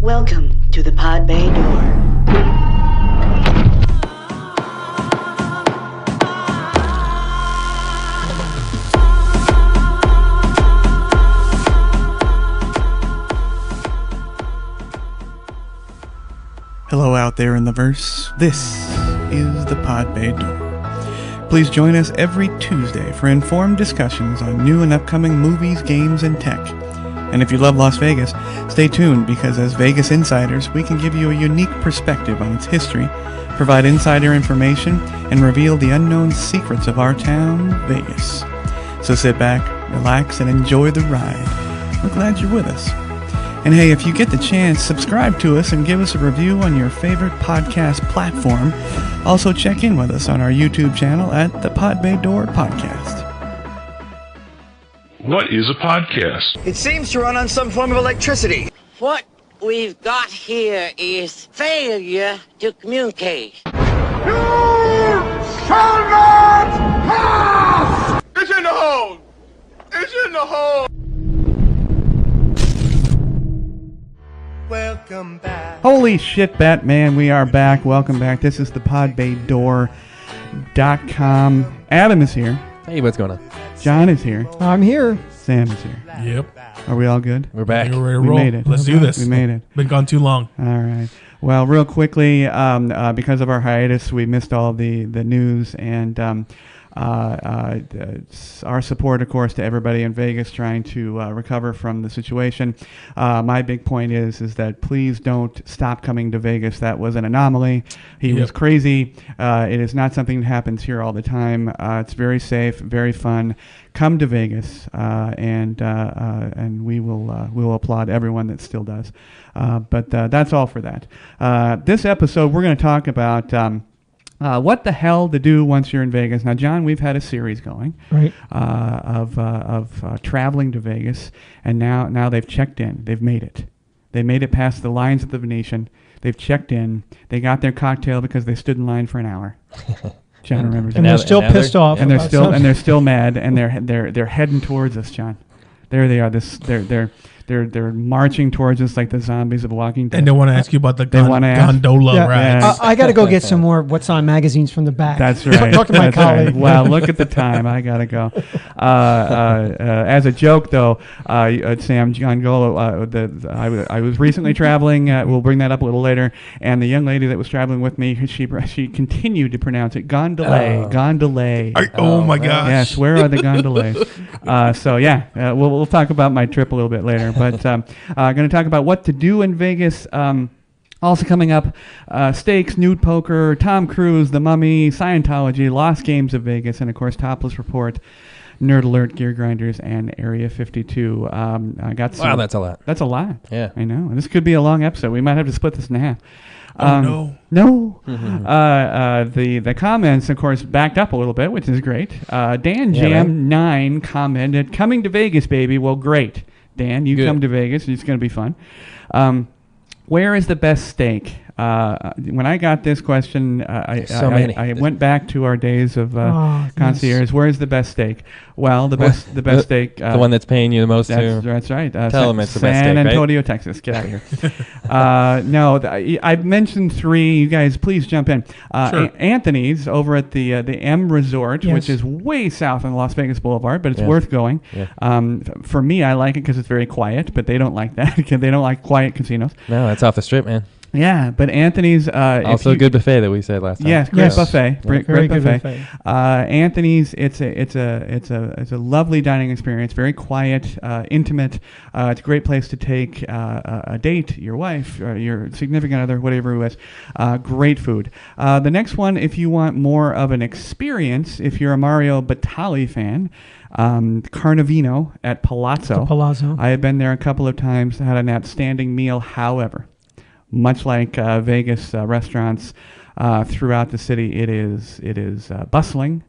Welcome to the Pod Bay Door. Hello out there in the verse. This is the Pod Bay Door. Please join us every Tuesday for informed discussions on new and upcoming movies, games, and tech. And if you love Las Vegas, stay tuned because as Vegas insiders, we can give you a unique perspective on its history, provide insider information, and reveal the unknown secrets of our town, Vegas. So sit back, relax, and enjoy the ride. We're glad you're with us. And hey, if you get the chance, subscribe to us and give us a review on your favorite podcast platform. Also check in with us on our YouTube channel at the Pod Bay Door Podcast. What is a podcast? It seems to run on some form of electricity. What we've got here is failure to communicate. You shall not pass! It's in the hole! It's in the hole! Welcome back. Holy shit, Batman, we are back. Welcome back. This is the podbaydoor.com. Adam is here. Hey, what's going on? John is here. I'm here. Sam is here. Yep. Are we all good? We're back. We're ready to We roll. made it. Let's do this. We made it. Been gone too long. All right. Well, real quickly, because of our hiatus, we missed all the news and our support, of course, to everybody in Vegas trying to recover from the situation. My big point is that please don't stop coming to Vegas. That was an anomaly. He was crazy. It is not something that happens here all the time. It's very safe, very fun. Come to Vegas, and we will applaud everyone that still does. But that's all for that. This episode, we're going to talk about what the hell to do once you're in Vegas. Now, John, we've had a series going of traveling to Vegas, and now they've checked in. They've made it. They made it past the lines at the Venetian. They've checked in. They got their cocktail because they stood in line for an hour. John remembers. And they're still pissed off. And they're still mad, and they're heading towards us, John. There they are. They're marching towards us like the zombies of Walking Dead. And they want to ask you about the gondola rides. Yeah. I got to go get some more What's On magazines from the back. That's right. Talk to my That's colleague. Right. Well, look at the time. I got to go. As a joke, though, Sam Giangolo, I was recently traveling. We'll bring that up a little later. And the young lady that was traveling with me, she continued to pronounce it gondola. Oh, my gosh. Yes, where are the gondolas? We'll talk about my trip a little bit later. But I'm going to talk about what to do in Vegas. Also coming up, Steaks, Nude Poker, Tom Cruise, The Mummy, Scientology, Lost Games of Vegas, and of course Topless Report, Nerd Alert, Gear Grinders, and Area 52. I got some, wow, that's a lot. That's a lot. Yeah. I know. And this could be a long episode. We might have to split this in half. No. The comments, of course, backed up a little bit, which is great. Dan Jam 9 commented, "Coming to Vegas, baby." Well, great. Dan, you come to Vegas. It's going to be fun. Where is the best steak? When I got this question, I went back to our days of concierge. Where's the best steak? Well, the best steak. The one that's paying you the most. That's right. Tell them it's the best steak, San right? Antonio, Texas. Get out of here. I've mentioned 3. You guys, please jump in. Sure. Anthony's over at the M Resort, Yes. which is way south on Las Vegas Boulevard, but it's worth going. Yeah. For me, I like it because it's very quiet, but they don't like that because they don't like quiet casinos. No, that's off the strip, man. Yeah, but Anthony's Also a good buffet that we said last time. Yes, great buffet. Yeah. Great good buffet. Anthony's, it's a lovely dining experience. Very quiet, intimate. It's a great place to take a date, your wife, or your significant other, whatever it was. Great food. The next one, if you want more of an experience, if you're a Mario Batali fan, Carnivino at Palazzo. The Palazzo. I have been there a couple of times. Had an outstanding meal. However, much like Vegas restaurants throughout the city, it is bustling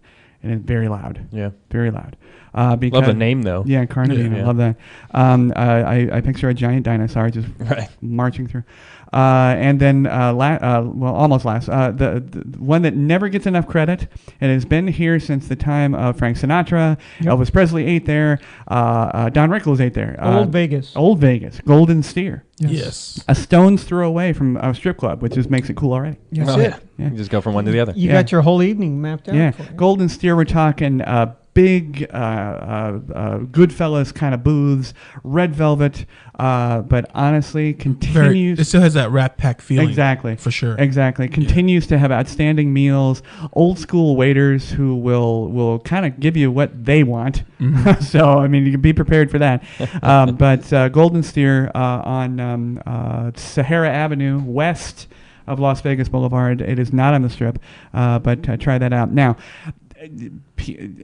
and it's very loud. Yeah. Very loud. Love the name, though. Yeah, Carnivino. Yeah. Love that. I picture a giant dinosaur just marching through. And then, almost last, the one that never gets enough credit, and has been here since the time of Frank Sinatra. Yep. Elvis Presley ate there. Don Rickles ate there. Old Vegas. Old Vegas. Golden Steer. Yes. A stone's throw away from a strip club, which just makes it cool already. That's Oh, it. yeah. You just go from one to the other. You got your whole evening mapped out. Yeah. For you. Golden Steer, we're talking big Goodfellas kind of booths, red velvet, but honestly continues. It still has that Rat Pack feeling. Exactly. For sure. Exactly. Continues to have outstanding meals, old school waiters who will kind of give you what they want. Mm-hmm. So, I mean, you can be prepared for that. But Golden Steer on Sahara Avenue, west of Las Vegas Boulevard. It is not on the Strip, but try that out. Now,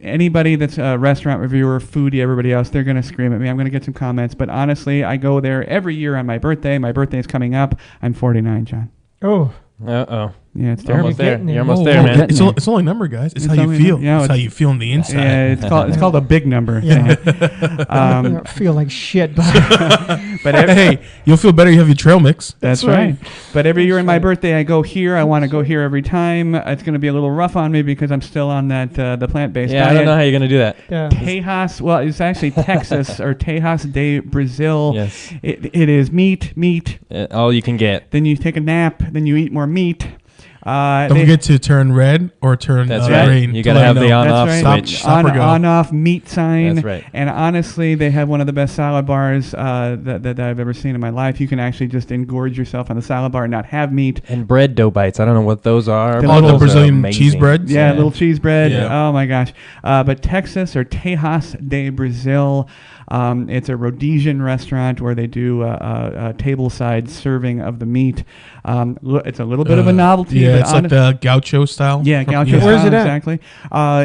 anybody that's a restaurant reviewer, foodie, everybody else, they're going to scream at me. I'm going to get some comments. But honestly, I go there every year on my birthday. My birthday is coming up. I'm 49, John. Oh. Uh-oh. Yeah, it's terrible. Almost there. Getting there. You're almost Whoa, there, whoa, man. It's only a number, guys. It's how you feel. Yeah, it's how you feel on the inside. Yeah, it's called a big number. Yeah. I don't feel like shit. But Hey, you'll feel better. You have your trail mix. That's right. But every year on my birthday, I go here. I want to go here every time. It's going to be a little rough on me because I'm still on that the plant-based diet. I don't know how you're going to do that. yeah. Tejas, well, it's actually Texas or Tejas de Brazil. Yes. It is meat. All you can get. Then you take a nap. Then you eat more meat. Don't forget to turn red or turn That's right. green. You got to have the on-off That's right. switch. Stop or go. On-off meat sign. That's right. And honestly, they have one of the best salad bars that I've ever seen in my life. You can actually just engorge yourself on the salad bar and not have meat. And bread dough bites. I don't know what those are. The but little the those are Brazilian amazing. cheese breads. Yeah, little cheese bread. Yeah. Oh my gosh. But Texas or Tejas de Brazil, it's a Rhodesian restaurant where they do a tableside serving of the meat. It's a little bit of a novelty. Yeah, but it's like the gaucho style. Yeah, gaucho Where's style, it at? exactly.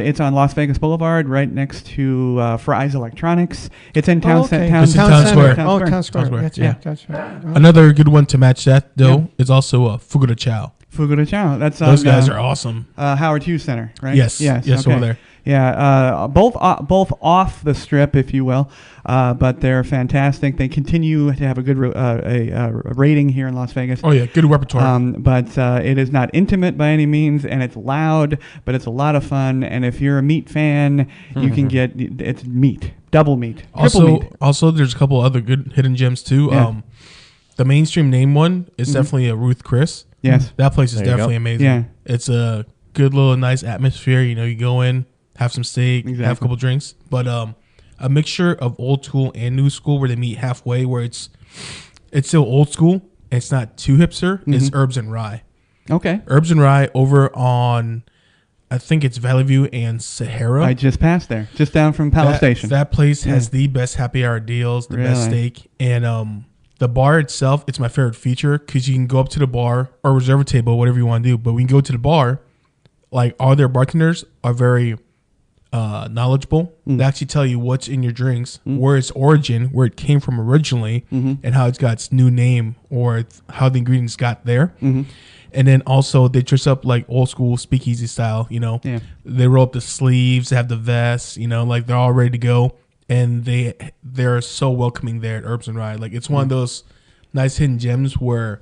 It's on Las Vegas Boulevard, right next to Fry's Electronics. It's in town. Okay. Town It's in Town Square. Oh, Town Square. Town Square, That's yeah. right. That's right. Oh. Another good one to match that, though, is also Fugu de Chow. Fugu de Chow. That's Those guys are awesome. Howard Hughes Center, right? Yes. Yes, over there. Yeah, both off the Strip, if you will, but they're fantastic. They continue to have a good rating here in Las Vegas. Oh, yeah, good repertoire. But it is not intimate by any means, and it's loud, but it's a lot of fun. And if you're a meat fan, you can get it's meat, double meat, triple meat. Also, there's a couple other good hidden gems too. Yeah. The mainstream name one is definitely a Ruth Chris. Yes. That place is There you definitely go. amazing. Yeah. It's a good little nice atmosphere. You know, you go in, have some steak, Exactly. have a couple drinks, but a mixture of old school and new school where they meet halfway, where it's still old school. It's not too hipster. It's Herbs and Rye. Okay. Herbs and Rye over on, I think it's Valley View and Sahara. I just passed there, just down from Palace Station. That place has the best happy hour deals, the best Really? steak, and the bar itself. It's my favorite feature because you can go up to the bar or reserve a table, whatever you want to do. But when you go to the bar, like all their bartenders are very knowledgeable. They actually tell you what's in your drinks, where its origin, where it came from originally, and how it's got its new name or how the ingredients got there. And then also they dress up like old school speakeasy style. You know, they roll up the sleeves, they have the vests. You know, like they're all ready to go, and they're so welcoming there at Herbs and Rye. Like it's one of those nice hidden gems where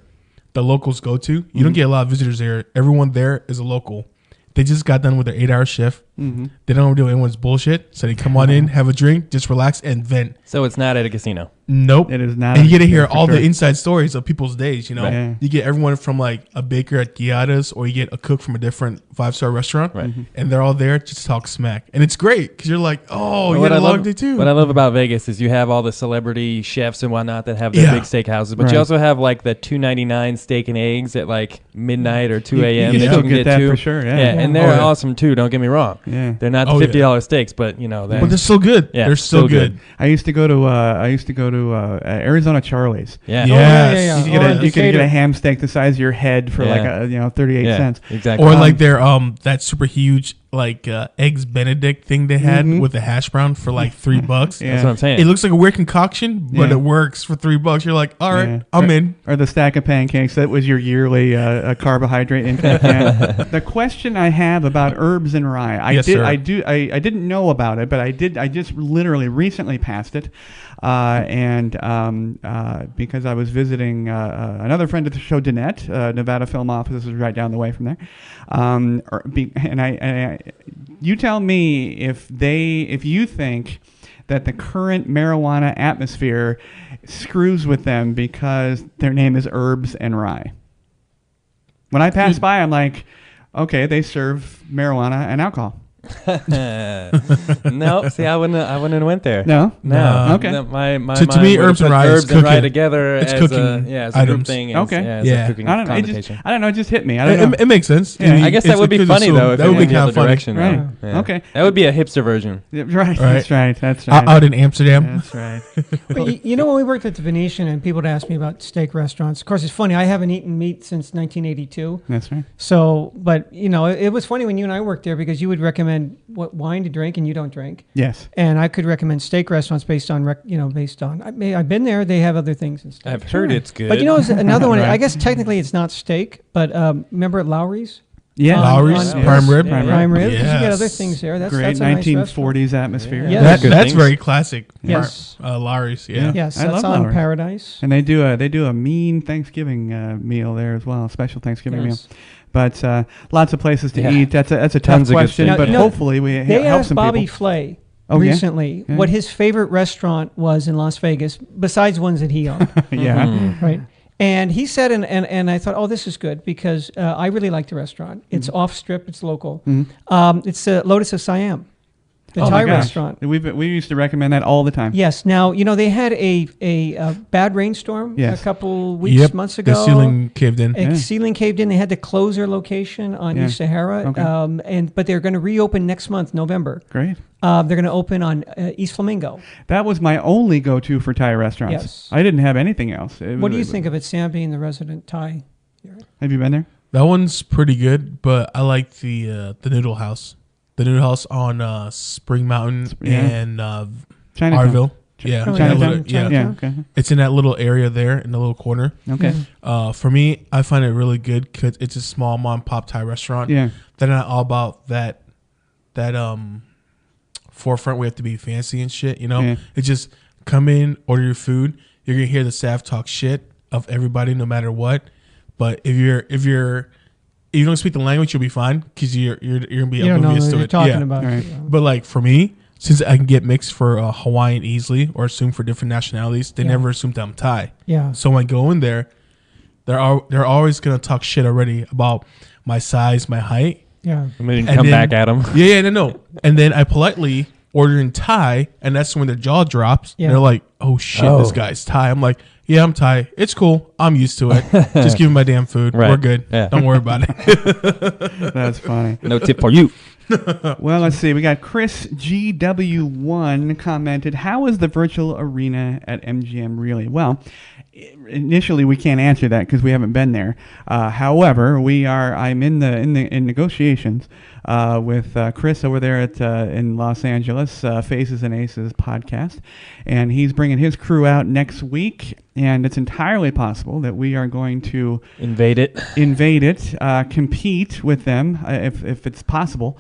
the locals go to. You don't get a lot of visitors there. Everyone there is a local. They just got done with their 8-hour shift. They don't do anyone's bullshit. So they come on in, have a drink, just relax, and vent. So it's not at a casino. Nope. It is not. And you get to hear for all sure. the inside stories of people's days, you know. Right. Yeah. You get everyone from like a baker at Giada's or you get a cook from a different 5-star restaurant. Right. And they're all there just to talk smack. And it's great because you're like, oh, Well, you had a long day too. What I love about Vegas is you have all the celebrity chefs and whatnot that have their Yeah. big steakhouses, but Right. you also have like the $2.99 steak and eggs at like midnight or 2 a.m. You that still you can get that to. for sure, yeah. and they're awesome too. Don't get me wrong. Yeah. They're not Oh, the yeah. $50 steaks, but you know But they're still good. Yeah, They're still good. I used to go to Arizona Charlie's. yeah. Yes. You could get a ham steak the size of your head for Yeah. like 38 Yeah, cents. exactly. Or like their that super huge like eggs Benedict thing they had with the hash brown for like $3. Yeah. That's what I'm saying. It looks like a weird concoction, but Yeah. it works for $3. You're like, all right, Yeah. I'm in. Or the stack of pancakes that was your yearly carbohydrate intake. Yeah. The question I have about Herbs and Rye, Yes, sir. I didn't know about it, but I just literally recently passed it, and because I was visiting another friend of the show, Danette, Nevada Film Office is right down the way from there, and you tell me if you think that the current marijuana atmosphere screws with them because their name is Herbs and Rye. When I pass by, I'm like, okay, they serve marijuana and alcohol. No, see, I wouldn't have went there. No? Okay. No, my To me, Herbs and Rye is cooking. together It's as cooking as a group items. thing. Okay. As Yeah. a cooking I don't know. connotation. I don't know. It just hit me. I don't know. It makes sense. Yeah. I guess that would be funny though. If that it would be went the kind other of funny. direction, Right. though. Yeah. Okay. That would be a hipster version. Yeah, right. That's right. That's right. Out in Amsterdam. That's right. But you know, when we worked at the Venetian and people would ask me about steak restaurants, of course, it's funny. I haven't eaten meat since 1982. That's right. So, but, you know, it was funny when you and I worked there because you would recommend what wine to drink and you don't drink. Yes. And I could recommend steak restaurants based on, I've been there. They have other things and stuff. I've heard it's good. But you know, it's another one. Right. I guess technically it's not steak, but remember at Lowry's? Yeah. Lowry's, on- Prime Rib. Yeah. Prime Rib. You Yes. get other things there. That's Great that's a nice 1940s atmosphere. Yeah. That, Good that's things. very classic. Yes. Lowry's, yeah. restaurant. Yes, I that's love on Lowry's. Paradise. And they do a mean Thanksgiving meal there as well, a special Thanksgiving Yes. meal. But lots of places to Yeah. eat. That's a tough Tons of good question, things. but No, hopefully we They help asked some Bobby people. Flay Oh, yeah? recently Yeah. what his favorite restaurant was in Las Vegas, besides ones that he owned. Yeah. Mm-hmm. Right. And he said, and I thought, oh, this is good because I really like the restaurant. It's Mm-hmm. off strip. It's local. It's Lotus of Siam, the Oh, Thai my gosh. restaurant. We used to recommend that all the time. Yes. Now, you know, they had a bad rainstorm Yes. a couple weeks, months ago. The ceiling caved in. A ceiling caved in. They had to close their location on Yeah. East Sahara. Okay. But they're going to reopen next month, November. Great. They're going to open on East Flamingo. That was my only go-to for Thai restaurants. Yes. I didn't have anything else. What do you think of it, Sam, being the resident Thai? Have you been there? That one's pretty good, but I like the Noodle House. The Noodle House on Spring Mountain Yeah. and Chinatown. Arville. Yeah, Oh, that Chinatown? little- yeah. Yeah. Okay. It's in that little area there in the little corner. Okay. For me, I find it really good because it's a small mom and pop Thai restaurant. Yeah. They're not all about that forefront. We have to be fancy and shit. You know, Yeah. it's just come in, order your food. You're gonna hear the staff talk shit of everybody, no matter what. But if you don't speak the language, you'll be fine because you're gonna be You don't know oblivious what to you're it. talking Yeah. about. Right. Yeah. But like for me, since I can get mixed for Hawaiian easily or assume for different nationalities, they Yeah. never assume that I'm Thai. Yeah. So when I go in there, they're always gonna talk shit already about my size, my height. Yeah. And then And come then- back at them. Yeah, no. And then I politely order in Thai, and that's when their jaw drops. Yeah. They're like, "Oh shit, Oh. this guy's Thai." I'm like, "Yeah, I'm Thai. It's cool. I'm used to it. Just give me my damn food. Right. We're good. Yeah. Don't worry about it." That's funny. No tip for you. Well, let's see. We got Chris GW1 commented, "How is the virtual arena at MGM really?" Well, initially we can't answer that because we haven't been there. However, I'm in negotiations with Chris over there in Los Angeles, Faces and Aces podcast, and he's bringing his crew out next week. And it's entirely possible that we are going to Invade it. compete with them if it's possible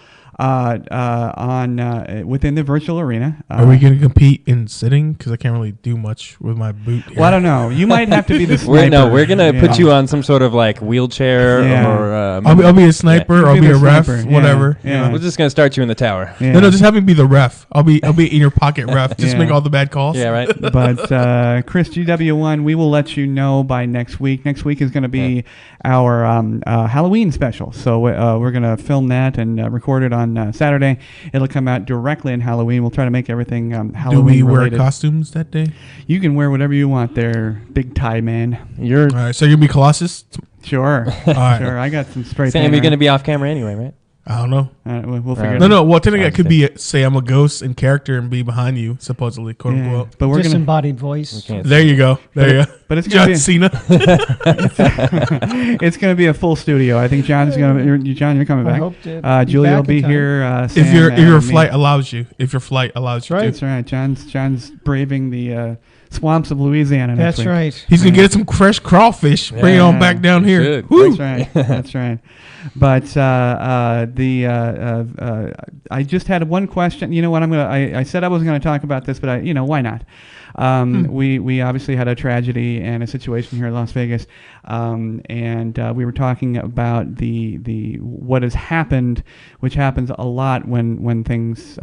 within the virtual arena. Are we gonna compete in sitting? Because I can't really do much with my boot. Here. Well, I don't know. You might have to be the sniper. We're gonna put you on some sort of like wheelchair Yeah. or. I'll be a sniper. You I'll be be the a ref. sniper. Yeah. Whatever. Yeah. We're just gonna start you in the tower. Yeah. No, just have me be the ref. I'll be in your pocket ref. Just Yeah. make all the bad calls. Yeah, right. But Chris GW1, we will let you know by next week. Next week is going to be our Halloween special. So we're going to film that and record it on Saturday. It'll come out directly in Halloween. We'll try to make everything Halloween Do we wear related. costumes that day? You can wear whatever you want there, big Thai man. You're All right. So you're gonna be Colossus. Sure. right. Sure. I got some spray Sam. paint You're gonna around. be off camera anyway, right? I don't know. We'll figure it No, out. no. Well, technically, I Sounds could be say I'm a ghost in character and be behind you, supposedly, quote Yeah. unquote. But we're going Disembodied voice. can't- There you go. There you go. But it's gonna John be Cena. it's going to be a full studio. I think John's going to John, you're coming I back. hope to be Julia will back be in time. here. If Sam, your and me. flight allows you. If your flight allows you. That's right. John's braving the swamps of Louisiana next That's week. right. He's gonna get some fresh crawfish. Bring it on back down you here. should. Woo. That's right. That's right. But I just had one question. You know what? I said I wasn't going to talk about this, but why not? We obviously had a tragedy and a situation here in Las Vegas, and we were talking about the what has happened, which happens a lot when things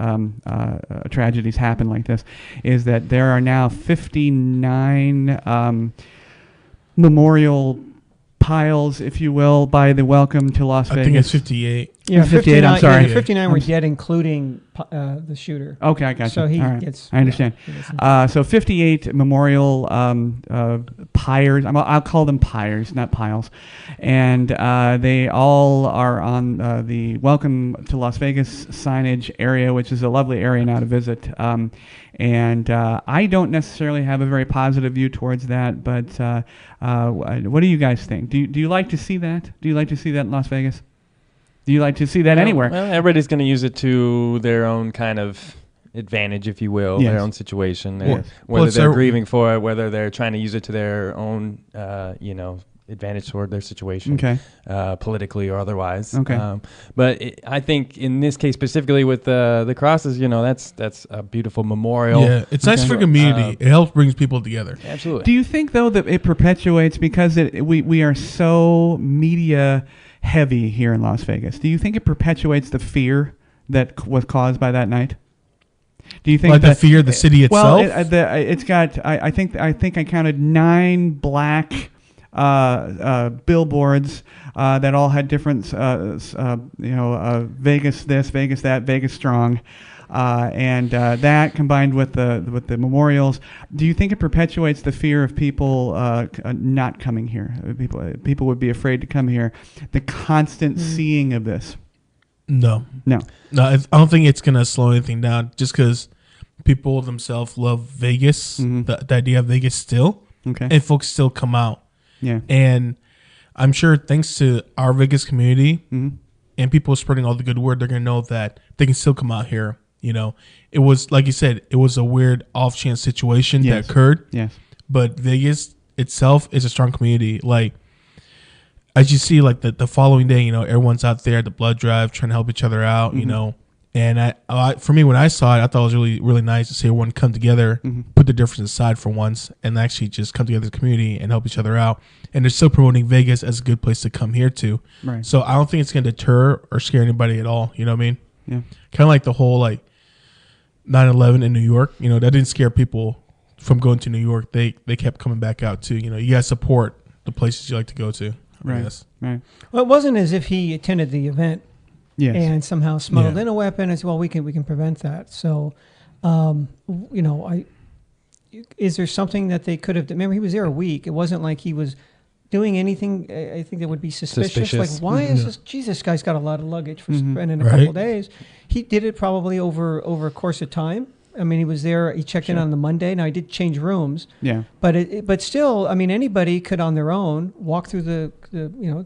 tragedies happen like this, is that there are now 59 memorial piles, if you will, by the Welcome to Las Vegas. I think it's 58. Yeah, 58, I'm sorry. 59 were dead, including the shooter. Okay, I got you. So he All right. gets. I understand. So 58 memorial pyres. I'll call them pyres, not piles, and they all are on the Welcome to Las Vegas signage area, which is a lovely area now to visit. And I don't necessarily have a very positive view towards that, but what do you guys think? Do you like to see that? Do you like to see that in Las Vegas? Do you like to see that anywhere? Well, everybody's going to use it to their own kind of advantage, if you will, Yes. their own situation. Yes. Whether they're grieving for it, whether they're trying to use it to their own, advantage toward their situation, Okay. Politically or otherwise. Okay. But I think in this case specifically with the crosses, that's a beautiful memorial. Yeah, it's nice for community. It helps brings people together. Absolutely. Do you think though that it perpetuates because we are so media heavy here in Las Vegas? Do you think it perpetuates the fear that was caused by that night? Do you think Like the that fear of the city itself? Well, it's got. I think I counted 9 black billboards that all had different, Vegas this, Vegas that, Vegas strong, and that combined with the memorials. Do you think it perpetuates the fear of people not coming here? People would be afraid to come here. The constant seeing of this. No. I don't think it's gonna slow anything down. Just because people themselves love Vegas, the idea of Vegas still, and folks still come out. Yeah, and I'm sure thanks to our Vegas community and people spreading all the good word, they're gonna know that they can still come out here. It was like you said, it was a weird off chance situation that occurred. Yes, but Vegas itself is a strong community. Like, as you see, like the following day, everyone's out there at the blood drive trying to help each other out, and for me, when I saw it, I thought it was really, really nice to see everyone come together, put the differences aside for once, and actually just come together as a community and help each other out. And they're still promoting Vegas as a good place to come here to. Right. So I don't think it's going to deter or scare anybody at all. You know what I mean? Yeah. Kind of like the whole 9/11 in New York. That didn't scare people from going to New York. They kept coming back out too. You guys support the places you like to go to. Right. Right. Well, it wasn't as if he attended the event. Yes. And somehow smuggled in a weapon. As well, we can prevent that. So, is there something that they could have? Remember, he was there a week. It wasn't like he was doing anything. I think that would be suspicious. Like, why is this? Jesus, this guy's got a lot of luggage for spending a couple of days. He did it probably over a course of time. I mean, he was there. He checked in on the Monday. Now he did change rooms. Yeah. But still, I mean, anybody could on their own walk through the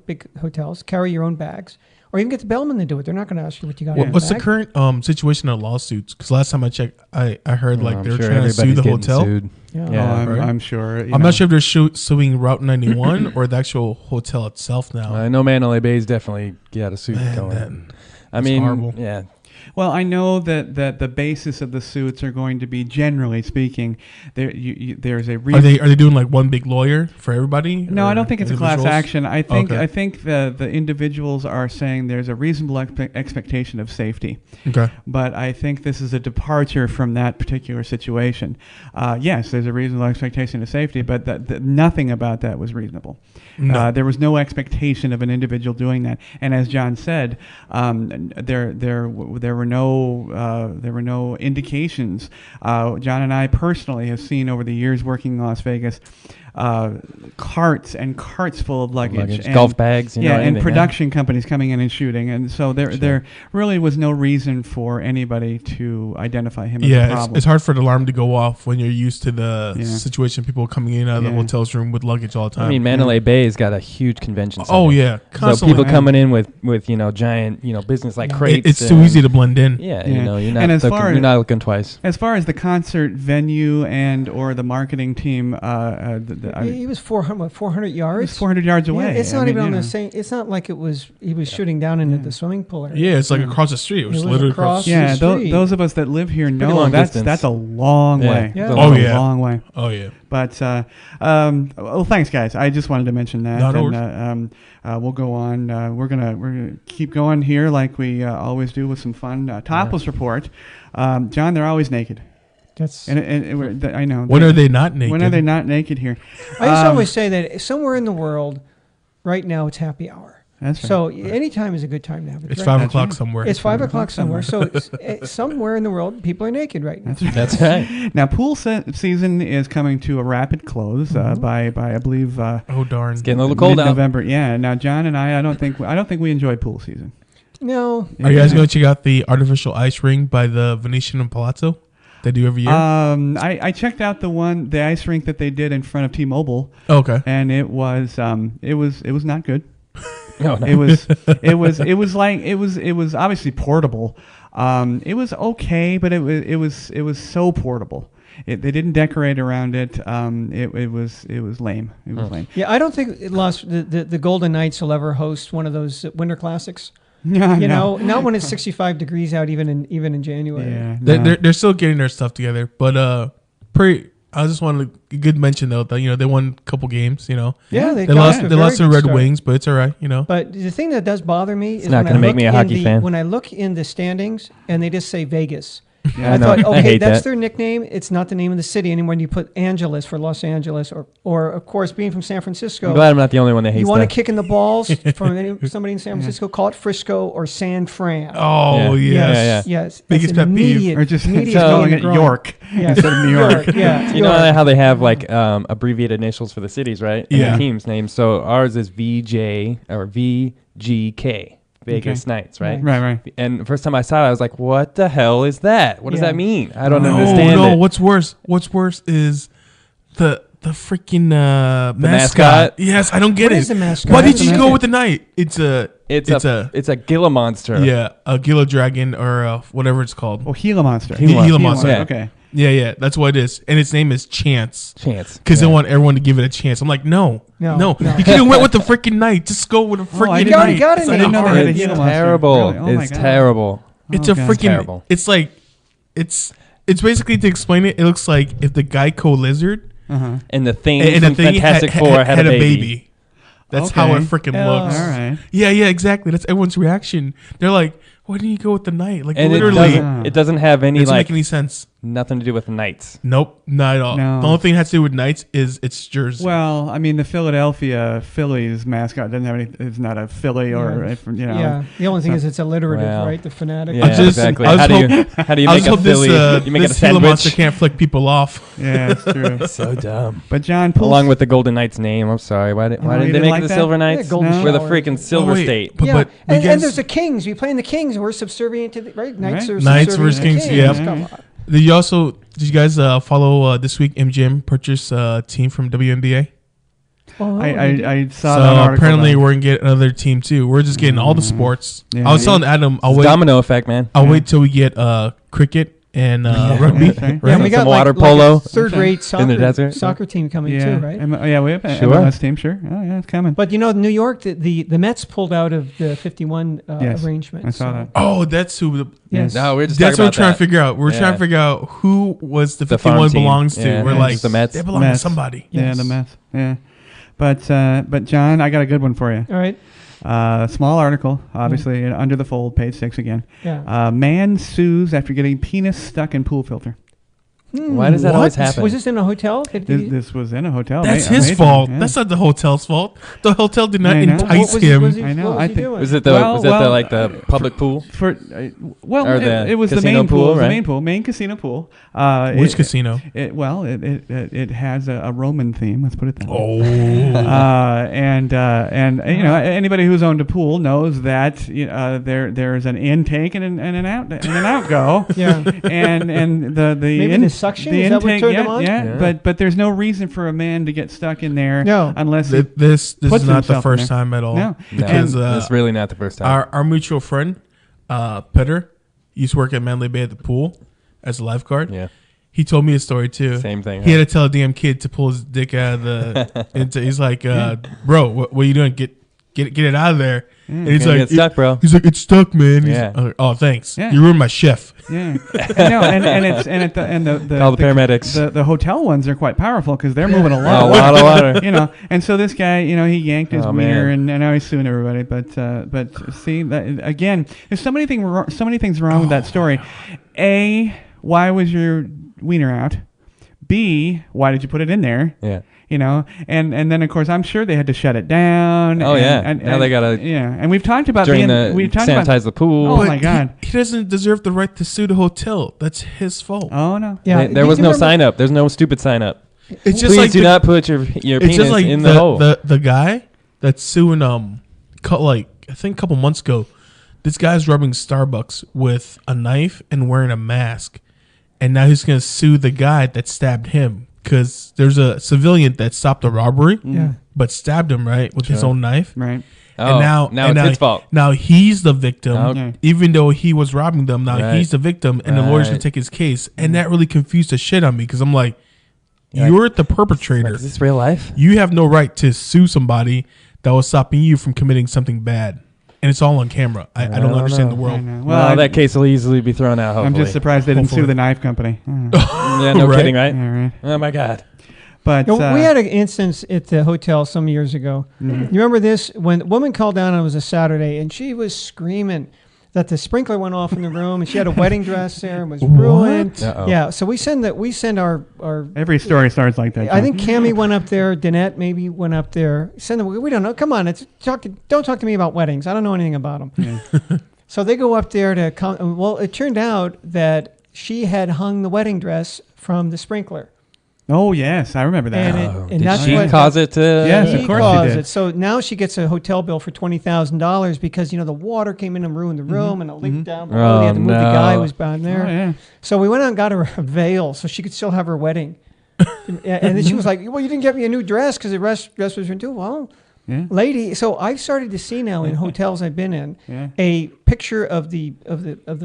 big hotels, carry your own bags. Or even get the bellman to do it. They're not going to ask you what you got. What's the current situation of lawsuits? Because last time I checked, I heard they're trying to sue the hotel. Sued. Yeah, I'm sure. I'm not sure if they're suing Route 91 or the actual hotel itself now. I know Mandalay Bay's definitely got a suit going. I mean, horrible. Yeah. Well, I know that the basis of the suits are going to be, generally speaking, there's a reason. Are they doing like one big lawyer for everybody? No, I don't think it's a class action. I think the individuals are saying there's a reasonable expectation of safety. Okay. But I think this is a departure from that particular situation. Yes, there's a reasonable expectation of safety, but nothing about that was reasonable. No. There was no expectation of an individual doing that. And as John said, there were no indications. John and I personally have seen over the years working in Las Vegas carts and carts full of luggage, and golf bags, and production companies coming in and shooting, and so there really was no reason for anybody to identify him as a problem. It's hard for the alarm to go off when you're used to the situation, people coming in out of the hotel's room with luggage all the time. I mean, Mandalay Bay's got a huge convention center. Oh yeah, constantly. So people coming in with giant business like crates. It's too easy to blend in. Yeah. You're not looking twice. As far as the concert venue and or the marketing team, he was 400 yards. It's 400 yards away. Yeah, it's not even on the same. It's not like he was shooting down into the swimming pool area. Yeah, it's like across the street. It was literally across. Yeah, the street. those of us that live here know long that's distance. a long way. Yeah. That's Oh, a yeah. long way. Oh yeah. But well, thanks, guys. I just wanted to mention that. No And we'll go on. We're gonna keep going here like we always do with some fun. Topless report. John, they're always naked. That's. I know. When are they not naked? When are they not naked here? I used to always say that somewhere in the world, right now it's happy hour. That's right. So any time is a good time to have it. It's right 5 now. o'clock right. somewhere. It's 5 o'clock somewhere. So somewhere in the world, people are naked right now. That's right. Now, pool season is coming to a rapid close by I believe. Oh darn! It's getting a little cold out. November. Yeah. Now, John and I don't think we enjoy pool season. No. Are you guys going to check out the artificial ice ring by the Venetian and Palazzo? They do every year. I checked out the ice rink that they did in front of T-Mobile. Okay. And it was not good. No, no. It was obviously portable. It was okay, but it was so portable. They didn't decorate around it. It was lame. It was lame. Yeah, I don't think the Golden Knights will ever host one of those Winter Classics. No, You know, not when it's 65 degrees out, even in January. Yeah, no. They're still getting their stuff together, but I just wanted a good mention though that they won a couple games. Yeah, they lost to Red Wings, but it's all right. But the thing that does bother me is not when gonna make me a hockey fan. When I look in the standings and they just say Vegas. Yeah, I thought, I okay, hate that's that. their nickname. It's not the name of the city anymore. And you put Angeles for Los Angeles, or of course, being from San Francisco. I'm glad I'm not the only one that hates You want that. to kick in the balls from somebody in San Francisco? Call it Frisco or San Fran. Oh Yeah. yes. Yes. Biggest That's pet peeve. immediate- Or just immediate calling it growing. York Yes. instead of New York. Yeah. You know how they have like abbreviated initials for the cities, right? And Yeah. the team's names. So ours is VJ or VGK, Vegas Knights, right? Right. And the first time I saw it, I was like, "What the hell is that? What does Yeah. that mean? I don't No, understand no. it." What's worse is the freaking mascot? Yes, I don't get What it. is the mascot? Why What's did the you go mascot? with the knight? It's a Gila monster. yeah, a Gila dragon or whatever it's called. Oh, Gila Monster. Gila monster. Yeah. Okay. Yeah, that's what it is, and its name is Chance. Chance. Because they want everyone to give it a chance. I'm like, no. No. You could have went with the freaking knight. Just go with a freaking I knight. didn't already got it. It's I not didn't know they hard. had a It's Gila monster. terrible. Really? Oh my It's God. terrible. It's Oh, a God. freaking. Terrible. It's like, it's basically to explain it. It looks like if the Geico lizard And the thing and from the thing Fantastic Four had a baby. That's how it Okay. freaking Oh. looks. All right. Yeah, exactly. That's everyone's reaction. They're like, "Why didn't you go with the knight?" Like And literally, it doesn't have any it doesn't like make any sense. nothing to do with knights. Nope, not at all. No. The only thing it has to do with knights is its jersey. Well, I mean, the Philadelphia Phillies mascot doesn't have any. It's not a Philly or Yeah. The only thing is it's alliterative, Well, right? The fanatic. Yeah, just- exactly. I was How do you I make just a hope Philly? You make it a this Gila monster sandwich. can't flick people off. Yeah, it's true. So dumb. But John, pool Along with the Golden Knights name. I'm sorry. Why you didn't they didn't make like the that? Silver Knights? Yeah, Golden We're the Shower. freaking Silver Oh, wait. State. But, Yeah, but you and guys- there's the Kings. We playing the Kings. We're subservient to the right. Knights Right. are Knights subservient versus to the Kings, Kings. yeah. Come on. Did you guys follow this week MGM purchase a team from WNBA? Oh, I saw So that article. apparently though. we're gonna get another team too. We're just getting all the sports. Yeah. I was telling Adam, I'll It's wait. domino effect, man. I'll wait till we get cricket and rugby. that's right. Yeah, we Some got water like polo a third-rate in the desert. soccer team coming Yeah. too, right? We have an Sure. MLS team. Sure. Oh yeah, it's coming. But New York, the Mets pulled out of the 51 Yes, arrangement. I saw so- that. Oh, that's who. Yes. No, we're just That's what talking we're about trying that. to figure out. We're Yeah. trying to figure out who was the The farm 51 team. belongs to. Yeah, We're it's like the Mets. They belong Mets. to somebody. Yeah, Yes. the Mets. Yeah. But John, I got a good one for you. All right. Small article, obviously under the fold, page 6 again. Yeah. Man sues after getting penis stuck in pool filter. Why does that always happen? Was this in a hotel? This was in a hotel. That's Amazing. his fault. Yeah. That's not the hotel's fault. The hotel did not I know. entice What was him. was he, I know, What was I he think- doing? Was it the Well, public pool? For Or it the was the casino main pool, pool, the right? main pool, main casino pool. Which casino? It has a Roman theme. Let's put it that way. Oh. And anybody who's owned a pool knows that there's an intake and an outgo. Yeah. and the Maybe the suction? Is that what turned him on? Yeah. But there's no reason for a man to get stuck in there No. unless he This puts is not the himself in first there. time at all. No. Because it's really not the first time. our mutual friend, Petter, used to work at Manly Bay at the pool as a lifeguard. Yeah. He told me a story too. Same thing. He had to tell a damn kid to pull his dick out of the. He's like, bro, what are you doing? Get it out of there. And he's like, get stuck, bro. He's like, it's stuck, man. Yeah. Like, oh, thanks. Yeah. You ruined my chef. Yeah. No, the Call the paramedics. The hotel ones are quite powerful because they're moving a lot. A lot of water. You know, and so this guy, he yanked his Oh, wiener, man. and now he's suing everybody. But see, that, again, there's so many things wrong with that story. A, why was your wiener out? B, why did you put it in there? Yeah. And then of course I'm sure they had to shut it down. Oh, yeah. And Now they gotta and we've talked about sanitize the pool. Oh But my God. He doesn't deserve the right to sue the hotel. That's his fault. Oh no. Yeah, There was no sign up. There's no stupid sign up. It's just Please like do not put your it's penis just like in the hole. the guy that's suing I think a couple months ago, this guy's rubbing Starbucks with a knife and wearing a mask, and now he's gonna sue the guy that stabbed him because there's a civilian that stopped a robbery, but stabbed him with his own knife. Right. Oh, now it's his fault. Now he's the victim, Okay. even though he was robbing them. Now Right. he's the victim, and the lawyer's gonna Right. take his case, and that really confused the shit on me because I'm like, Yeah. you're the perpetrator. Like, is this real life? You have no right to sue somebody that was stopping you from committing something bad, and it's all on camera. I don't understand the I world. know. Well, that case will easily be thrown out. Hopefully. I'm just surprised they didn't sue Hopefully. the knife company. Yeah, no Right? kidding, right? Yeah, right. Oh my God. But We had an instance at the hotel some years ago. Mm-hmm. You remember this? When a woman called down, and it was a Saturday, and she was screaming that the sprinkler went off in the room, and she had a wedding dress there and was ruined. Uh-oh. Yeah, so we send our every story starts like that. I think Cammie went up there. Danette maybe went up there. Send them. We don't know. Come on, don't talk to me about weddings. I don't know anything about them. Yeah. So they go up there to come. Well, it turned out that she had hung the wedding dress from the sprinkler, Oh yes, I remember that. and Did that's she what cause it to? Yes, of he course she caused did. it. So now she gets a hotel bill for $20,000 because the water came in and ruined the room and it leaked down below. They had to move the guy who was down there. Oh, yeah. So we went out and got her a veil so she could still have her wedding. And then she was like, "Well, you didn't get me a new dress because the dress was ruined too." Well, Yeah. lady. So I've started to see now in hotels I've been in a picture of the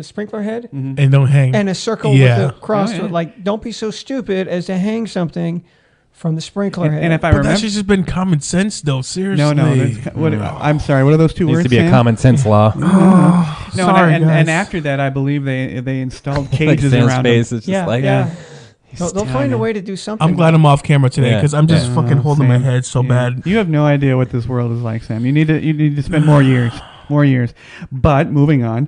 sprinkler head And don't hang. and a circle with a cross. to it. Like, don't be so stupid as to hang something from the sprinkler head. And if I But remember, that's just been common sense, though. Seriously. no, I'm sorry. What are those two Needs words? to be a Sam? common sense law. No, Sorry, and guys. after that, I believe they installed Like cages Sam's around face them. is just like They'll find a way to do something. I'm glad I'm off camera today Yeah. because I'm just fucking holding my Sam. head so Yeah. bad. You have no idea what this world is like, Sam. You need to spend more years. More years, but moving on.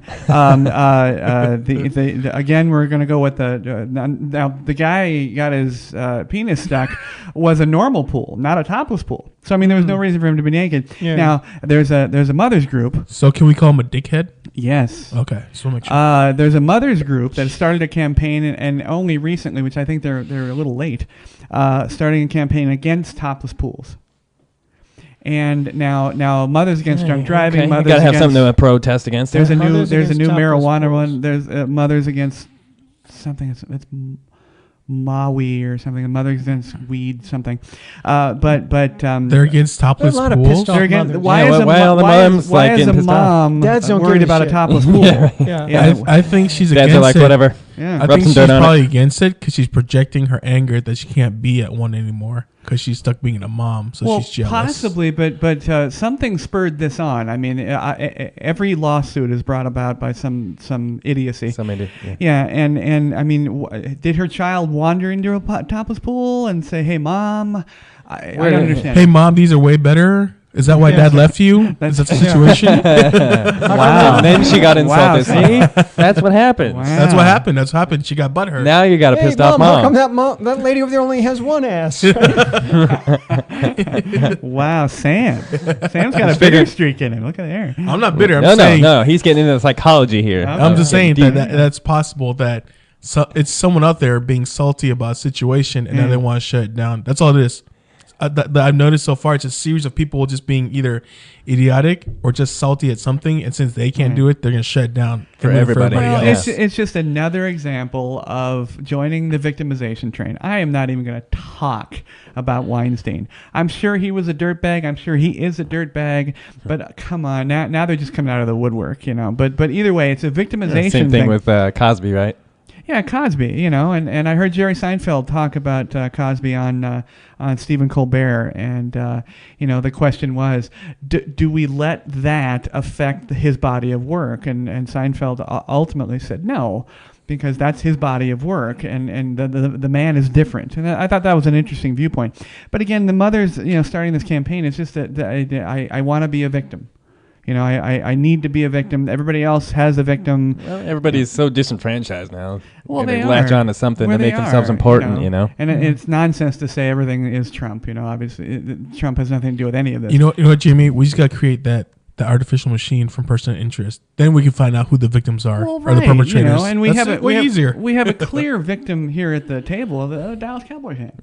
Again, we're gonna go with now. The guy got his penis stuck was a normal pool, not a topless pool. So I mean, there was no reason for him to be naked. Yeah. Now there's a mothers group. So can we call him a dickhead? Yes. Okay, so make sure. There's a mothers group that started a campaign, and only recently, which I think they're a little late, starting a campaign against topless pools. And now mothers against drunk driving. Okay. You Mothers gotta have against, something to protest against. There's it. a new Mothers there's a against new topless marijuana pools. one. There's mothers against something. It's Maui or something. Mothers against weed something. But They're against topless There's a lot of pools. pissed off they're against, mothers. why Yeah, is a why mo- all the why is- moms, why like, is getting a pissed off? mom Dads don't worried give a about a shit. topless pool? Yeah. Yeah. I think she's Dads against are like it. whatever. Yeah. I Rub think some she's dirt on it. probably against it because she's projecting her anger that she can't be at one anymore because she's stuck being a mom, so Well, she's jealous. possibly, but something spurred this on. I mean, every lawsuit is brought about by some idiocy. Somebody. Yeah. Yeah, and I mean, did her child wander into a topless pool and say, "Hey, mom"? I don't understand. Hey, mom, these are way better. Is that why dad left you? Is that the situation? Wow. And then she got Wow. insulted. See, that's what happens. Wow. That's what happened. That's what happened. She got butthurt. Now you got a Hey, pissed off how come mom. that lady over there only has one ass? Wow, Sam's got a bigger streak in him. Look at there. I'm not bitter. I'm No, saying. no. He's getting into the psychology here. I'm just saying Getting that deep. that's possible that it's someone out there being salty about a situation and now they want to shut it down. That's all it is. That I've noticed so far, it's a series of people just being either idiotic or just salty at something, and since they can't do it, they're gonna shut it down For and leave it everybody. Well, else. it's just another example of joining the victimization train. I am not even going to talk about Weinstein. I'm sure he was a dirtbag. I'm sure he is a dirtbag. But come on, now they're just coming out of the woodwork, you know. But either way, it's a victimization Same thing thing. with Cosby, right? Yeah, Cosby, you know, and I heard Jerry Seinfeld talk about Cosby on Stephen Colbert, and you know, the question was, do we let that affect his body of work? And Seinfeld ultimately said no, because that's his body of work, and the man is different. And I thought that was an interesting viewpoint. But again, the mother's, you know, starting this campaign, it's just that I want to be a victim. You know, I need to be a victim. Everybody else has a victim. Well, everybody's so disenfranchised now. Well, they they latch are. on to something Where to make they themselves are, important, you know. And it's nonsense to say everything is Trump. You know, obviously, Trump has nothing to do with any of this. You know what, Jamey? We just got to create the artificial machine from person of interest. Then we can find out who the victims are or the perpetrators. You know, and we That's have way easier. We have a clear victim here at the table, the Dallas Cowboys fan.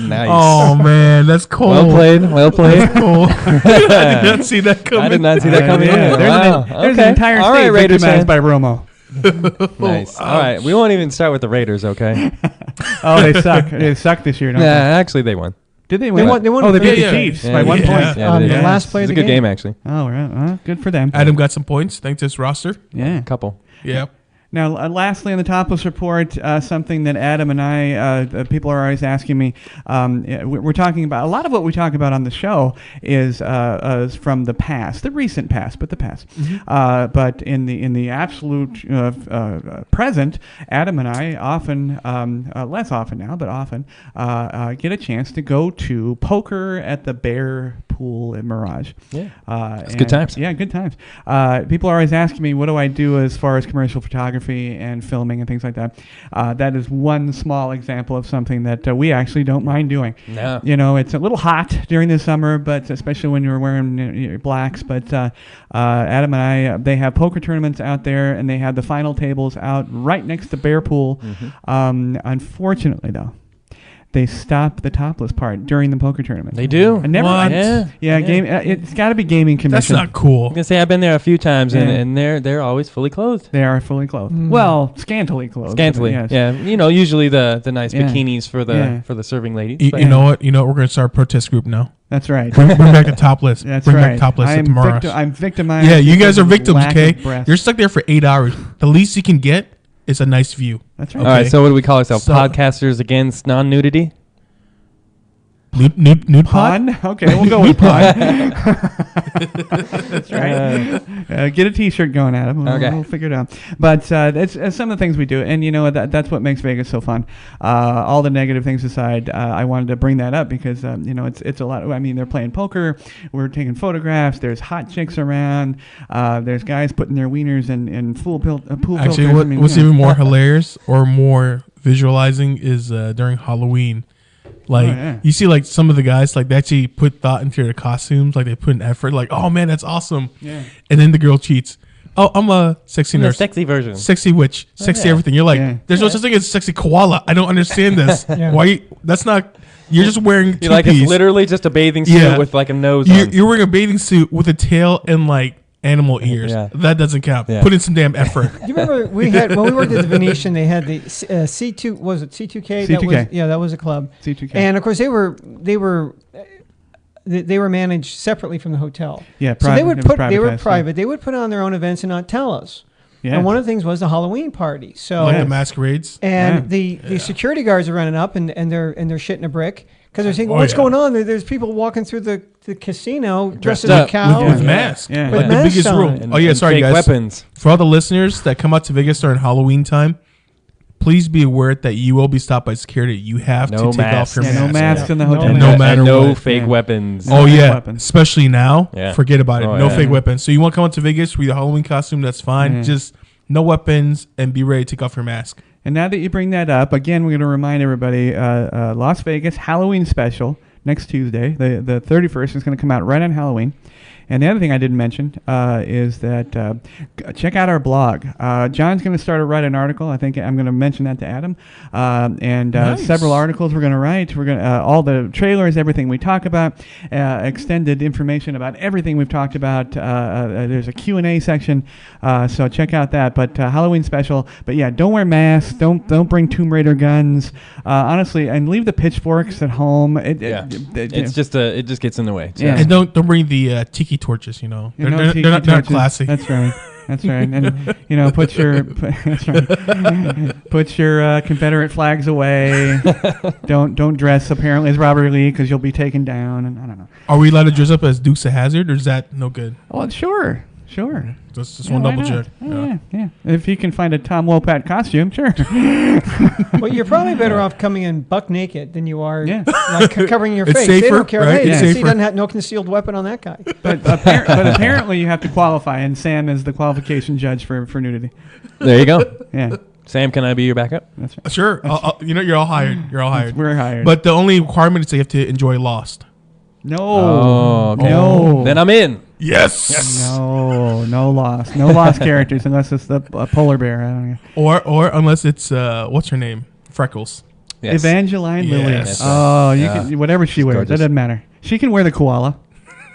Nice. Oh man, that's cool. Well played. Well played. Cool. I did not see that coming. I did not see that coming. Yeah, there's an entire All state right, Raiders victimized fan. by Romo. Nice. All right, we won't even start with the Raiders, okay? Oh, they suck. They suck this year, don't Yeah, they? actually, they won. Did they win? They won Oh, they beat yeah, the yeah. Chiefs Yeah, by 1 yeah. point. Yeah. they the did. last play It was of a the good game. game, actually. Oh, right. Good for them. Adam got some points thanks to his roster. Yeah. A couple. Yeah. Now, lastly, on the Topless Report, something that Adam and I, people are always asking me, we're talking about, a lot of what we talk about on the show is from the past, the recent past, but the past. But in the absolute present, Adam and I often, less often now, but often, get a chance to go to poker at the Bear Pool in Mirage. Yeah. It's good times. Yeah, good times. People are always asking me, what do I do as far as commercial photography and filming and things like that? That is one small example of something that we actually don't mind doing. No. You know, it's a little hot during the summer, but especially when you're wearing your blacks. But Adam and I, they have poker tournaments out there, and they have the final tables out right next to Bear Pool. Unfortunately, though, they stop the topless part during the poker tournament. They do. I never. What? Yeah. Game. It's got to be gaming commission. That's not cool. I'm gonna say I've been there a few times, Yeah. and they're always fully clothed. They are fully clothed. Well, scantily clothed. Scantily, Yes. yeah. You know, usually the nice Yeah. bikinis for the Yeah. for the serving ladies. You, but- you know what? We're going to start a protest group now. That's right. Bring back the topless. That's Bring right. back topless I'm tomorrow. I'm victimized. Yeah, you because guys are of victims, lack okay? of breasts. You're stuck there for 8 hours. The least you can get is a nice view. That's right. All right, Okay. so what do we call ourselves? So- Podcasters against non-nudity? Nude pod? Pun? Okay, we'll go with pun. That's right. Get a T-shirt going, Adam. We'll figure it out. But it's some of the things we do, and you know that's what makes Vegas so fun. All the negative things aside, I wanted to bring that up because you know it's a lot. I mean, they're playing poker. We're taking photographs. There's hot chicks around. There's guys putting their wieners in pool Actually, filters. I mean, what's you know. even more hilarious or more visualizing is during Halloween. Like, yeah. you see, like, some of the guys, like, they actually put thought into their costumes. Like, they put an effort. Like, oh, man, that's awesome. Yeah. And then the girl cheats. Oh, I'm a sexy The nurse. sexy version. Sexy witch. Sexy yeah. everything. You're like, Yeah. there's no such thing as sexy koala. I don't understand this. Yeah. Why? That's not... You're just wearing You're like, it's two-piece. literally just a bathing suit Yeah. with like a nose You're, on. you're wearing a bathing suit with a tail and, like, animal ears. Yeah. That doesn't count. Yeah. Put in some damn effort. Do you remember we had when we worked at the Venetian? They had the C2. Was it C2K? That was, C2K. yeah, that was a club. C2K. And of course they were managed separately from the hotel. Yeah, so they private. would It was put they were privatized, yeah. private. They would put on their own events and not tell us. Yeah. And one of the things was the Halloween party. So Like the masquerades. and the security guards are running up and they're shitting a brick because they're saying, Oh, what's yeah. going on? There's people walking through the casino dressed as up a cow. With and- masks. Yeah. With Like the masks biggest on. rule. And- Oh, yeah, and sorry, fake guys. weapons. For all the listeners that come out to Vegas during Halloween time, please be aware that you will be stopped by security. You have No to take masks. off your Yeah, no mask. masks in the No hotel. And no matter no what. fake Yeah. weapons. Oh, No yeah. weapons. Especially now. Yeah. Forget about it. Oh, No yeah. fake weapons. So you want to come out to Vegas with your Halloween costume, that's fine. Yeah. Just no weapons and be ready to take off your mask. And now that you bring that up, again, we're going to remind everybody, Las Vegas Halloween special next Tuesday. The 31st is going to come out right on Halloween. And the other thing I didn't mention is that check out our blog. John's going to start to write an article. I think I'm going to mention that to Adam. And Nice. several articles we're going to write. We're going to all the trailers, everything we talk about, extended information about everything we've talked about. There's a Q&A section, so check out that. But Halloween special. But yeah, don't wear masks. Don't bring Tomb Raider guns. Honestly, and leave the pitchforks at home. It just gets in the way. So. Yeah. And don't bring the tiki torches, you know. You know, They're tiki not torches. classy. That's right. That's right. And put your Confederate flags away. Don't dress apparently as Robert Lee because you'll be taken down. And I don't know. Are we allowed to dress up as Dukes of Hazzard, or is that no good? Oh, sure. Just one double check. Yeah. If you can find a Tom Wopat costume, sure. Well, you're probably better off coming in buck naked than you are covering your It's face. safer, They don't care. right? Hey, It's he safer. doesn't have no concealed weapon on that guy. But apparently you have to qualify, and Sam is the qualification judge for nudity. There you go. Yeah, Sam, can I be your backup? that's right. Sure. You're all hired. You're all hired. We're hired. But the only requirement is that you have to enjoy Lost. No. Oh, okay. No. Then I'm in. Yes. No lost. No lost characters unless it's the polar bear. I don't know. Or unless it's what's her name? Freckles. Yes. Evangeline Lilly. Yes. Oh, you can whatever she wears. gorgeous. That doesn't matter. She can wear the koala.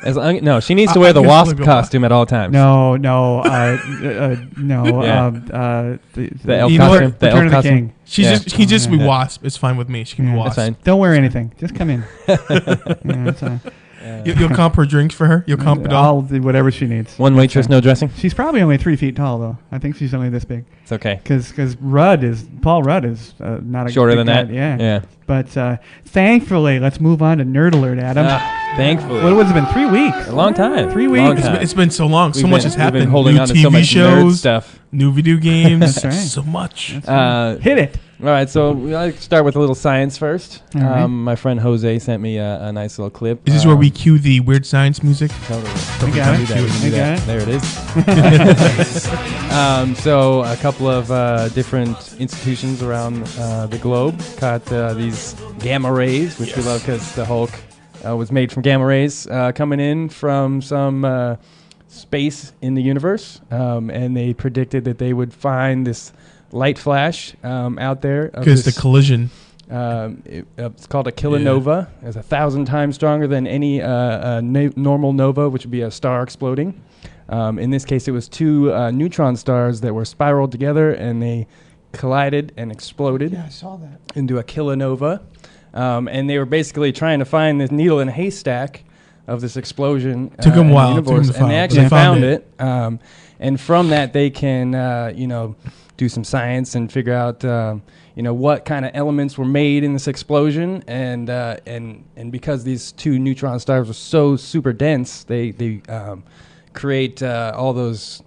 No, she needs to wear the I'm gonna wasp go costume at all times. No. Yeah. The elf You know what? costume. The Return elf of the costume. King. She Yeah. just he just be Yeah. Wasp. It's fine with me. She can be Yeah, Wasp. That's fine. Don't wear anything. Just come in. Yeah, that's fine. You'll comp her drinks for her. You'll comp it all. I'll do whatever she needs. One waitress, no dressing. She's probably only 3 feet tall, though. I think she's only this big. It's okay. Because Paul Rudd is not a Shorter big than guy. that. Yeah. Yeah. But thankfully, let's move on to Nerd Alert, Adam. Thankfully. What has it been? 3 weeks. A long time. 3 Long weeks. time. It's been so long. So We've much been- has we've been happened. holding New on to TV so much nerd shows, stuff. new video games. That's right. So much. Hit it. All right, so I'll start with a little science first. All right. My friend Jose sent me a nice little clip. Is this where we cue the weird science music? Totally. We got Do it. that, we can do We that. got it. There it is. So a couple of different institutions around the globe caught these gamma rays, which we love because the Hulk was made from gamma rays coming in from some space in the universe. And they predicted that they would find this light flash out there. Because the collision. It's called a kilonova. It's 1,000 times stronger than any normal nova, which would be a star exploding. In this case, it was two neutron stars that were spiraled together, and they collided and exploded Yeah, I saw that. into a kilonova. And they were basically trying to find this needle in a haystack of this explosion. Took 'em in a the while. universe, Took 'em to and they find, but actually they found found it. And from that, they can, do some science and figure out, what kind of elements were made in this explosion. And because these two neutron stars were so super dense, they create all those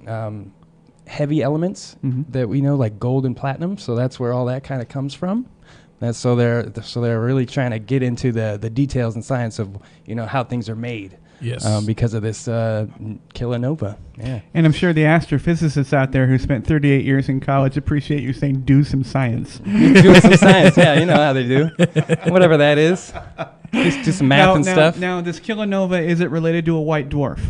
heavy elements that we know, like gold and platinum. So that's where all that kind of comes from. So they're really trying to get into the details and science of how things are made. Yes. Because of this kilonova. Yeah. And I'm sure the astrophysicists out there who spent 38 years in college appreciate you saying do some science. Doing some science. Yeah, you know how they do. Whatever that is. Just do some math and stuff. Now, this kilonova, is it related to a white dwarf?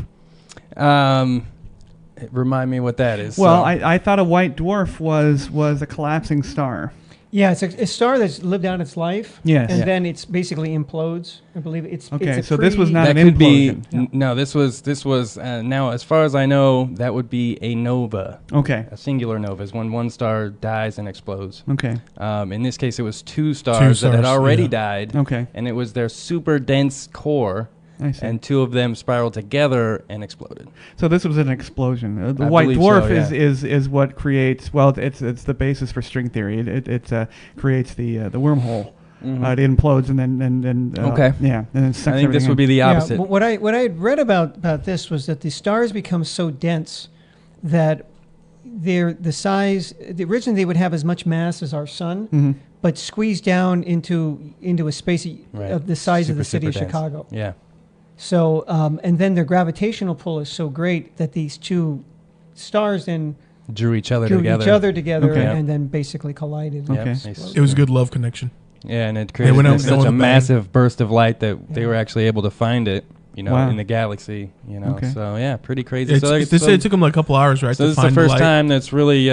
Remind me what that is. Well, I thought a white dwarf was a collapsing star. Yeah, it's a star that's lived out its life. Yes. And Yeah. then it's basically implodes. I believe it's Okay, it's a so this was not that an could be implosion. no. This was now, as far as I know, that would be a nova. Okay. A singular nova is when one star dies and explodes. Okay. In this case, it was two stars that had stars, already yeah. died. Okay. And it was their super dense core, I see. and two of them spiraled together and exploded. So this was an explosion. The I white believe dwarf so, yeah. is what creates. Well, it's the basis for string theory. It creates the wormhole. It implodes and then Okay. Yeah, and then sucks I think this everything would be in. the opposite. Yeah, what I had read about this was that the stars become so dense that they're the size. Originally, they would have as much mass as our sun, but squeezed down into a space of the size of the city of Super dense. Chicago. Yeah. So, and then their gravitational pull is so great that these two stars then Drew each other drew together. each other together Okay. and then basically collided. Yep. Okay. Nice. It was a good love connection. Yeah, and it created went out- they such went a bang. massive burst of light that they were actually able to find it, Wow. in the galaxy, Okay. So yeah, pretty crazy. They said it took them like a couple hours, right? So to this is the find first light. time that's really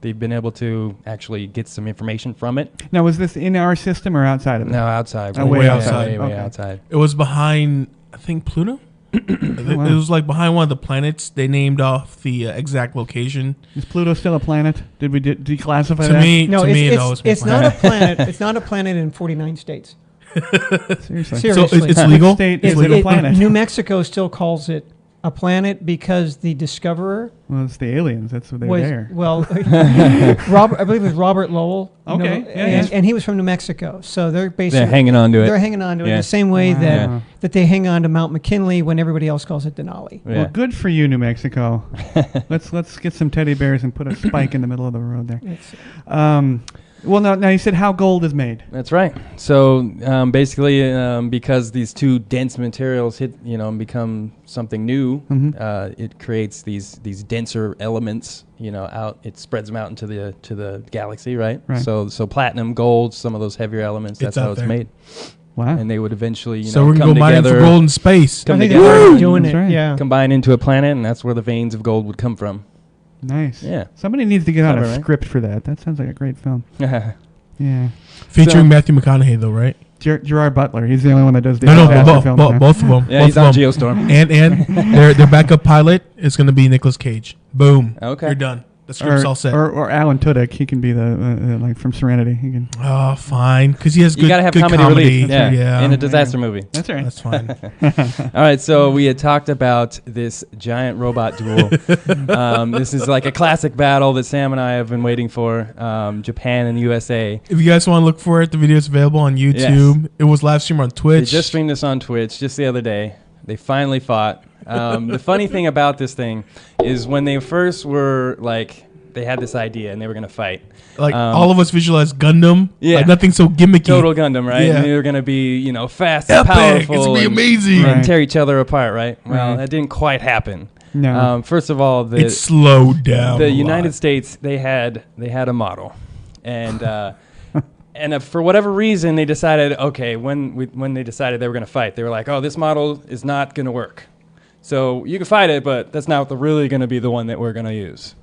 they've been able to actually get some information from it. Now, was this in our system or outside of it? No, outside. Oh, way outside. Way Okay. outside. It was behind, I think, Pluto. It was like behind one of the planets. They named off the exact location. Is Pluto still a planet? Did we declassify To that? me, No, to me, it it's, always it's not a planet. It's not a planet in 49 states. Seriously. Seriously. So it's legal. State It's is it a legal. planet? New Mexico still calls it a planet because the discoverer Well, it's the aliens. That's what they're was there. well, Robert. I believe it was Robert Lowell. Okay, and he was from New Mexico, so they're basically They're hanging on to it. They're hanging on to it Yeah. the same way Wow. that they hang on to Mount McKinley when everybody else calls it Denali. Yeah. Well, good for you, New Mexico. let's get some teddy bears and put a spike in the middle of the road there. Well, now you said how gold is made. That's right. So basically, because these two dense materials hit, and become something new, it creates these denser elements. Out. It spreads them out into the galaxy, right? So platinum, gold, some of those heavier elements. That's how it's made. Wow. And they would eventually, So we're come gonna go mining together, for gold in space. come I think together, they're already Woo! doing That's it. right. Yeah. combine into a planet, and that's where the veins of gold would come from. Nice. Yeah. Somebody needs to get out a Clever, right? script for that. That sounds like a great film. Yeah. Featuring So- Matthew McConaughey, though, right? Gerard Butler. He's the only one that does the No, disaster films now. both of them. Yeah, both he's of on them. Geostorm. And their backup pilot is going to be Nicolas Cage. Boom. Okay. You're done. The script's all set. Or Alan Tudyk. He can be the like from Serenity. He can. Oh, fine. Because he has good You gotta have good comedy relief. Yeah. Yeah. In a disaster movie. That's right. That's fine. All right, so we had talked about this giant robot duel. This is like a classic battle that Sam and I have been waiting for. Japan and USA. If you guys want to look for it, the video is available on YouTube. It was live streamed on They Twitch. just streamed this on Twitch just the other day. They finally fought. The funny thing about this thing is when they first were like, they had this idea and they were going to fight. Like all of us visualized Gundam. Yeah. Like nothing so gimmicky. Total Gundam, right? Yeah. And they were going to be, fast Epic. and powerful. It's going to be and- amazing. And Right. tear each other apart, right? Well, Right. that didn't quite happen. No. First of all, It slowed down. the a United lot. States, they had a model, and for whatever reason they decided, okay, when they decided they were going to fight, they were like, oh, this model is not going to work, so you can fight it, but that's not really going to be the one that we're going to use.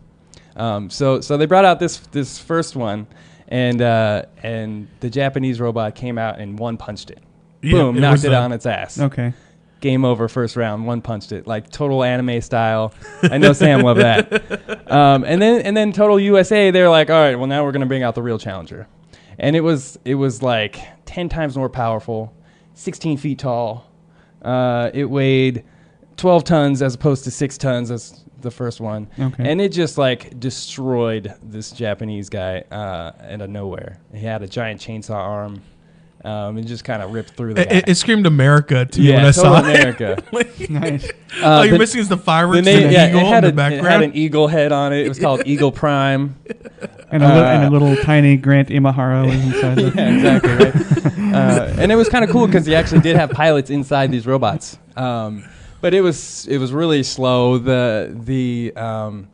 So they brought out this first one, and the Japanese robot came out and one punched it. Yeah, Boom, it knocked was it a- on its ass. Okay. Game over, first round, one punched it, like total anime style. I know Sam loved that. And then Total USA, they're like, all right, well now we're gonna bring out the real challenger, and it was like 10 times more powerful, 16 feet tall. It weighed 12 tons as opposed to 6 tons as the first one, and it just like destroyed this Japanese guy out of nowhere. He had a giant chainsaw arm. It just kind of ripped through the guy. It screamed America to me when I total saw it. America. Nice. All you're missing is the fireworks and the eagle in the it background. had an eagle head on it. It was called Eagle Prime. And a little tiny Grant Imahara was inside. Yeah, exactly. Right. And it was kind of cool because he actually did have pilots inside these robots. But it was really slow. The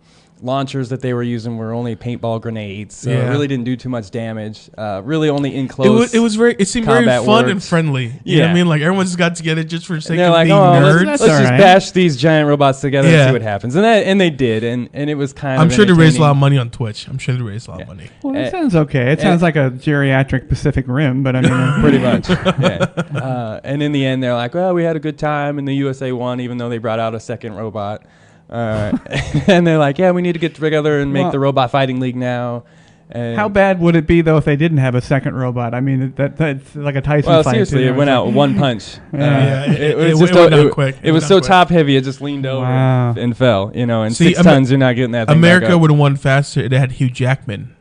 launchers that they were using were only paintball grenades, so it really didn't do too much damage. Really only in close. It seemed very combat fun and works. friendly. You know what I mean? Like everyone just got together just for the sake And they're of like, being oh, nerds. let's all just right. bash these giant robots together and Yeah. see what happens. And they did, and it was kind I'm of sure they raised a lot of entertaining. money on Twitch. I'm sure they raised a lot of money. Well, it sounds okay. It sounds like a geriatric Pacific Rim, but I mean, Pretty much. Yeah. And in the end, they're like, well, we had a good time, and the USA won, even though they brought out a second robot. And they're like, yeah, we need to get together and make Well- the robot fighting league now. And how bad would it be though if they didn't have a second robot? I mean, that's like a Tyson Well, fight. seriously, too. it went out one punch. Yeah. It It was went just down quick. It was went so down quick. top heavy, it just leaned over Wow. and fell. And See, 6 tons, you're not getting that thing back America up. would have won faster. It had Hugh Jackman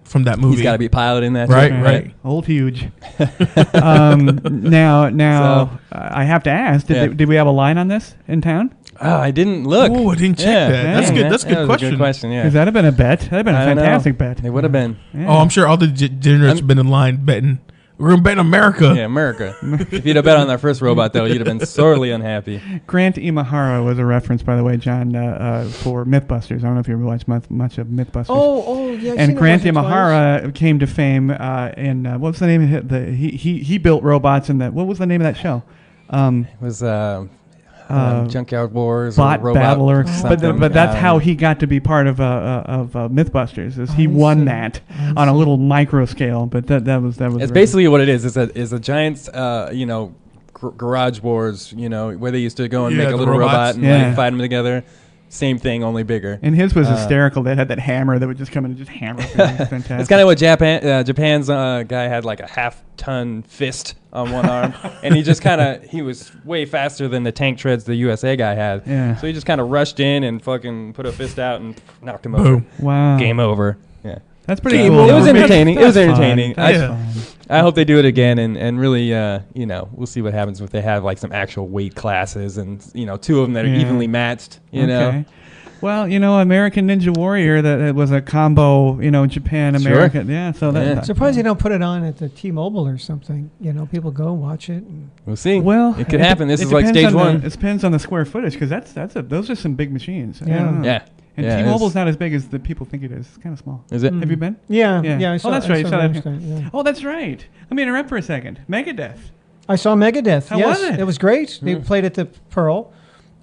from that movie. He's got to be piloting that. Right, shit, right. Old huge. Now, So- I have to ask: Yeah. did we have a line on this in town? Oh, I didn't look. Oh, I didn't check Yeah, that. That's dang, good. That's a good was question. A good question. Yeah. Because that'd have been a bet. That'd have been a I don't know. fantastic bet. It would have been. Yeah. Oh, I'm sure all the dinners have been in line betting. We're gonna bet America. Yeah, America. If you'd have bet on that first robot, though, you'd have been sorely unhappy. Grant Imahara was a reference, by the way, John, for MythBusters. I don't know if you ever watched much of MythBusters. Oh, yeah. And Grant Imahara came to fame in what was the name of it? He built robots in that. What was the name of that show? It was Junkyard Wars Bot or Robot Battler, something. but that's how he got to be part of MythBusters. Is he won that on a little micro scale? But that was. It's basically what it is. Is a giant, garage wars. Where they used to go and Yeah, make a the little robots. robot and Yeah. like, fight them together. same thing, only bigger. And his was hysterical. They had that hammer that would just come in and just hammer things. Fantastic. It's kind of what Japan's guy had, like a half-ton fist on one arm, and he was way faster than the tank treads the USA guy had. Yeah. So he just kind of rushed in and fucking put a fist out and knocked him over. Wow. Game over. Yeah. That's pretty cool. It was entertaining. That's It was entertaining. fun. I hope they do it again, and really, we'll see what happens if they have like some actual weight classes and two of them that are evenly matched. You know. Well, American Ninja Warrior, that it was a combo, Japan, America. Sure. Yeah, so that. Surprised they don't put it on at the T-Mobile or something. People go watch it. We'll see. Well, it could happen. This it is like depends stage on one. It depends on the square footage because those are some big machines. Yeah. Yeah. And T-Mobile's not as big as the people think it is. It's kind of small. Is it? Have you been? Yeah. Yeah. I saw, that's right. You saw that. yeah. Oh, that's right. Let me interrupt for a second. Megadeth. I saw Megadeth. How yes, was it? It was great. They played at the Pearl.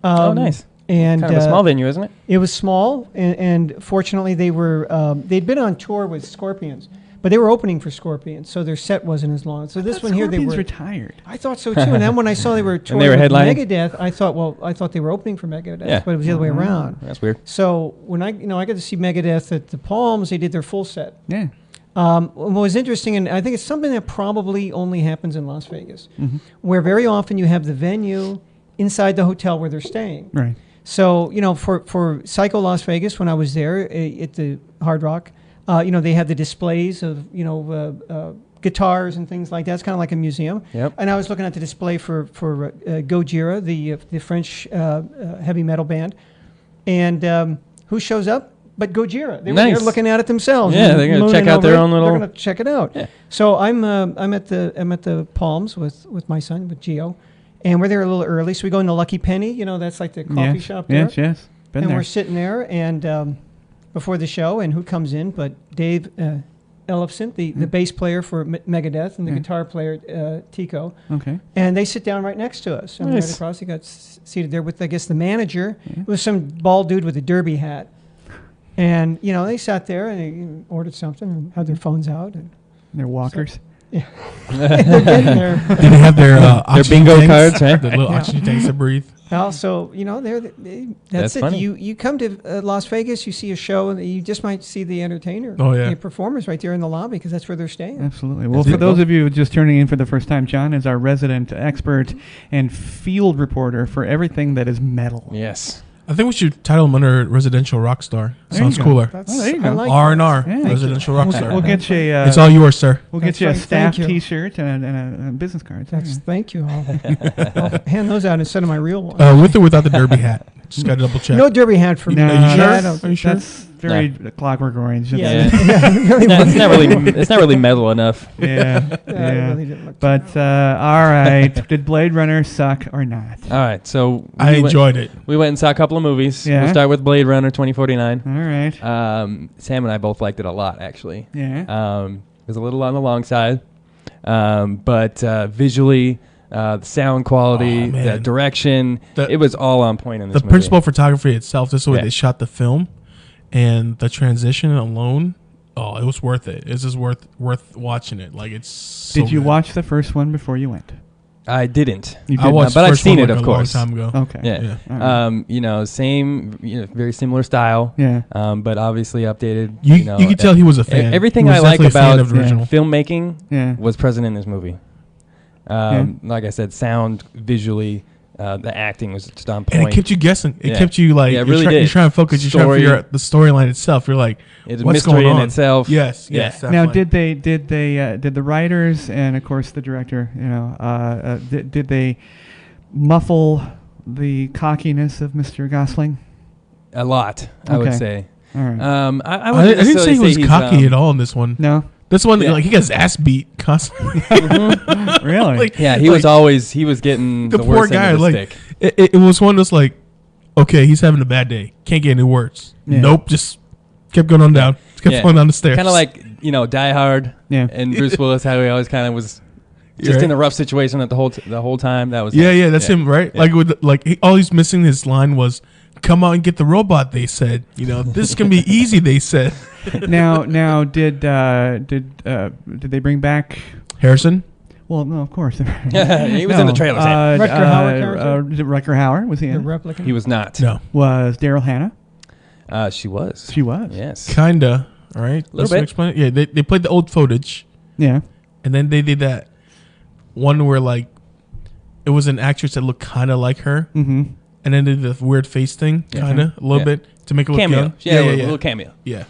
Oh, nice. And kind of a small venue, isn't it? It was small, and fortunately they were they'd been on tour with Scorpions, but they were opening for Scorpions, so their set wasn't as long. So this one here they were retired. I thought so too, and then when I saw they were touring they were with headlining? Megadeth, I thought they were opening for Megadeth, Yeah. but it was the other way around. That's weird. So when I got to see Megadeth at the Palms, they did their full set. Yeah. What was interesting, and I think it's something that probably only happens in Las Vegas, where very often you have the venue inside the hotel where they're staying. Right. So, for Psycho Las Vegas, when I was there at the Hard Rock, they had the displays of, guitars and things like that. It's kind of like a museum. Yep. And I was looking at the display for Gojira, the French heavy metal band. And who shows up? But Gojira. They were there looking at it themselves. Yeah, they're going to check out their own little... They're going to check it out. Yeah. So I'm at the Palms with my son, with Gio. And we're there a little early, so we go into Lucky Penny. That's like the coffee shop there. Yes. Been and there. we're sitting there, and before the show, and who comes in but Dave Ellefson, the bass player for Megadeth, and the guitar player, Tico. Okay. And they sit down right next to us. And right across, he got seated there with, I guess, the manager. It was some bald dude with a derby hat. And, they sat there and they ordered something and had their phones out. And their walkers. Yeah. They're getting there. Did they have their bingo tanks? cards, right? The little oxygen tanks that breathe. Also, that's it. funny. You come to Las Vegas, you see a show, and you just might see the entertainer, the performers right there in the lobby because that's where they're staying. Absolutely. Well, for those of you just turning in for the first time, John is our resident expert and field reporter for everything that is metal. Yes. I think we should title him under residential rock star. Sounds cooler. There you go. like R&R, Yeah. residential rock star. We'll get you. It's all yours, sir. We'll get That's you a right. staff Thank you. T-shirt and a business card. Thank you. I'll hand those out instead of my real one. With or without the derby hat. Just got to double check. No derby hat for me. No, Are you sure? I don't- Are you sure? That's very Clockwork Orange. Yeah. It's not really metal enough. Yeah. It really didn't look But all right, did Blade Runner suck or not? All right, so I enjoyed it. We went and saw a couple of movies. Yeah. We'll start with Blade Runner 2049. All right. Sam and I both liked it a lot, actually. Yeah. It was a little on the long side, but visually, the sound quality, the direction, it was all on point in this movie. The principal photography itself, just the way Yeah. they shot the film, and the transition alone, it was worth it. It's just worth watching it. Like it's. So Did you good. watch the first one before you went? I didn't. You I watched but the I've first seen one it, like of a long course. time ago. Okay. Yeah. Yeah. Same, very similar style. Yeah. But obviously updated. You could tell he was a fan. Everything He was I like definitely a fan about of the original. filmmaking was present in this movie. Like I said, sound, visually, the acting was just on point. And it kept you guessing. It Yeah. kept you like, Yeah, it really did. you're trying to focus. You're trying to figure out the storyline itself. You're like, It's a what's mystery going on? in itself. Yes. Yeah. Yes. Now, definitely. did the writers and of course the director, did they muffle the cockiness of Mr. Gosling? A lot, I would Okay. say. All right. I I didn't say he was he's, cocky at all in this one. No. This one, Yeah. like he got his ass beat constantly. Really? Like, Yeah, he was getting the the poor worst guy. end of the Like stick. it was one that's like, okay, he's having a bad day. Can't get any words. Yeah. Nope. Just kept going on down. Just kept Yeah. going down the stairs. Kind of like Die Hard. Yeah. And Bruce Willis, how he always kind of was just Right. in a rough situation at the whole time. That was Yeah, that's him, right? Yeah. Like all he's missing his line was, "Come out and get the robot." They said, this can be easy. They said. now, did they bring back? Harrison? Well, no, of course. He was in the trailer. Rutger Hauer character? Rutger Hauer was he The in? replicant? He was not. No. Was Daryl Hannah? She was. She was. Yes. Kinda. All right. Little bit. Explain it. Yeah, they played the old footage, Yeah. and then they did that one where like it was an actress that looked kind of like her, Mm-hmm. and then did the weird face thing, kind of a little bit to make it look Cameo. young. Yeah, a little cameo. Yeah.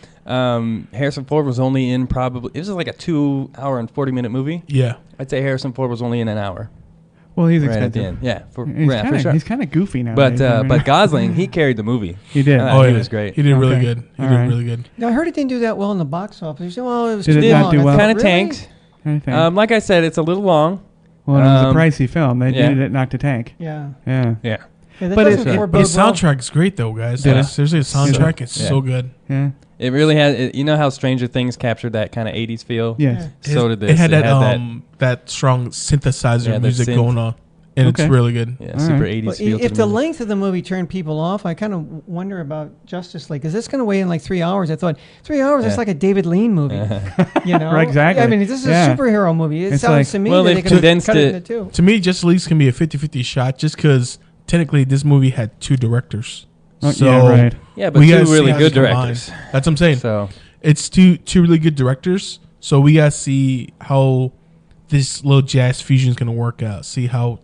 Harrison Ford was only in probably, it was like a 2 hour and 40-minute movie. Yeah. I'd say Harrison Ford was only in an hour. Well, he's Right at expensive. the end. Yeah, for sure. He's kind of goofy now. But Gosling, he carried the movie. He did. He was great. He did really Okay. good. He All did right. really good. Now, I heard it didn't do that well in the box office. You said, well, it was Did it too not long. do I well? thought, Kind of really? tanked. Anything. Like I said, it's a little long. Well, it was a um, pricey film. They yeah. needed it not to tank. Yeah. Yeah. Yeah. Yeah, that But doesn't it's- forebode His well. soundtrack is great though, guys. Yeah. Seriously, the soundtrack is Yeah. so good. Yeah. It really had, you know how Stranger Things captured that kind of 80s feel? Yes. So did this. It had that strong synthesizer Yeah, that music synth. going on, and Okay. it's really good. Yeah, All super right. 80s Well, feel. if to the movie. length of the movie turned people off, I kind of wonder about Justice League. Is this going to weigh in like 3 hours? I thought 3 hours. It's Yeah. like a David Lean movie. You know, Right, exactly. I mean, this is Yeah. a superhero movie. It It's sounds like- to me Well, that they've they could condensed cut it it. into two. To me, Justice League can be a 50-50 shot, just because technically this movie had 2 directors. Oh, So yeah, right. Yeah, but we 2 gotta see really how good it's combined. directors. That's what I'm saying. So, It's two really good directors. So we gotta see how this little jazz fusion is gonna work out. See how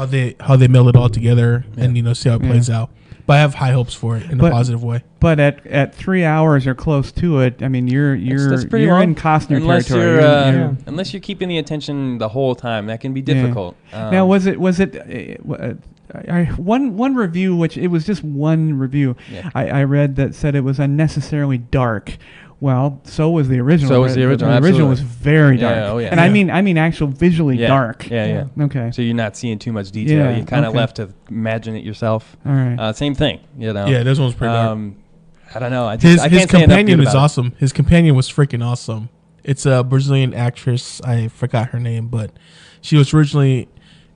they meld it all together, and see how it plays out. But I have high hopes for it in a But- positive way. But at 3 hours or close to it, I mean, that's pretty you're long. in Costner unless territory. you're, You're- unless you're keeping the attention the whole time, that can be difficult. Now, was it one review, which it was just one review, Yeah. I read that said it was unnecessarily dark. Well, so was the original. So was the original, The original was absolutely. very Yeah, dark. oh, yeah. And Yeah. I mean actual visually Yeah. dark. Yeah. Okay. So you're not seeing too much detail. Yeah, You're kind of okay. left to imagine it yourself. All right. Same thing, Yeah, this one's pretty dark. I don't know. I His can't say enough companion good is about it. awesome. His companion was freaking awesome. It's a Brazilian actress. I forgot her name, but she was originally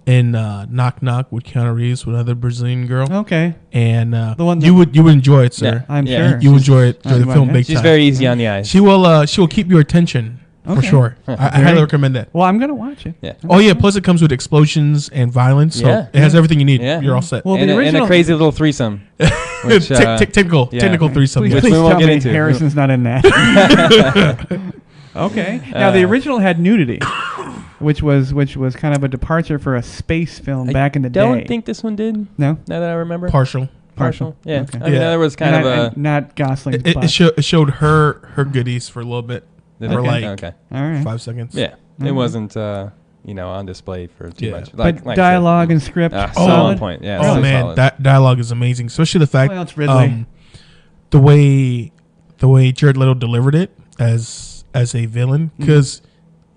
in Knock Knock with Keanu Reeves with another Brazilian girl. Okay. And The one you would enjoy it, sir. Yeah. I'm Yeah. sure. You enjoy it. I'm The film about- big She's time. very easy on the eyes. She will keep your attention for Okay. sure. I Very- highly recommend that. Well, I'm gonna watch it. Yeah. Oh yeah, plus it comes with explosions and violence, so Yeah. it has everything you need. Yeah. You're all set. Well, and, the and original a crazy little threesome. Which, technical threesome. Please, yes. we please won't tell get me into. Harrison's not in that. Okay. Now the original had nudity, which was kind of a departure for a space film back in the day. I don't think this one did. No. Now that I remember. Partial. Partial. Yeah. Okay. I mean, Yeah. there was kind And of a. and not Gosling's It butt. showed her goodies for a little bit, Did for it? like Okay. All right. 5 seconds. Yeah. It wasn't, on display for too Yeah. much. But Like I said, dialogue and script, so solid. on point. Yeah. Oh so man, solid. that dialogue is amazing, especially the fact Well, it's Ridley. the way Jared Leto delivered it as a villain, because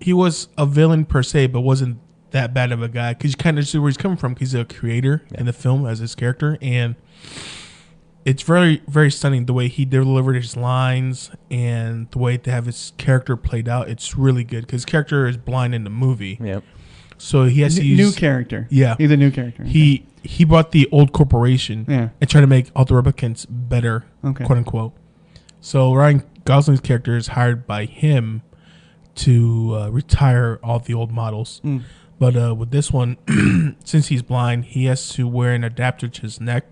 he was a villain per se, but wasn't that bad of a guy, because you kind of see where he's coming from, because he's a creator in the film as his character, and it's very, very stunning the way he delivered his lines and the way to have his character played out. It's really good, because his character is blind in the movie, Yep. so he has to New use character. Yeah. He's a new character. he brought the old corporation Yeah. and tried to make all the replicants better, Okay. quote unquote. So Ryan Gosling's character is hired by him to retire all the old models. Mm. But with this one, since he's blind, he has to wear an adapter to his neck,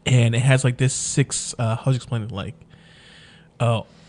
and it has like this 6 how do you explain it, like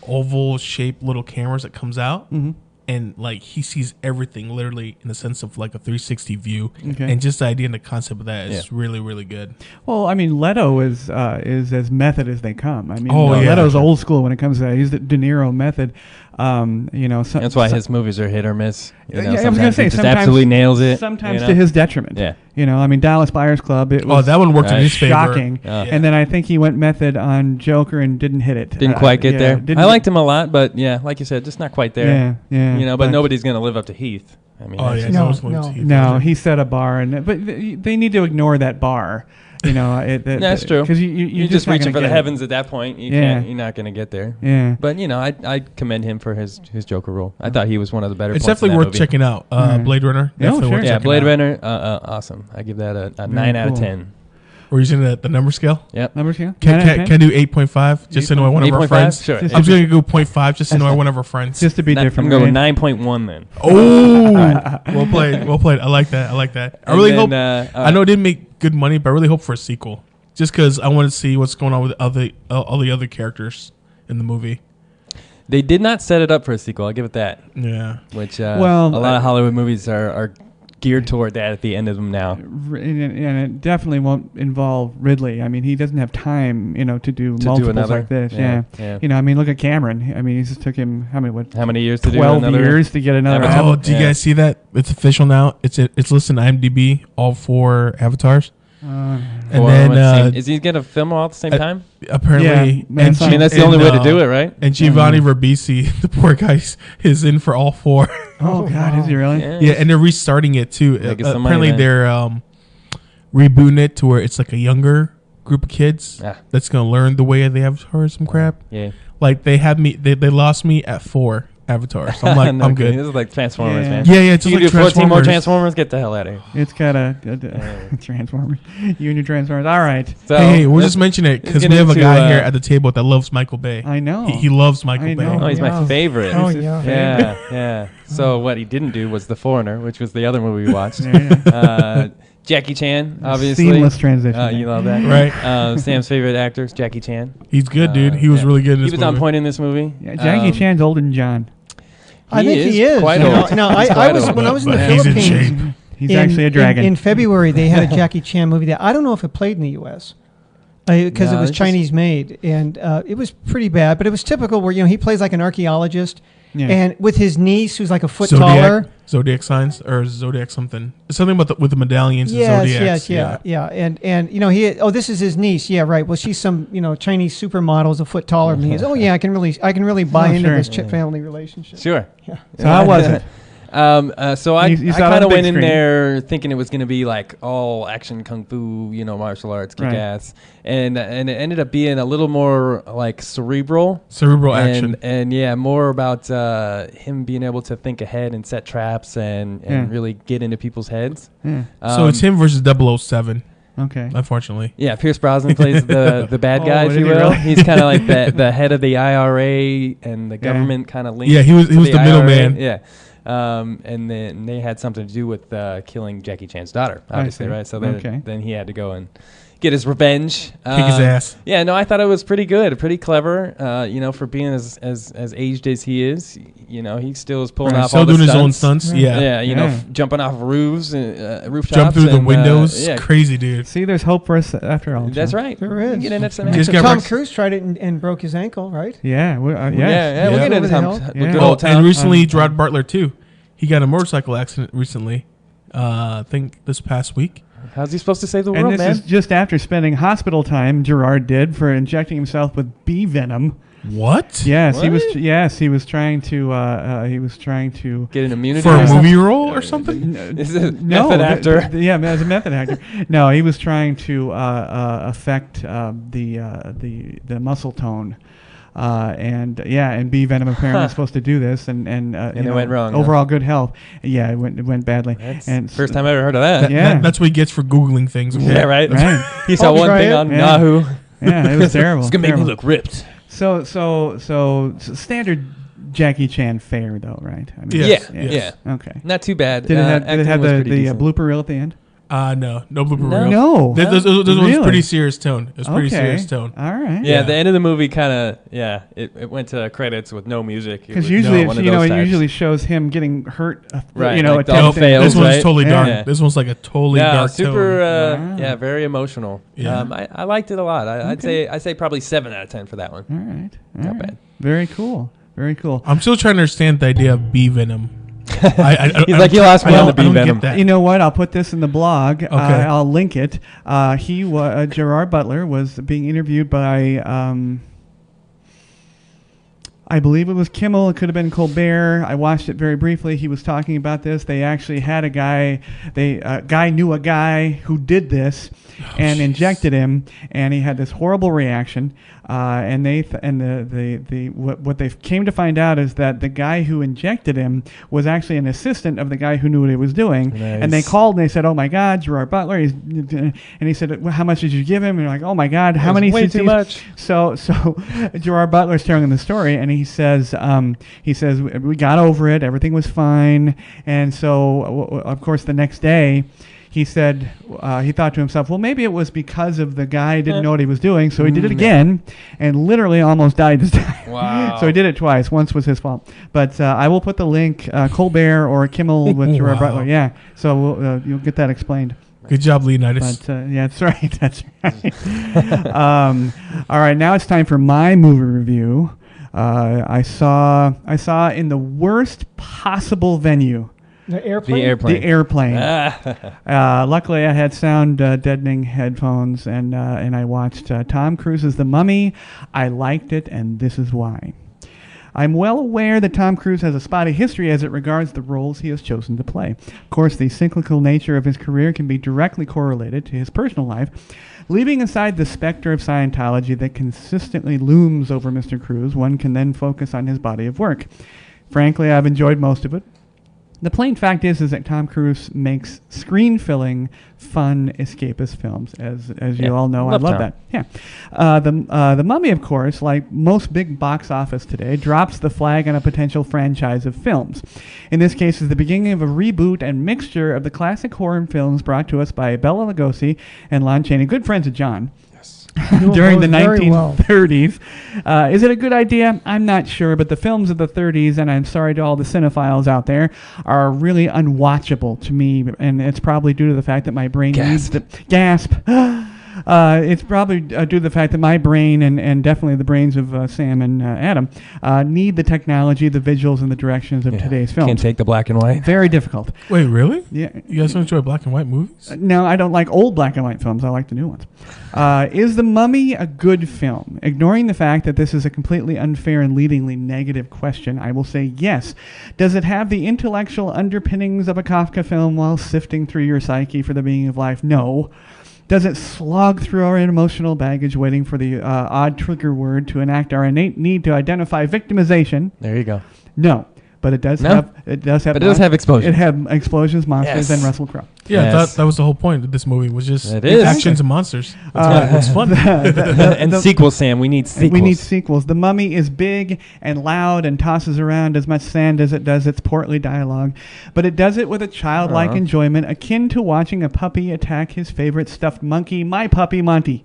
oval shaped little cameras that comes out. Mm-hmm. And like he sees everything literally in the sense of like a 360 view, Okay. and just the idea and the concept of that is really, really good. Well, I mean, Leto is as method as they come. I mean, Oh, yeah. Leto's old school when it comes to that. He's the De Niro method. That's why his movies are hit or miss. Yeah, I was gonna Sometimes say he just sometimes absolutely nails it. Sometimes you to know? his detriment. Yeah. I mean, Dallas Buyers Club. It was That one worked in Right. his favor. shocking. Yeah. And then I think he went method on Joker and didn't hit it. Didn't quite get there. didn't I get- liked him a lot, but yeah, like you said, just not quite there. Yeah. But nobody's gonna live up to Heath. I mean, Oh that's yeah, just- No, that was one no. to you. No, he set a bar, but they need to ignore that bar. That's true. Because You're you're just not reaching gonna for the get it. heavens at that point. Yeah. You're not gonna get there. Yeah. But I commend him for his Joker role. I thought he was one of the better. It's points in definitely that worth movie. checking out. Blade Runner. Yeah, Definitely sure. worth Yeah, checking Blade out. Runner, awesome. I give that a 9 out of cool. 10. We're using the number scale. Yep. Number scale? Can do 8.5 just to know one of our 8.5? friends. Sure. I'm just gonna go 0.5 just to know one of our friends. Just to be different. I'm going right? 9.1 then. Oh, well played. Well played. I like that. I like that. I really hope. I know it didn't make good money, but I really hope for a sequel. Just because I want to see what's going on with all the other characters in the movie. They did not set it up for a sequel. I'll give it that. Yeah. Which Well, a lot of Hollywood movies are geared toward that at the end of them now. And it definitely won't involve Ridley. I mean, he doesn't have time, to do multiples another? like this. Yeah. I mean, look at Cameron. I mean, it just took him how many years to do 12 another? years to get another. Avatar. Oh, do you guys see that? It's official now. It's listed on IMDb. All 4 avatars. And then is he gonna film all at the same time? Apparently, Yeah, I mean, that's the only way to do it, right? And Giovanni Ribisi, the poor guy, is in for all 4. Oh God, is he really? Yeah, and they're restarting it too. Yeah, get some money Apparently, then. they're rebooting it to where it's like a younger group of kids Ah. that's gonna learn the way of the Avatar or some crap. Yeah. Like they lost me at 4 Avatars. So I'm like, No I'm kidding. good. This is like Transformers, Yeah. man. Yeah, it's You just can like do 14 more Transformers. Transformers. Get the hell out of here. It's got a Transformers. You and your Transformers. All right. So Hey, we'll let's- just mention it let's because get we have a into, guy here at the table that loves Michael Bay. I know. He loves Michael I Bay. know. Oh, he's Yeah. my favorite. Oh, yeah. Yeah. So what he didn't do was The Foreigner, which was the other movie we watched. Yeah. Jackie Chan, obviously. Seamless transition. You love that, Right. Sam's favorite actor is Jackie Chan. He's good, dude. He was yeah. really good in this He was movie. on point in this movie. Yeah, Jackie Chan's older than John. I think he is. quite You know, old. no, He's I quite was old. when I was in the But he's in Philippines. shape. He's actually a dragon. In February, they had a Jackie Chan movie that I don't know if it played in the U.S. Because No, it was it's just- Chinese made, and it was pretty bad. But it was typical where he plays like an archaeologist, Yeah. and with his niece who's like a foot taller. Zodiac signs or Zodiac something. Something about with the medallions. and Zodiacs. Yeah. And he this is his niece. Yeah, right. Well, she's some Chinese supermodel, is a foot taller than he is. Oh yeah, I can really buy into sure. this family relationship. Sure. Yeah. So how was it? So I You saw it on kind the of big went in screen. there thinking it was going to be like all action kung fu, martial arts, kick Right. ass, and it ended up being a little more like cerebral action. and more about him being able to think ahead and set traps and really get into people's heads. Yeah. So it's him versus 007. Okay. Unfortunately. Yeah, Pierce Brosnan plays the bad guy, Oh, if did you he will. really? He's kind of like the head of the IRA and the government kind of linked. Yeah, he was the IRA. middleman. Yeah. And then they had something to do with killing Jackie Chan's daughter, obviously, see. right? So Okay. then he had to go and get his revenge. Kick his ass. Yeah, no, I thought it was pretty good, pretty clever. For being as aged as he is, he still is pulling Right. off Still all the doing his stunts. own stunts. Yeah. Yeah, Yeah. jumping off roofs, rooftops, Jump through the and, windows. yeah, Crazy, dude. See, there's hope for us after all. that's John. right. There is. Get into some Just action. got Tom Rex- Cruise tried it and broke his ankle, right? Yeah. Yes. Yeah, we'll Yeah. get into Over the Tom. hill. Good Yeah. old Tom. And recently, Gerard Butler too. He got in a motorcycle accident recently. I think this past week. How's he supposed to save the And world, this man? is just after spending hospital time. Gerard did for injecting himself with bee venom. What? Yes, he was. What? Yes, he was trying to. He was trying to. Get an immunity For or a something? movie role or something? Is it No, method actor? yeah, as a method actor. No, he was trying to affect the muscle tone. And bee venom apparently is supposed to do this, and it went wrong, huh? Overall good health. Yeah, it went badly. That's and first time I ever heard of that. Yeah. That's what he gets for Googling things. Okay? Yeah, right. Right. He saw I'll one try thing it. on Yeah. Yahoo. Yeah, it was terrible. It's gonna make me terrible. look ripped. So standard Jackie Chan fare, though, right? I mean, Yes. Yeah. Okay. Not too bad. Did it have Acting was the pretty decent. blooper reel at the end? No blooper No. reel. No. This was Really? pretty serious tone. It was pretty serious tone. All right. Yeah, Yeah. the end of the movie kind of it went to credits with no music. It Because was usually, one of it those types. usually shows him getting hurt. Right, You know, like the attempting- whole fails, This one's right? totally dark. Yeah. This one's like a totally Yeah, dark super. tone. Wow. Very emotional. Yeah. I liked it a lot. I'd Okay. say probably 7 out of 10 for that one. All right. All Not right. bad. Very cool. Very cool. I'm still trying to understand the idea of bee venom. He's like, you lost me on the bee venom. You know what? I'll put this in the blog. Okay. I'll link it. Gerard Butler was being interviewed by I believe it was Kimmel. It could have been Colbert. I watched it very briefly. He was talking about this. They actually had a guy. A guy knew a guy who did this and injected him, and he had this horrible reaction. And what they came to find out is that the guy who injected him was actually an assistant of the guy who knew what he was doing. Nice. And they called and they said, "Oh my God, Gerard Butler." And he said, "Well, how much did you give him?" And they're like, "Oh my God, how many?" Way too much. So Gerard Butler's telling the story, and he says we got over it. Everything was fine. And so, of course, the next day, he said he thought to himself, well, maybe it was because of the guy didn't know what he was doing, so he did it again and literally almost died this time. Wow. So he did it twice. Once was his fault. But I will put the link, Colbert or Kimmel with Gerard Butler. Yeah, so you'll get that explained. Good job, Leonidas. But yeah, that's right. That's right. All right, now it's time for my movie review. I saw in the worst possible venue. The airplane? The airplane. Luckily, I had sound deadening headphones, and I watched Tom Cruise's The Mummy. I liked it, and this is why. I'm well aware that Tom Cruise has a spotty history as it regards the roles he has chosen to play. Of course, the cyclical nature of his career can be directly correlated to his personal life. Leaving aside the specter of Scientology that consistently looms over Mr. Cruise, one can then focus on his body of work. Frankly, I've enjoyed most of it. The plain fact is that Tom Cruise makes screen-filling, fun, escapist films, as you all know. I love that. Yeah. The Mummy, of course, like most big box office today, drops the flag on a potential franchise of films. In this case, is the beginning of a reboot and mixture of the classic horror films brought to us by Bela Lugosi and Lon Chaney, good friends of John. During the 1930s. Is it a good idea? I'm not sure, but the films of the 30s, and I'm sorry to all the cinephiles out there, are really unwatchable to me, and it's probably due to the fact that my brain needs the gasp. It's probably due to the fact that my brain and definitely the brains of Sam and Adam need the technology, the visuals, and the directions of today's films. Can't take the black and white. Very difficult. Wait, really? Yeah. You guys don't enjoy black and white movies? No, I don't like old black and white films. I like the new ones. Is The Mummy a good film? Ignoring the fact that this is a completely unfair and leadingly negative question, I will say yes. Does it have the intellectual underpinnings of a Kafka film while sifting through your psyche for the meaning of life? No. Does it slog through our emotional baggage waiting for the odd trigger word to enact our innate need to identify victimization? There you go. No. But it does have explosions. It had explosions, monsters, and Russell Crowe. Yeah, I thought that was the whole point of this movie, was just actions and monsters. It's fun. And sequels, Sam. We need sequels. We need sequels. The Mummy is big and loud and tosses around as much sand as it does its portly dialogue. But it does it with a childlike enjoyment akin to watching a puppy attack his favorite stuffed monkey, my puppy Monty.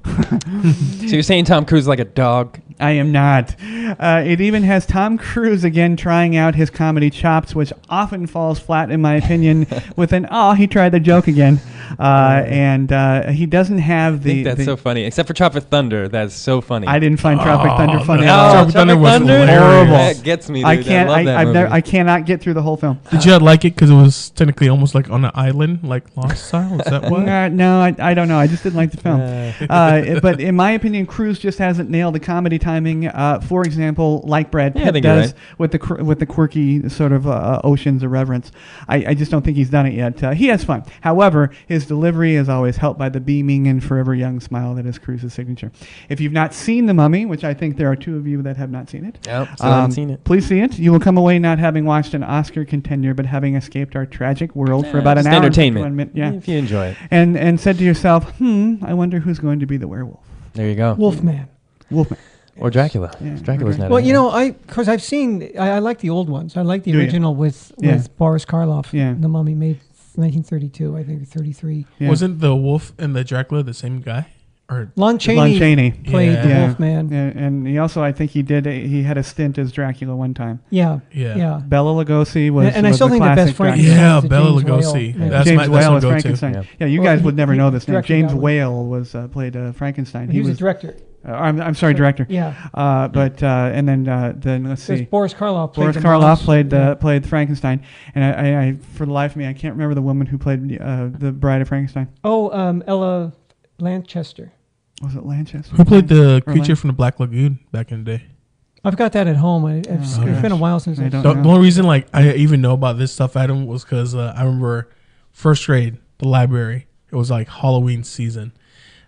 So you're saying Tom Cruise is like a dog? I am not. It even has Tom Cruise again trying out his comedy chops, which often falls flat, in my opinion, with an, he tried the joke again. And he doesn't have the... I think that's so funny. Except for Tropic Thunder. That's so funny. I didn't find Tropic Thunder funny at all. Tropic Thunder was horrible. That gets me, dude. I cannot get through the whole film. Did you like it because it was technically almost like on an island, like Lost style? Is that what? No, I don't know. I just didn't like the film. But in my opinion, Cruise just hasn't nailed the comedy timing. For example, like Brad Pitt does with the quirky sort of Ocean's irreverence. I just don't think he's done it yet. He has fun. However, his delivery is always helped by the beaming and forever young smile that is Cruise's signature. If you've not seen The Mummy, which I think there are two of you that have not seen it, haven't seen it. Please see it. You will come away not having watched an Oscar contender, but having escaped our tragic world for about an hour. Entertainment. Yeah. If you enjoy it. And said to yourself, I wonder who's going to be the werewolf. There you go. Wolfman. Or Dracula. Yeah, Dracula's not. Well, because I've seen, I like the old ones. I like the original with Boris Karloff. Yeah. The Mummy made 1932, I think, or 33. Yeah. Wasn't the wolf and the Dracula the same guy? Or Lon Chaney played the Yeah. Wolfman. Yeah, and he also, I think he had a stint as Dracula one time. Yeah. Bela Lugosi was and I still think the best Frankenstein. Yeah, Bela Lugosi. James Whale was Frankenstein. Yeah, you guys would never know this name. James that Whale was played Frankenstein. He was a director. I'm sorry, director. Yeah. And then let's see. Boris Karloff. Played Frankenstein, and I for the life of me I can't remember the woman who played the Bride of Frankenstein. Ella Lanchester. Was it Lanchester? Who played the creature from the Black Lagoon back in the day? I've got that at home. It's been a while since I don't The know. only reason like I even know about this stuff, Adam, was because I remember first grade, the library. It was like Halloween season,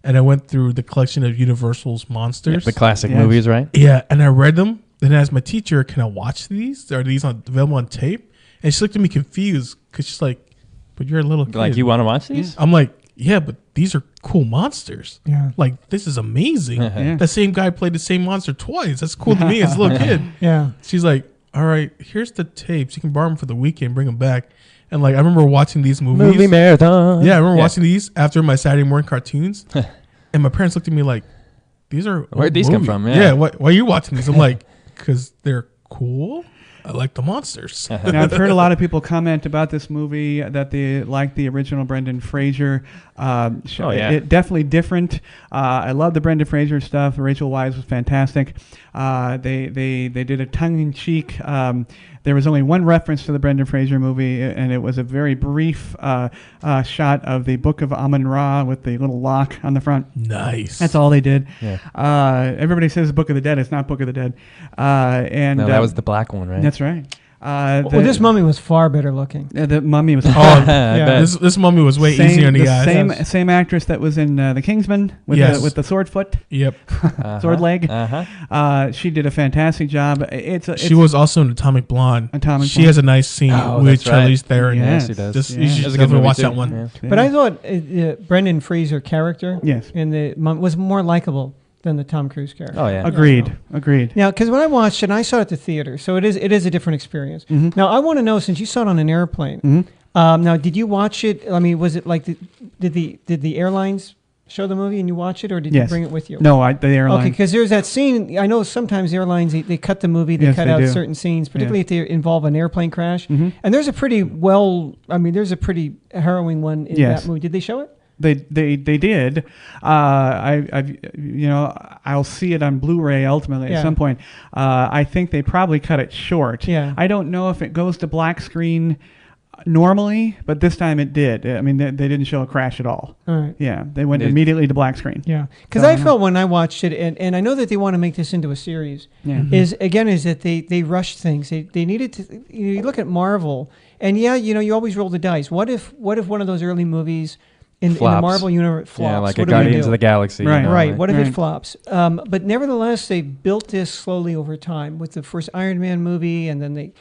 and I went through the collection of Universal's monsters. The classic Yes. movies, right? Yeah, and I read them. Then I asked my teacher, "Can I watch these? Are these available on tape?" And she looked at me confused because she's like, "But you're a little kid." Like, you want to watch these? I'm like, "Yeah, but these are cool monsters. Yeah. Like this is amazing." Yeah. The same guy played the same monster twice. That's cool to me as a little kid. Yeah. She's like, "All right, here's the tapes. You can borrow them for the weekend, bring them back." And like I remember watching these movies. Movie marathon. Yeah, I remember watching these after my Saturday morning cartoons, and my parents looked at me like, "These are Where'd these come from?" Yeah, why are you watching these? I'm like, "Because they're cool. I like the monsters." Now, I've heard a lot of people comment about this movie that they like the original Brendan Fraser. It definitely different. I love the Brendan Fraser stuff. Rachel Weisz was fantastic. They did a tongue-in-cheek. There was only one reference to the Brendan Fraser movie, and it was a very brief shot of the Book of Amun-Ra with the little lock on the front. Nice. That's all they did. Yeah. Everybody says Book of the Dead. It's not Book of the Dead. And No, that was the black one, right? That's right. Well, this mummy was far better looking. The mummy was. Yeah. This mummy was way easier on the eyes. Same actress that was in The Kingsman with Yes. the sword foot, Yep. sword leg. She did a fantastic job. She was also in Atomic Blonde. She Blonde. has a nice scene with that's right. Charlize Theron. Yes. She does. Just, Yeah. You should That's a good definitely movie watch too. that one. Yeah. But I thought Brendan Fraser character Yes. in the was more likable than the Tom Cruise character. Oh, yeah. Agreed. Now, because when I watched it, and I saw it at the theater, so it is a different experience. Now, I want to know, since you saw it on an airplane, now did you watch it? I mean, was it like did the airlines show the movie and you watch it, or did you bring it with you? No, the airline. Okay, because there's that scene. I know sometimes airlines they cut the movie, they cut out certain scenes, particularly if they involve an airplane crash. And there's a pretty harrowing one in that movie. Did they show it? They did. I'll see it on Blu-ray ultimately at some point. I think they probably cut it short. Yeah. I don't know if it goes to black screen normally, but this time it did. I mean, they didn't show a crash at all. All right. Yeah, they went immediately to black screen. Yeah, because I felt when I watched it, and I know that they want to make this into a series. Yeah. Is that they rushed things. They needed to. You look at Marvel, and you always roll the dice. What if one of those early movies in the Marvel universe flops? Yeah, like what a do we Guardians do? of the Galaxy. Right. Right. What if it flops? But nevertheless, they built this slowly over time with the first Iron Man movie, and then they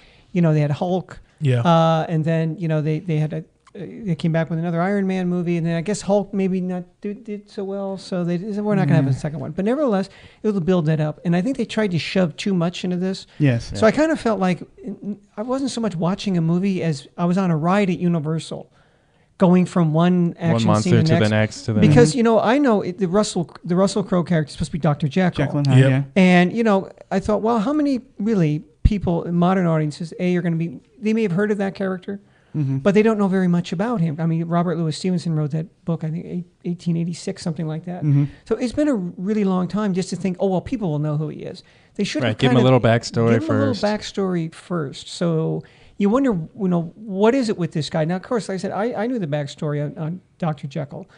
had Hulk. Yeah. And then they had they came back with another Iron Man movie, and then I guess Hulk maybe not did so well, so they said we're not going to have a second one. But nevertheless, it will build that up, and I think they tried to shove too much into this. Yes. So I kind of felt like I wasn't so much watching a movie as I was on a ride at Universal, going from one action monster scene to the next to the because I know the Russell Crowe character is supposed to be Dr. Jekyll. Jekyll and Hyde, yeah. And I thought, well, how many really people in modern audiences are going to be? They may have heard of that character, but they don't know very much about him. I mean, Robert Louis Stevenson wrote that book, I think 1886, something like that. So it's been a really long time just to think, oh well, people will know who he is. They should have give him a little backstory give him a little backstory first. So you wonder, what is it with this guy? Now, of course, like I said, I knew the backstory on Dr. Jekyll,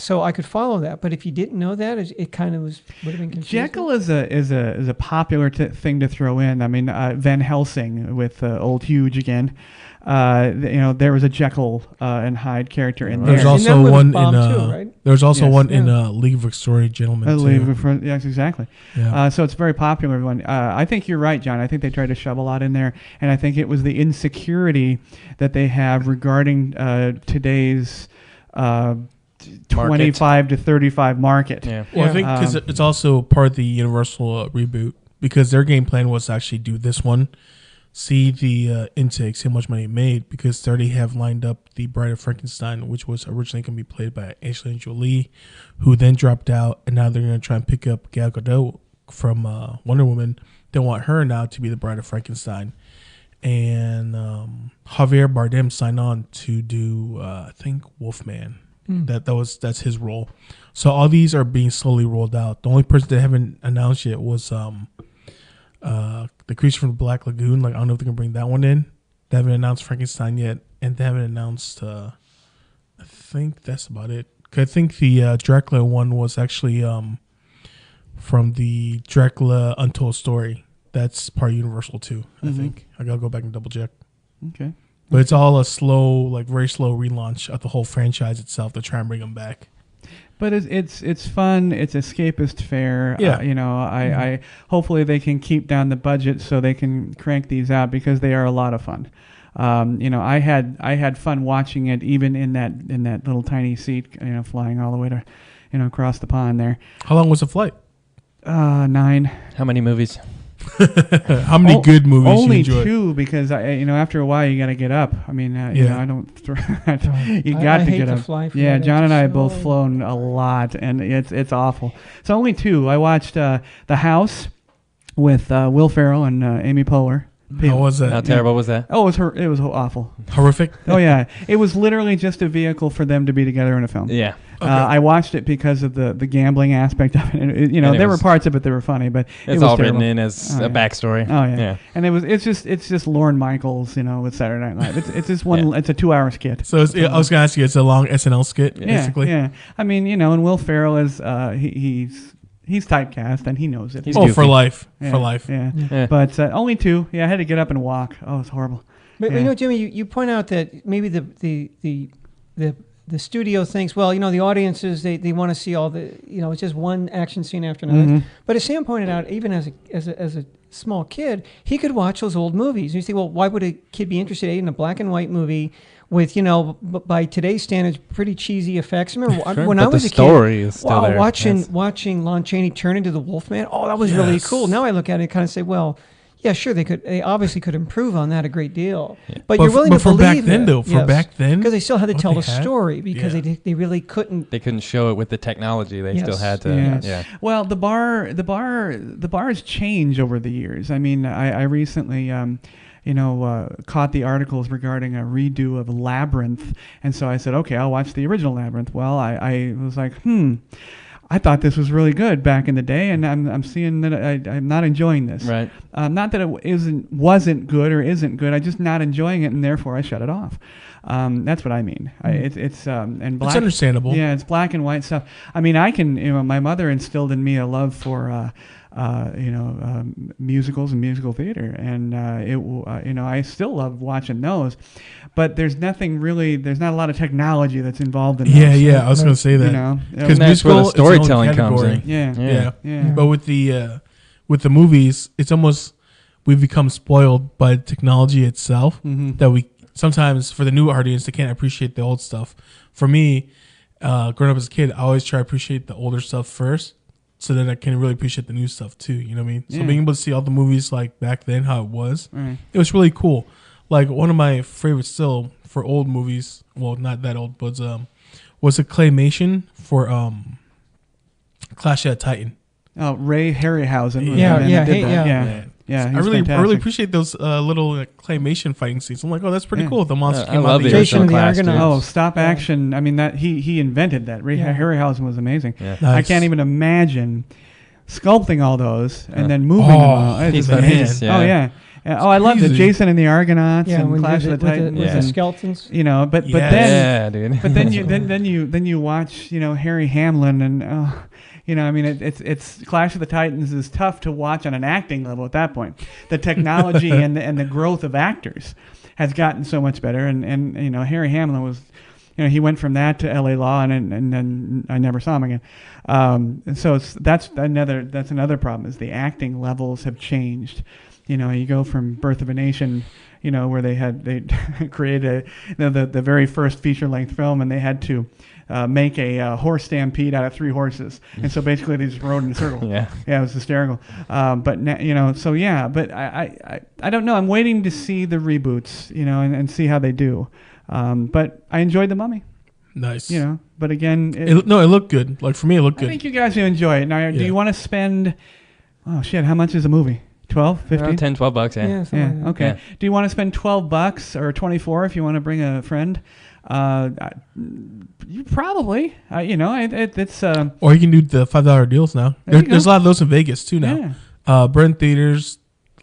so I could follow that. But if you didn't know that, it kind of would have been confusing. Jekyll is a popular thing to throw in. I mean, Van Helsing with Old Huge again. There was a Jekyll and Hyde character in there. There's also one in right? there's also one in League of Extraordinary Gentlemen too. Yes, exactly. Yeah. So it's a very popular one. I think you're right, John. I think they tried to shove a lot in there, and I think it was the insecurity that they have regarding today's 25 to 35 market. Yeah. Well, I think because it's also part of the Universal reboot, because their game plan was to actually do this one, see the intake, see how much money it made, because they already have lined up the Bride of Frankenstein, which was originally going to be played by Angelina Jolie, who then dropped out, and now they're going to try and pick up Gal Gadot from Wonder Woman. They want her now to be the Bride of Frankenstein. And Javier Bardem signed on to do, I think, Wolfman. That's his role. So all these are being slowly rolled out. The only person they haven't announced yet was the Creature from the Black Lagoon. Like, I don't know if they can bring that one in. They haven't announced Frankenstein yet, and they haven't announced. I think that's about it. 'Cause I think the Dracula one was actually from the Dracula Untold Story. That's part of Universal too, I think. I gotta go back and double check. Okay. But it's all a slow, like very slow relaunch of the whole franchise itself to try and bring them back. But it's fun. It's escapist fare. Yeah. I hopefully they can keep down the budget so they can crank these out because they are a lot of fun. I had fun watching it even in that little tiny seat, flying all the way to, across the pond there. How long was the flight? 9. How many movies? How many good movies Only you enjoyed? 2 because after a while you got to get up. I mean, I don't. You I got to hate get to up. fly for Yeah, that. John and I have It's both so- flown a lot, and it's awful. So only 2. I watched The House with Will Ferrell and Amy Poehler. How was that? How terrible was that? Oh, it was awful. Horrific? Oh yeah, it was literally just a vehicle for them to be together in a film. Yeah. I watched it because of the gambling aspect of it. And there were parts of it that were funny, but it It's was all terrible. written in as a backstory. Oh yeah. And it's just Lorne Michaels, with Saturday Night Live. It's just one. It's a 2-hour skit. So I was gonna ask you, it's a long SNL skit, basically. Yeah. I mean, and Will Ferrell is he's typecast and he knows it. He's Oh, goofy. for life. Yeah, For life. Yeah. But only 2. Yeah, I had to get up and walk. Oh, it's horrible. But Yeah. Jamey, you point out that maybe the studio thinks, well, the audiences they want to see all the it's just one action scene after another. But as Sam pointed out, even as a small kid, he could watch those old movies. And you say, well, why would a kid be interested in a black and white movie with by today's standards pretty cheesy effects? I remember when I was a kid, story is still there. watching Lon Chaney turn into the Wolfman. Oh, that was really cool. Now I look at it and kind of say, well, yeah, sure, they obviously could improve on that a great deal. But you're willing to for believe back then, it. though, for back then, because they still had to what tell they the had? story because they really couldn't. They couldn't show it with the technology. They Yes. still had to. Yes. Yeah. Well, the bars change over the years. I mean, I recently, caught the articles regarding a redo of Labyrinth, and so I said, okay, I'll watch the original Labyrinth. Well, I was like, I thought this was really good back in the day, and I'm seeing that I'm not enjoying this. Right. Not that it wasn't good or isn't good. I'm just not enjoying it, and therefore I shut it off. That's what I mean. It's and black. It's understandable. Yeah, it's black and white stuff. I mean, I can. My mother instilled in me a love for musicals and musical theater, and I still love watching those. But there's not a lot of technology that's involved in those. Yeah. I was gonna say that because that's where the musical is its own storytelling comes in. Yeah. Yeah. But with the movies, it's almost we've become spoiled by technology itself that we sometimes for the new audience they can't appreciate the old stuff. For me, growing up as a kid, I always try to appreciate the older stuff first, so that I can really appreciate the new stuff too. You know what I mean? So being able to see all the movies like back then, how it was really cool. Like one of my favorites still for old movies, well, not that old, but was a claymation for Clash of the Titan. Oh, Ray Harryhausen. was Yeah, the man yeah, that did hey, that. yeah. Yeah. I he's really fantastic. appreciate those little claymation fighting scenes. I'm like, oh, that's pretty Yeah. cool. The monster I came love out. the Jason original and the Clash, dude. Argonauts. Oh, stop action! I mean, that he invented that. Ray Yeah. Harryhausen was amazing. Yeah. I Nice. can't even imagine sculpting all those and then moving Oh, them all. It's he's just amazing. man. Oh yeah. Oh, I love the crazy. Jason and the Argonauts Yeah, and when Clash you of did the it with Titans. the and, skeletons. but Yes. then Yeah, dude. but then you watch Harry Hamlin and I mean it's Clash of the Titans is tough to watch on an acting level at that point. The technology and the growth of actors has gotten so much better and Harry Hamlin was he went from that to LA Law and then I never saw him again. And so that's another problem is the acting levels have changed. You go from Birth of a Nation, where they created the very first feature-length film, and they had to make a horse stampede out of 3 horses, and so basically they just rode in a circle. Yeah. It was hysterical. But now, so yeah, but I don't know. I'm waiting to see the reboots, and see how they do. But I enjoyed The Mummy, Nice. But again, It looked good. Like for me, it looked I good. think you guys will enjoy it. Now, do Yeah. you want to spend? Oh shit! How much is a movie? 12, 15? 10, $12, yeah. Yeah, something Yeah. like that. Okay. Yeah. Do you want to spend $12 or 24 if you want to bring a friend? You probably. It's. Or you can do the $5 deals now. There you There's a go. lot of those in Vegas too now. Burn Theaters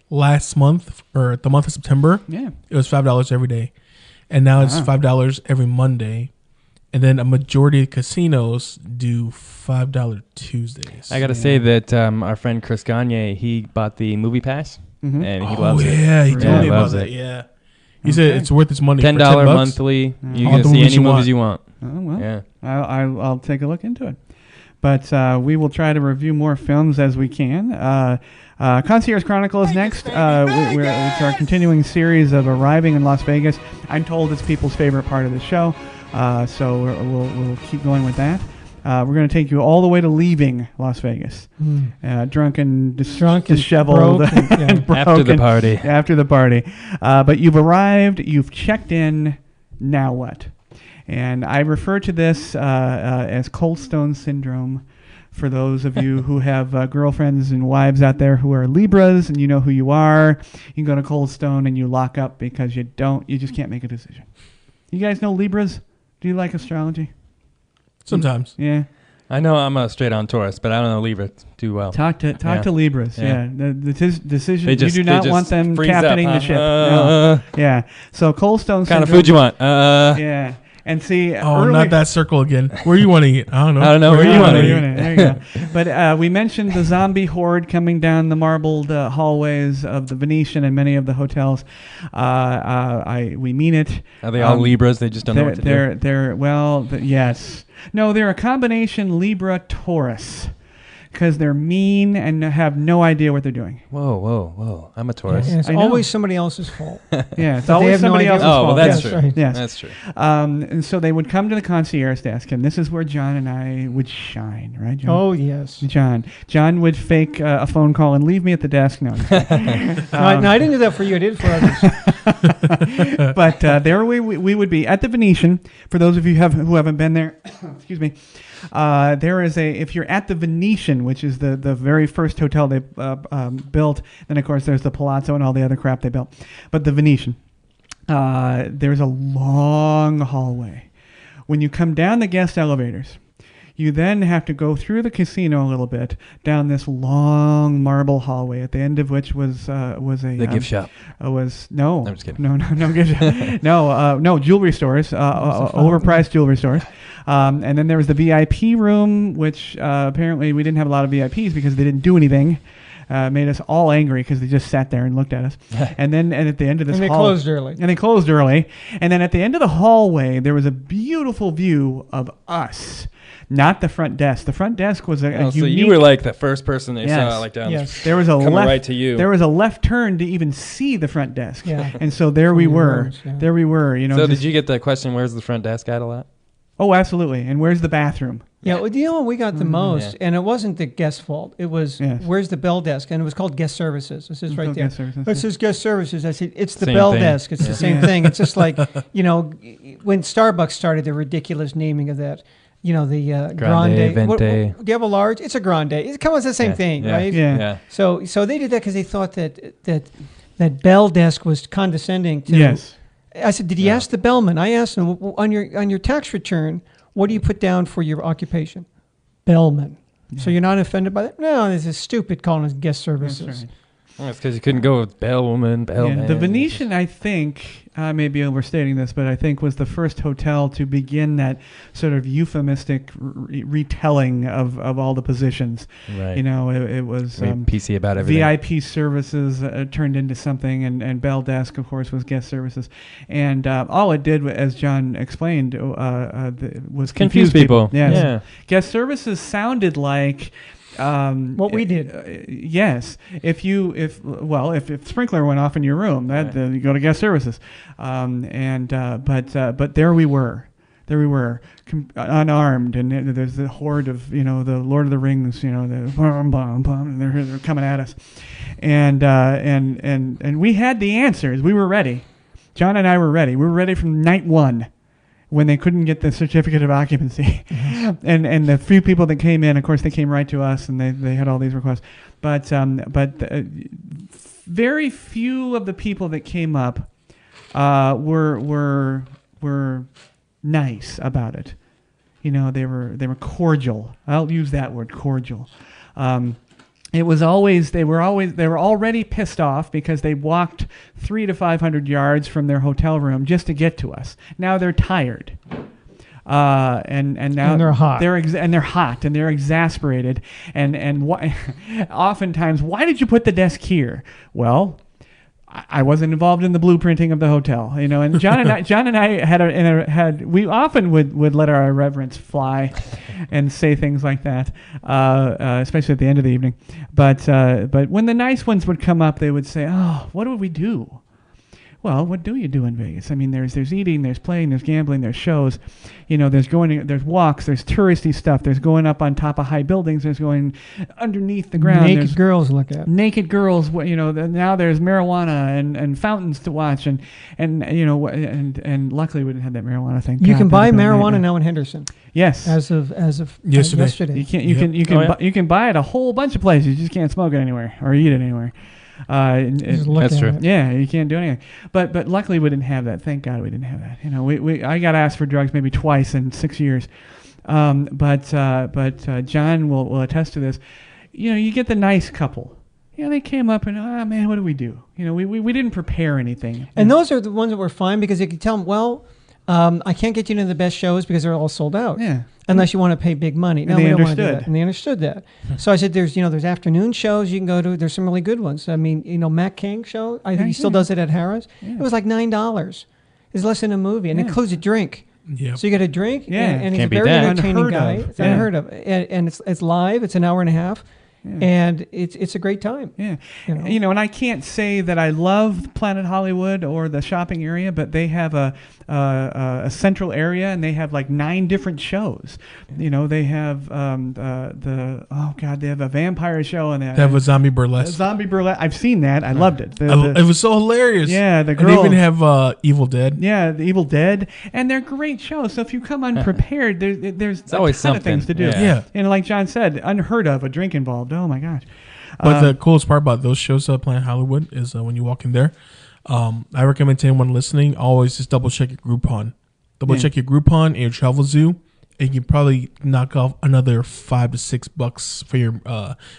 last month or the month of September. Yeah. It was $5 every day, and now it's Wow. $5 every Monday, And then a majority of casinos do $5 Tuesdays. I got to say that our friend Chris Gagne, he bought the movie pass, and he loves it. Yeah, he told me about loves that. it. Yeah. He said it's worth its money. $10 for $10 monthly. You All can the see movies any you movies want. you want. Oh, well, Yeah. I'll take a look into it. But we will try to review more films as we can. Concierge Chronicle is next. It's our continuing series of arriving in Las Vegas. I'm told it's people's favorite part of the show, so we'll keep going with that. We're going to take you all the way to leaving Las Vegas, drunk and disheveled, and broke After the party. After the party, but you've arrived. You've checked in. Now what? And I refer to this as Cold Stone Syndrome for those of you who have girlfriends and wives out there who are Libras and you know who you are. You can go to Cold Stone and you lock up because you just can't make a decision. You guys know Libras? Do you like astrology? Sometimes. Yeah. I know I'm a straight-on Taurus, but I don't know Libra too well. Talk to Libras. Yeah. The decision, You do not want them captaining the ship. No. Yeah. So Cold Stone What kind of Syndrome. food you want? Yeah. And see, Not that circle again. Where you want to eat? I don't know. Where you want to eat? There you go. But we mentioned the zombie horde coming down the marbled hallways of the Venetian and many of the hotels. We mean it. Are they all Libras? They just don't know what to do. Yes. No, they're a combination Libra Taurus because they're mean and have no idea what they're doing. Whoa. I'm a Taurus. And it's always somebody else's fault. Yeah, it's But they always have no somebody idea else's what- fault. Oh, well, that's Yes, true. right. Yes. That's true. And so they would come to the concierge desk, and this is where John and I would shine, right, John? Oh, yes. John would fake a phone call and leave me at the desk. No, No, I didn't do that for you. I did it for others. but there we would be at the Venetian. For those of you who haven't been there, excuse me. There is if you're at the Venetian, which is the very first hotel they built, then of course there's the Palazzo and all the other crap they built. But the Venetian, there's a long hallway. When you come down the guest elevators, you then have to go through the casino a little bit down this long marble hallway, at the end of which was a gift shop. No, I'm just kidding. No gift shop. No jewelry stores, overpriced jewelry stores. And then there was the VIP room, which apparently we didn't have a lot of VIPs because they didn't do anything. Made us all angry because they just sat there and looked at us. And at the end of this And they closed early. And they closed early. And then at the end of the hallway, there was a beautiful view of us. Not the front desk. The front desk was a unique... So you were like the first person they saw, like down. Yes. There was a coming left, right to you. There was a left turn to even see the front desk. Yeah. And so there we were. rooms, yeah. There we were. You know. So just- did you get the question, where's the front desk at a lot? Oh, absolutely. And where's the bathroom? Yeah, well, you know, we got the most, Yeah. and it wasn't the guest fault. It was, Yes. where's the bell desk? And it was called guest services. This is right called there. guest services, It says guest services. I said, it's the Same bell thing. desk. It's the same thing. It's just like, you know, when Starbucks started the ridiculous naming of that, you know, the Grande, What, Venti. do you have a large? It's a grande. It comes the same thing, Yeah. right? Yeah. So they did that because they thought that bell desk was condescending to. Yes. I said, did you ask the bellman? I asked him on your tax return, what do you put down for your occupation? Bellman. Yeah. So you're not offended by that? No, this is stupid calling us guest services. That's right. Well, it's because you couldn't go with bellwoman, bellman. The Venetian, I think, I may be overstating this, but I think was the first hotel to begin that sort of euphemistic retelling of all the positions. Right. You know, it was PC about everything. VIP services turned into something, and Bell Desk, of course, was guest services. And all it did, as John explained, was confuse people. Yes. Yeah. Guest services sounded like... what we did. Yes. If sprinkler went off in your room, you go to guest services. But there we were. Unarmed, and there's the horde of, you know, the Lord of the Rings, you know, the bum, bum, bum, and they're coming at us. And we had the answers. We were ready. John and I were ready. We were ready from night one, when they couldn't get the certificate of occupancy. And the few people that came in, of course, they came right to us, and they had all these requests. But very few of the people that came up were nice about it. You know, they were cordial. I'll use that word, cordial. It was always they were already pissed off because they walked 300 to 500 yards from their hotel room just to get to us. Now they're tired. and now And they're hot. They're hot and they're exasperated. And oftentimes, why did you put the desk here? Well, I wasn't involved in the blueprinting of the hotel, And John and I we often would let our irreverence fly, and say things like that, especially at the end of the evening. But when the nice ones would come up, they would say, "Oh, what would we do?" Well, what do you do in Vegas? I mean, there's eating, there's playing, there's gambling, there's shows, there's walks, there's touristy stuff, there's going up on top of high buildings, there's going underneath the ground. Naked girls look at. Naked girls, now there's marijuana and fountains to watch, and luckily we didn't have that marijuana thing. You can buy marijuana now in Henderson. Yes, as of yesterday. You can buy it a whole bunch of places. You just can't smoke it anywhere or eat it anywhere. That's true. Yeah, you can't do anything. But luckily we didn't have that. Thank God we didn't have that. I got asked for drugs maybe twice in 6 years. But John will attest to this. You get the nice couple. They came up and man, what do we do? We didn't prepare anything. And those are the ones that were fine because you could tell them, well, I can't get you into the best shows because they're all sold out. Yeah. Unless you want to pay big money. No, we don't want to do that. And they understood that. So I said, there's afternoon shows you can go to. There's some really good ones. I mean, Matt King show. I think he still does it at Harrah's. Yeah. It was like $9. It's less than a movie, and it includes a drink. Yep. So you get a drink, and he's a Can't beat very that. entertaining guy. Of. It's unheard of, and it's live. It's an hour and a half. Yeah. And it's a great time. Yeah. And I can't say that I love Planet Hollywood or the shopping area, but they have a central area and they have like 9 different shows. They have they have a vampire show and they have a zombie burlesque. I've seen that. I loved it. It was so hilarious. Yeah, the girl. And they even have Evil Dead. Yeah, the Evil Dead, and they're great shows. So if you come unprepared, there's always ton of things to do. Yeah. And like John said, unheard of, a drink involved. Oh my gosh. But the coolest part about those shows, Planet Hollywood, is when you walk in there. I recommend to anyone listening, always just double check your Groupon. Check your Groupon and your Travel Zoo, and you probably knock off another $5 to $6 for your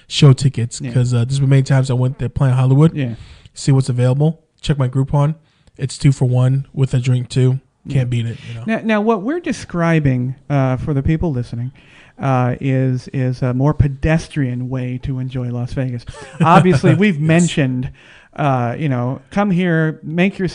show tickets. Because there's been many times I went to Planet Hollywood, see what's available, check my Groupon. It's 2 for 1 with a drink too. Can't beat it. Now, what we're describing for the people listening is a more pedestrian way to enjoy Las Vegas. Obviously, we've mentioned, come here, make your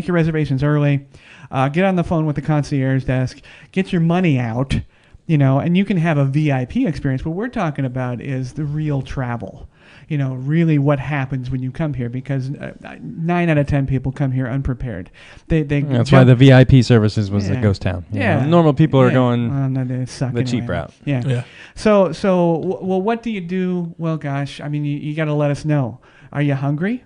reservations early, get on the phone with the concierge desk, get your money out, and you can have a VIP experience. What we're talking about is the real travel. Really what happens when you come here, because 9 out of 10 people come here unprepared. That's why the VIP services was a ghost town. Normal people are going the cheap route. Yeah. So, what do you do? Well, gosh, I mean, you got to let us know. Are you hungry?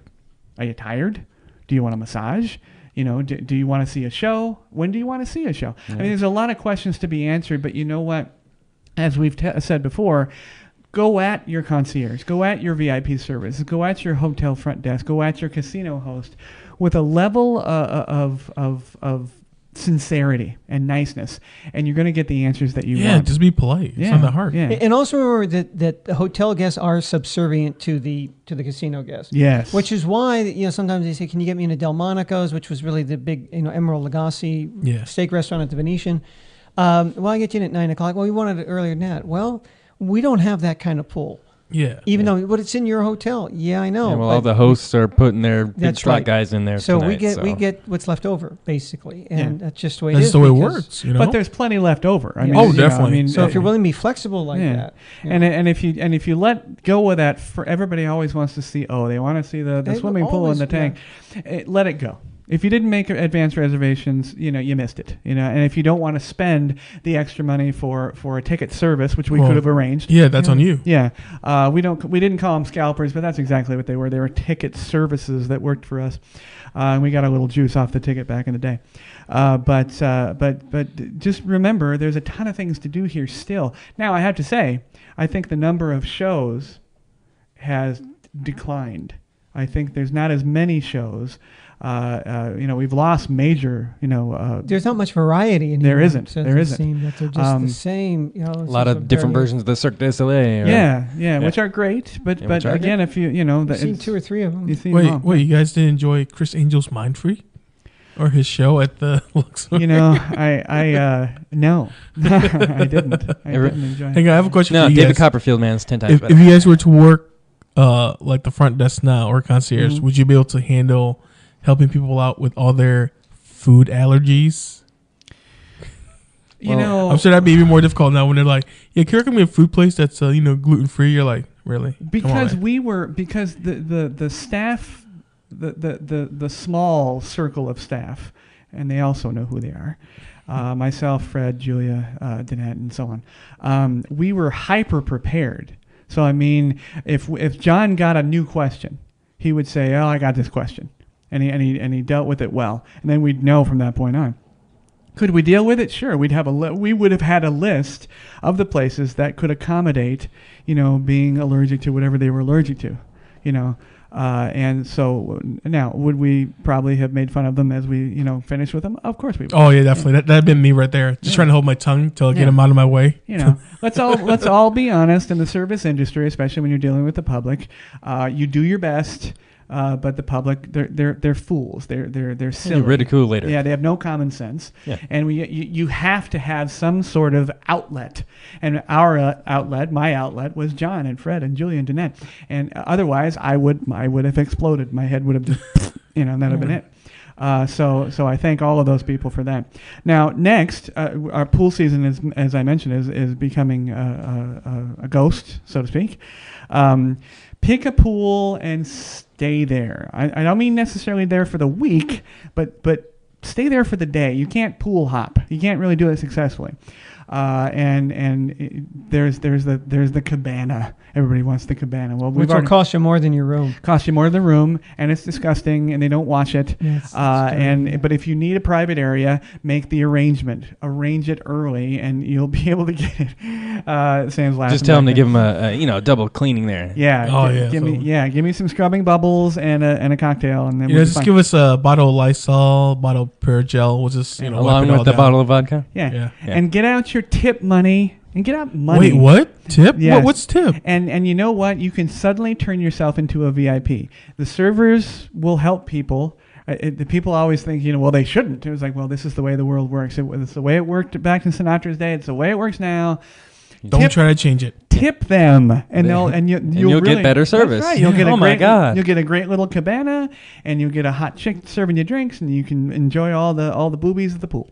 Are you tired? Do you want a massage? Do you want to see a show? When do you want to see a show? I mean, there's a lot of questions to be answered, but you know what? As we've said before, go at your concierge, go at your VIP service, go at your hotel front desk, go at your casino host with a level of sincerity and niceness, and you're going to get the answers that you want. Yeah, just be polite. It's not that hard. Yeah. And also remember that the hotel guests are subservient to the casino guests. Yes. Which is why sometimes they say, "Can you get me into Delmonico's?" which was really the big Emerald Lagasse steak restaurant at the Venetian. Well, I get you in at 9:00. Well, we wanted it earlier than that. Well, we don't have that kind of pull. Yeah. Even though, but it's in your hotel. Yeah, I know. Yeah, well, all the hosts are putting their big slot guys in there. So tonight, we get what's left over, basically, and that's just the way it is. That's the way it works. But there's plenty left over. I mean, definitely. So if you're willing to be flexible like that, and if you let go of that, for everybody always wants to see. Oh, they want to see the swimming pool and the tank. Let it go. If you didn't make advanced reservations, you missed it. And if you don't want to spend the extra money for a ticket service, which we could have arranged. Yeah, that's on you. Yeah, we didn't call them scalpers, but that's exactly what they were. They were ticket services that worked for us. And we got a little juice off the ticket back in the day. But just remember, there's a ton of things to do here still. Now, I have to say, I think the number of shows has declined. I think there's not as many shows. We've lost major. There's not much variety anymore. There isn't. So there isn't. Seem that they're just the same. A lot of different versions of the Cirque du Soleil. Which are great. But again, if you've seen 2 or 3 of them. Wait, you guys didn't enjoy Chris Angel's Mind Free? Or his show at the Luxor. You know, no, I didn't. I didn't enjoy it. Hey, I have a question No, for you David guys. Copperfield, man, is 10 times better. If you guys were to work like the front desk now or concierge, would you be able to handle helping people out with all their food allergies? You know, I'm sure that'd be even more difficult now when they're like, "Yeah, can you recommend me a food place that's gluten free?" You're like, "Really?" Because the staff, the small circle of staff, and they also know who they are. Myself, Fred, Julia, Danette, and so on. We were hyper prepared. So I mean, if John got a new question, he would say, "Oh, I got this question," and he dealt with it well, and then we'd know from that point on. Could we deal with it? Sure. We would have had a list of the places that could accommodate, being allergic to whatever they were allergic to, and so now would we probably have made fun of them as we, finished with them? Of course we would. Oh yeah, definitely. Yeah. That'd been me right there. Just trying to hold my tongue till I get them out of my way. Let's all be honest. In the service industry, especially when you're dealing with the public, you do your best. But the public, they're fools. They're silly. You ridicule later. Yeah, they have no common sense. Yeah. And you have to have some sort of outlet. And our outlet, my outlet, was John and Fred and Julia and Danette. And otherwise, I would have exploded. My head would have just, and that'd have been it. So I thank all of those people for that. Now, next, our pool season is, as I mentioned, is becoming a ghost, so to speak. Pick a pool and stay there. I don't mean necessarily there for the week, but stay there for the day. You can't pool hop. You can't really do it successfully. There's the cabana. Everybody wants the cabana. Well, which will cost you more than your room. Cost you more than the room, and it's disgusting, and they don't wash it. Yes, but if you need a private area, make the arrangement. Arrange it early, and you'll be able to get it. Sam's laughing. Just tell them to give them a double cleaning there. Yeah. Give me some scrubbing bubbles and a cocktail, and then just give us a bottle of Lysol, bottle of Purgel. We'll just along with the bottle of vodka. Yeah. And get out your tip money. And get out money. Wait, what? Tip? Yes. What's tip? And you know what? You can suddenly turn yourself into a VIP. The servers will help people. The people always think, well, they shouldn't. It was like, well, this is the way the world works. It's the way it worked back in Sinatra's day. It's the way it works now. Don't try to change it. Tip them, and you'll get better service. That's right. You'll get my God. You'll get a great little cabana, and you'll get a hot chick serving you drinks, and you can enjoy all the boobies at the pool.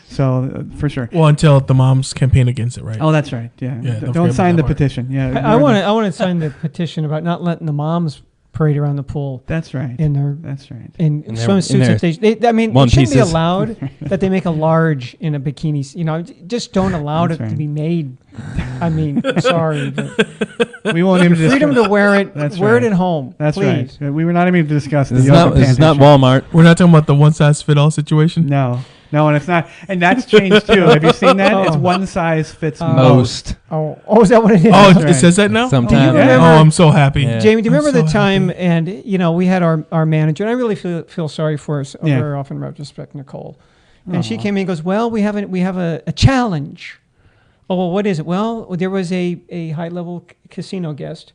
So for sure. Well, until the moms campaign against it, right? Oh, that's right. Yeah. Don't Don't sign the petition. Yeah. I want to sign the petition about not letting the moms parade around the pool. That's right. That's right. In swimsuits. It shouldn't be allowed that they make a large in a bikini. Just don't allow it to be made. I mean, sorry. But we won't even freedom to wear it. Wear it at home. That's please. Right. We were not even discussing this. This is not Walmart. We're not talking about the one size fit all situation. No, and it's not, and that's changed too. Have you seen that? It's one size fits most. Oh, is that what it is? Oh, it says that now. Sometimes. I'm so happy. Yeah. Jamie, do you remember the time? And we had our manager, and I really feel sorry for us very often. Retrospect, Nicole, and she came in and goes, "Well, we have a challenge." Oh, well, what is it? Well, there was a high-level casino guest,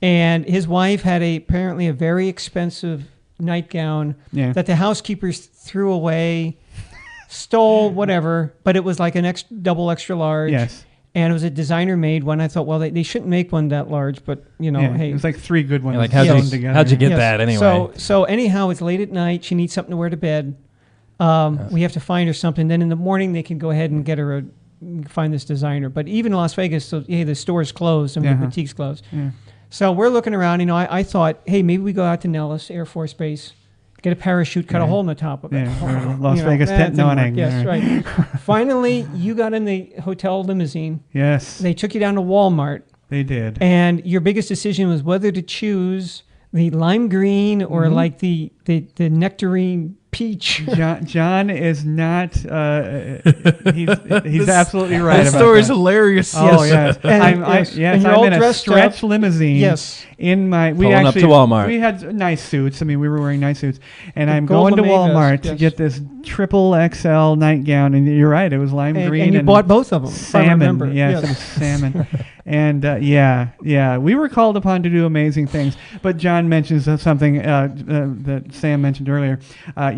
and his wife had apparently a very expensive nightgown that the housekeepers threw away, stole, whatever, but it was like an double extra large. Yes. And it was a designer-made one. I thought, well, they shouldn't make one that large, but, hey. It was like 3 good ones. Like, how'd you get that anyway? So anyhow, it's late at night. She needs something to wear to bed. We have to find her something. Then in the morning, they can go ahead and get her find this designer. But even in Las Vegas, the store's closed and the boutique's closed. Yeah. So we're looking around. I thought, hey, maybe we go out to Nellis Air Force Base, get a parachute, cut a hole in the top of it. Yeah, Las Vegas tent awning. Yes, right. Finally, you got in the hotel limousine. Yes. They took you down to Walmart. They did. And your biggest decision was whether to choose the lime green or like the nectarine peach. John is not. He's absolutely right. That story is hilarious. Oh yes, I'm in a stretch up. limousine. Yes, we up to Walmart. We had nice suits. I mean, we were wearing nice suits, and I'm going to Walmart to get this triple XL nightgown. And you're right, it was lime green. And you bought both of them. Salmon. Yes, it was salmon. And we were called upon to do amazing things. But John mentions something that Sam mentioned earlier.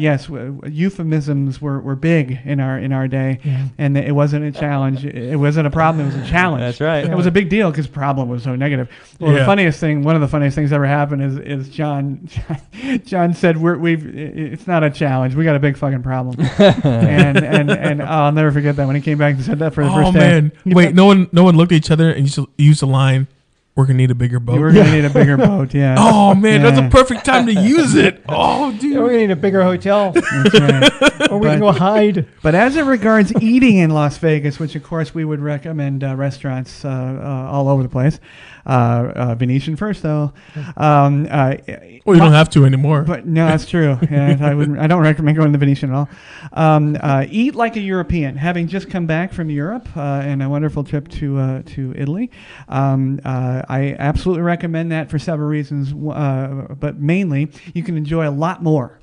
yes, euphemisms were big in our day, and it wasn't a challenge. It wasn't a problem. It was a challenge. That's right. It was a big deal because problem was so negative. Well, one of the funniest things ever happened is John said it's not a challenge. We got a big fucking problem, and I'll never forget that when he came back and said that for the first day. Oh man! Wait, no one looked at each other and used the line, "We're gonna need a bigger boat." We're gonna need a bigger boat. Yeah. Oh man, that's a perfect time to use it. Oh dude, we're gonna need a bigger hotel. That's right. Or we can go hide. But as it regards eating in Las Vegas, which of course we would recommend restaurants all over the place. Venetian first, though. Well, you don't have to anymore. But no, that's true. Yeah, I don't recommend going to the Venetian at all. Eat like a European. Having just come back from Europe and a wonderful trip to Italy, I absolutely recommend that for several reasons. But mainly, you can enjoy a lot more.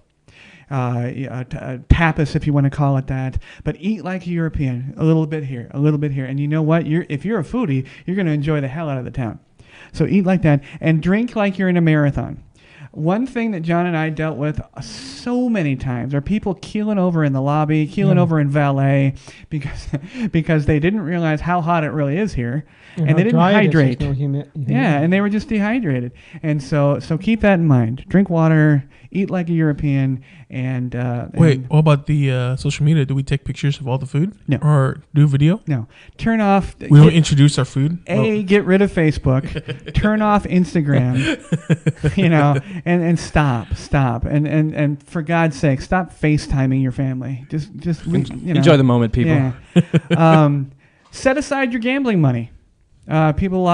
Tapas, if you want to call it that, but eat like a European. A little bit here, a little bit here, and you know what? If you're a foodie, you're going to enjoy the hell out of the town. So eat like that and drink like you're in a marathon. One thing that John and I dealt with so many times are people keeling over in the lobby, keeling over in valet because they didn't realize how hot it really is here, and they didn't hydrate. And they were just dehydrated. And so keep that in mind. Drink water, eat like a European, and wait, what about the social media? Do we take pictures of all the food? No. Or do video? No. Turn off. We don't introduce our food? Get rid of Facebook. Turn off Instagram. And stop. And for God's sake, stop FaceTiming your family. Just enjoy the moment, people. Yeah. Set aside your gambling money. People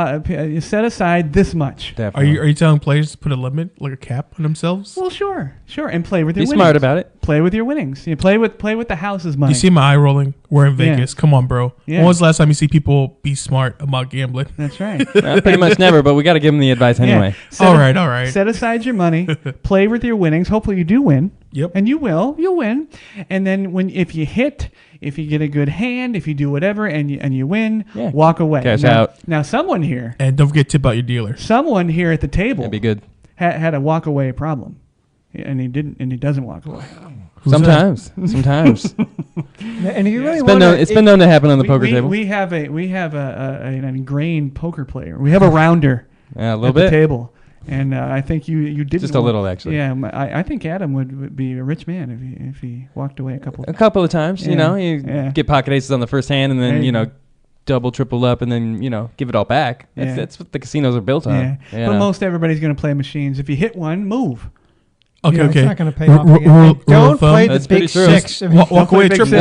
set aside this much. Definitely. Are you telling players to put a limit, like a cap on themselves? Well, sure, and play with your winnings. Be smart about it. Play with your winnings. You play with the house's money. You see my eye rolling? We're in Vegas. Come on, bro. Yeah. When was the last time you see people be smart about gambling? That's right. Pretty much never, but we got to give them the advice anyway. All right. Set aside your money. Play with your winnings. Hopefully, you do win. Yep. And you will. You'll win. And then if you get a good hand, if you do whatever and you win, walk away. Cash out. Now, someone here. And don't forget to tip out your dealer. Someone here at the table. That'd be good. Had a walk away problem. And he didn't. And he doesn't walk away. Sometimes. And if you really it's been known to happen on the poker table. We have an ingrained poker player. We have a rounder a little at bit. The table. And I think you did just a little, actually. Yeah, I think Adam would be a rich man if he walked away a couple of times. You get pocket aces on the first hand, and then double, triple up, and then give it all back. That's what the casinos are built on. Yeah. But most everybody's going to play machines. If you hit one, move. Okay. It's not going to pay off again. Don't play the big six. Walk away, triple.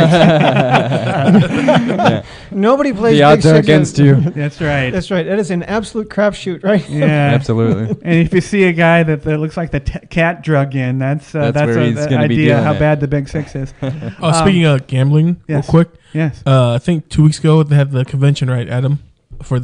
Nobody plays the big odds are six. against you. That's right. That's right. That is an absolute crapshoot, right? Yeah, absolutely. And if you see a guy that looks like the cat drug in, that's an idea how bad the big six is. Speaking of gambling, real quick. Yes. I think 2 weeks ago they had the convention, right, Adam, for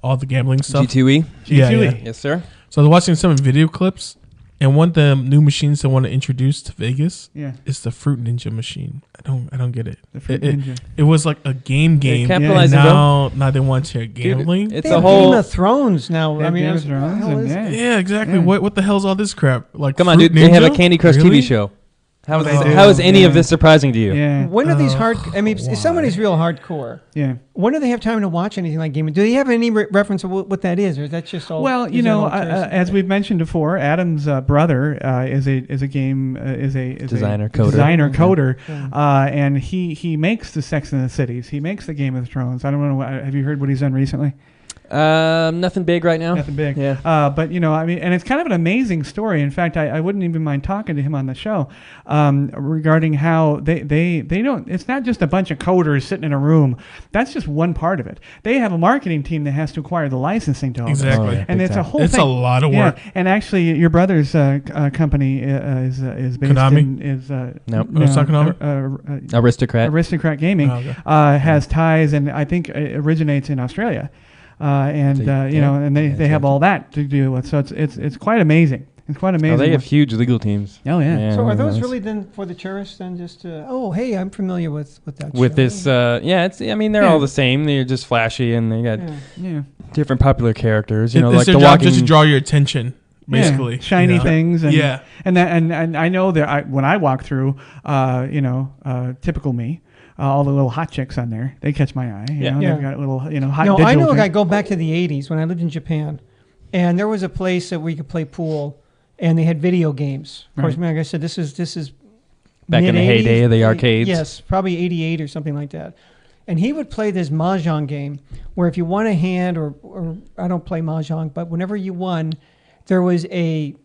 all the gambling stuff. G2E. Yeah. Yes, sir. So I was watching some video clips. And one of the new machines they want to introduce to Vegas is the Fruit Ninja machine. I don't get it. The Fruit Ninja. It was like a game. Now they want to gambling. It's a whole Game of Thrones now. I mean, Game of Thrones. Yeah, exactly. Yeah. What the hell's all this crap? Like, come on, dude. They have a Candy Crush TV show. How is any of this surprising to you? Yeah. When are these if somebody's real hardcore, when do they have time to watch anything like gaming? Do they have any reference of what that is, or is that just all? Well, as we've mentioned before, Adam's brother is a designer coder, and he makes the Sex and the Cities. He makes the Game of Thrones. I don't know. Have you heard what he's done recently? Nothing big right now. Nothing big. Yeah. But and it's kind of an amazing story. In fact, I wouldn't even mind talking to him on the show regarding how they don't. It's not just a bunch of coders sitting in a room. That's just one part of it. They have a marketing team that has to acquire the licensing to all this. Exactly. And it's a whole thing. It's a lot of work. Yeah. And actually, your brother's company is based Konami? it's not Konami. Aristocrat Gaming has ties, and I think it originates in Australia. And they have all that to do with. So it's quite amazing. It's quite amazing. Oh, they have huge legal teams. Oh yeah. So are those really then for the tourists? Then just hey, I'm familiar with that. With show. this, they're all the same. They're just flashy, and they got different popular characters. Like the job just to draw your attention. basically shiny things. And, yeah, and I know that when I walk through, typical me. All the little hot chicks on there, they catch my eye. You know, they've got little, hot. No, I know. I go back to the '80s when I lived in Japan, and there was a place that we could play pool, and they had video games. Of course, like I said, this is back in the heyday of the arcades. Yes, probably '88 or something like that. And he would play this mahjong game where if you won a hand, or I don't play mahjong, but whenever you won, there was a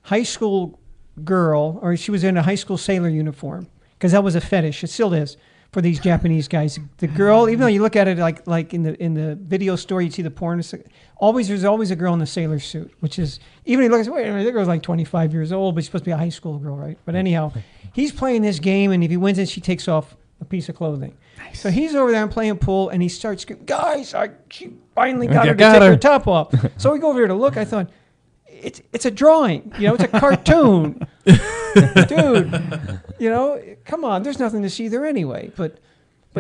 high school girl, or she was in a high school sailor uniform, because that was a fetish. It still is. For these Japanese guys, the girl, even though you look at it like in the video store, you see the porn. There's always a girl in the sailor suit, which is even you look at wait a minute, that girl's like 25 years old, but she's supposed to be a high school girl, right? But anyhow, he's playing this game, and if he wins it, she takes off a piece of clothing. Nice. So he's over there and playing pool, and he starts screaming, "Guys, she finally got her to take her top off." So we go over there to look. I thought, it's a drawing, it's a cartoon. Dude, come on, there's nothing to see there anyway. But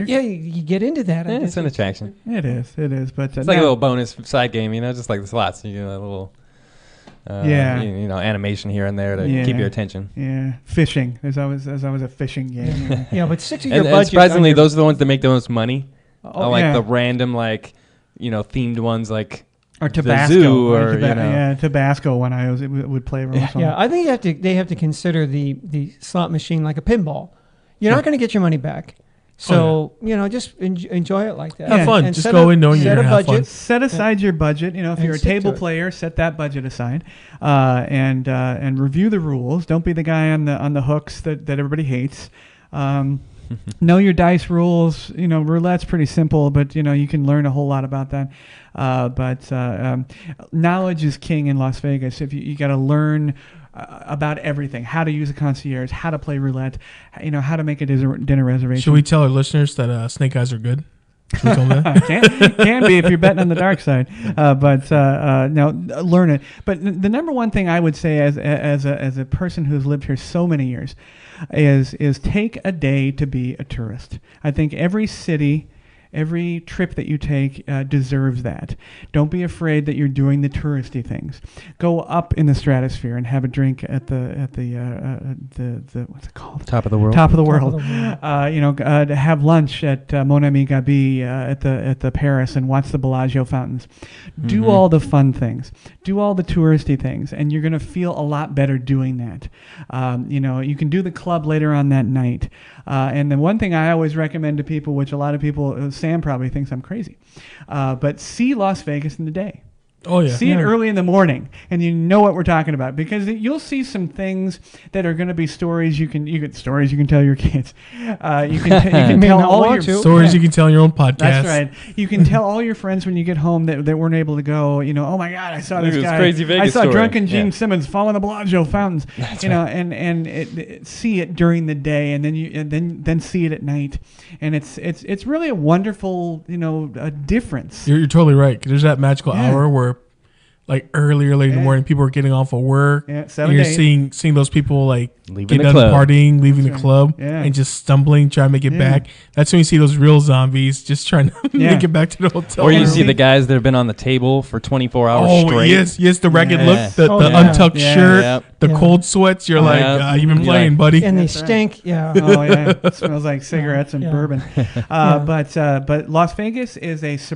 yeah, you get into that. Yeah, it's an attraction. It is. But it's like a little bonus side game, just like the slots. You get a little, animation here and there to keep your attention. Yeah, fishing. There's always a fishing game. Yeah, but 6-year budget. And surprisingly, those are the ones that make the most money. The random themed ones like. Or Tabasco, zoo Tabasco. When I would play. Yeah, I think they have to consider the slot machine like a pinball. You're not going to get your money back, so just enjoy it like that. Have fun. And just go in knowing you're going to have fun. Set aside your budget. If you're a table player, set that budget aside, and review the rules. Don't be the guy on the hooks that everybody hates. Know your dice rules. Roulette's pretty simple, but you can learn a whole lot about that. But knowledge is king in Las Vegas. If you got to learn about everything, how to use a concierge, how to play roulette, how to make a dinner reservation. Should we tell our listeners that snake eyes are good? Should we tell them that? Can be if you're betting on the dark side. But learn it. But the number one thing I would say as a person who's lived here so many years is take a day to be a tourist. I think every city, every trip that you take deserves that. Don't be afraid that you're doing the touristy things. Go up in the stratosphere and have a drink at the what's it called? Top of the world. Top of the world. To have lunch at Mon Ami Gabi at the Paris and watch the Bellagio fountains. Do all the fun things. Do all the touristy things, and you're going to feel a lot better doing that. You can do the club later on that night. And the one thing I always recommend to people, which a lot of people, Sam probably thinks I'm crazy, but see Las Vegas in the day. Oh yeah. See it early in the morning, and you know what we're talking about, because you'll see some things that are going to be stories you can tell your kids. You can tell all your stories you can tell in your own podcast. That's right. You can tell all your friends when you get home that weren't able to go. Oh my God, I saw this guy. Crazy Vegas I saw story. drunken Gene Simmons fall in the Bellagio fountains. That's right. And see it during the day, and then see it at night, and it's really a wonderful a difference. You're totally right. There's that magical hour where, like early in the morning, people are getting off of work. Yeah, and you're seeing those people like leaving getting done partying, leaving the club, and just stumbling, trying to make it back. That's when you see those real zombies just trying to make it back to the hotel. Or you see the guys that have been on the table for 24 hours straight. Yes, the ragged look, the untucked shirt, the cold sweats. You're like, you've been playing, buddy. And they stink. Yeah. Oh yeah, it smells like cigarettes and bourbon. But Las Vegas is Las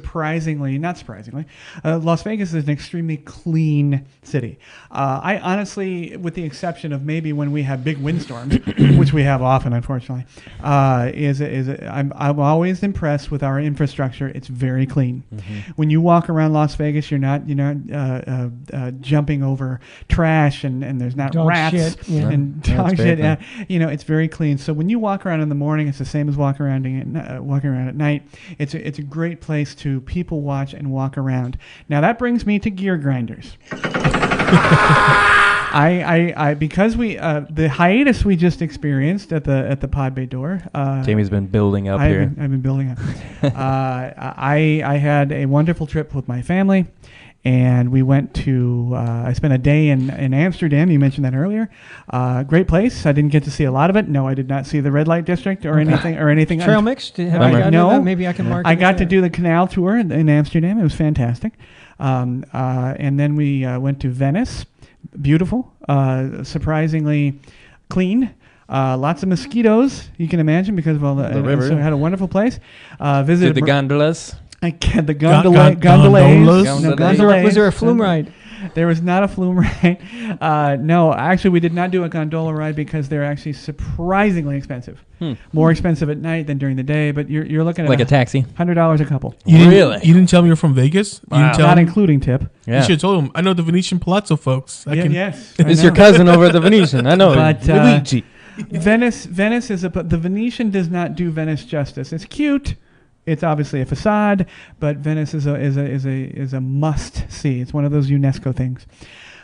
Vegas is an extremely clean city. I honestly, with the exception of maybe when we have big windstorms, which we have often, unfortunately, I'm always impressed with our infrastructure. It's very clean. When you walk around Las Vegas, you're not jumping over trash and there's not dog rats shit. and dog shit. It's very clean. So when you walk around in the morning, it's the same as walking around at night. It's a great place to people watch and walk around. Now that brings me to gear grinders. Because the hiatus we just experienced at the Pod Bay door. Jamey's been building up here. I've been building up. I had a wonderful trip with my family, and we went to. I spent a day in Amsterdam. You mentioned that earlier. Great place. I didn't get to see a lot of it. No, I did not see the red light district or anything. Trail mix. No, maybe I can mark. I got to do the canal tour in Amsterdam. It was fantastic. And then we went to Venice. beautiful, surprisingly clean. Lots of mosquitoes, you can imagine, because of all the river. So it had a wonderful place. Visited the gondolas. The gondolas. Was there a flume ride? There was not a flume ride. No, actually, we did not do a gondola ride because they're actually surprisingly expensive. More expensive at night than during the day. But you're looking at like a taxi, $100 a couple. Really? You didn't tell me you're from Vegas? Wow. You didn't tell not including tip. Yeah. You should have told him. I know the Venetian Palazzo folks. Yes. It's your cousin over at the Venetian. I know. But Venice is the Venetian does not do Venice justice. It's cute. It's obviously a facade, but Venice is a must see. It's one of those UNESCO things.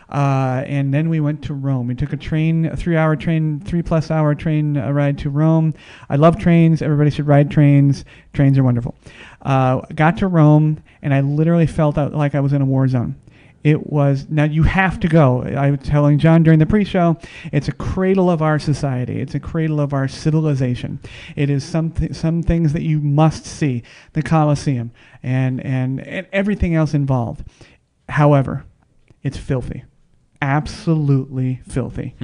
And then we went to Rome. We took a 3-hour train, 3+ hour train ride to Rome. I love trains. Everybody should ride trains. Trains are wonderful. Got to Rome, and I literally felt like I was in a war zone. It was, now you have to go. I was telling John during the pre-show, it's a cradle of our society. It's a cradle of our civilization. It is some things that you must see. The Colosseum and everything else involved. However, it's filthy. Absolutely filthy.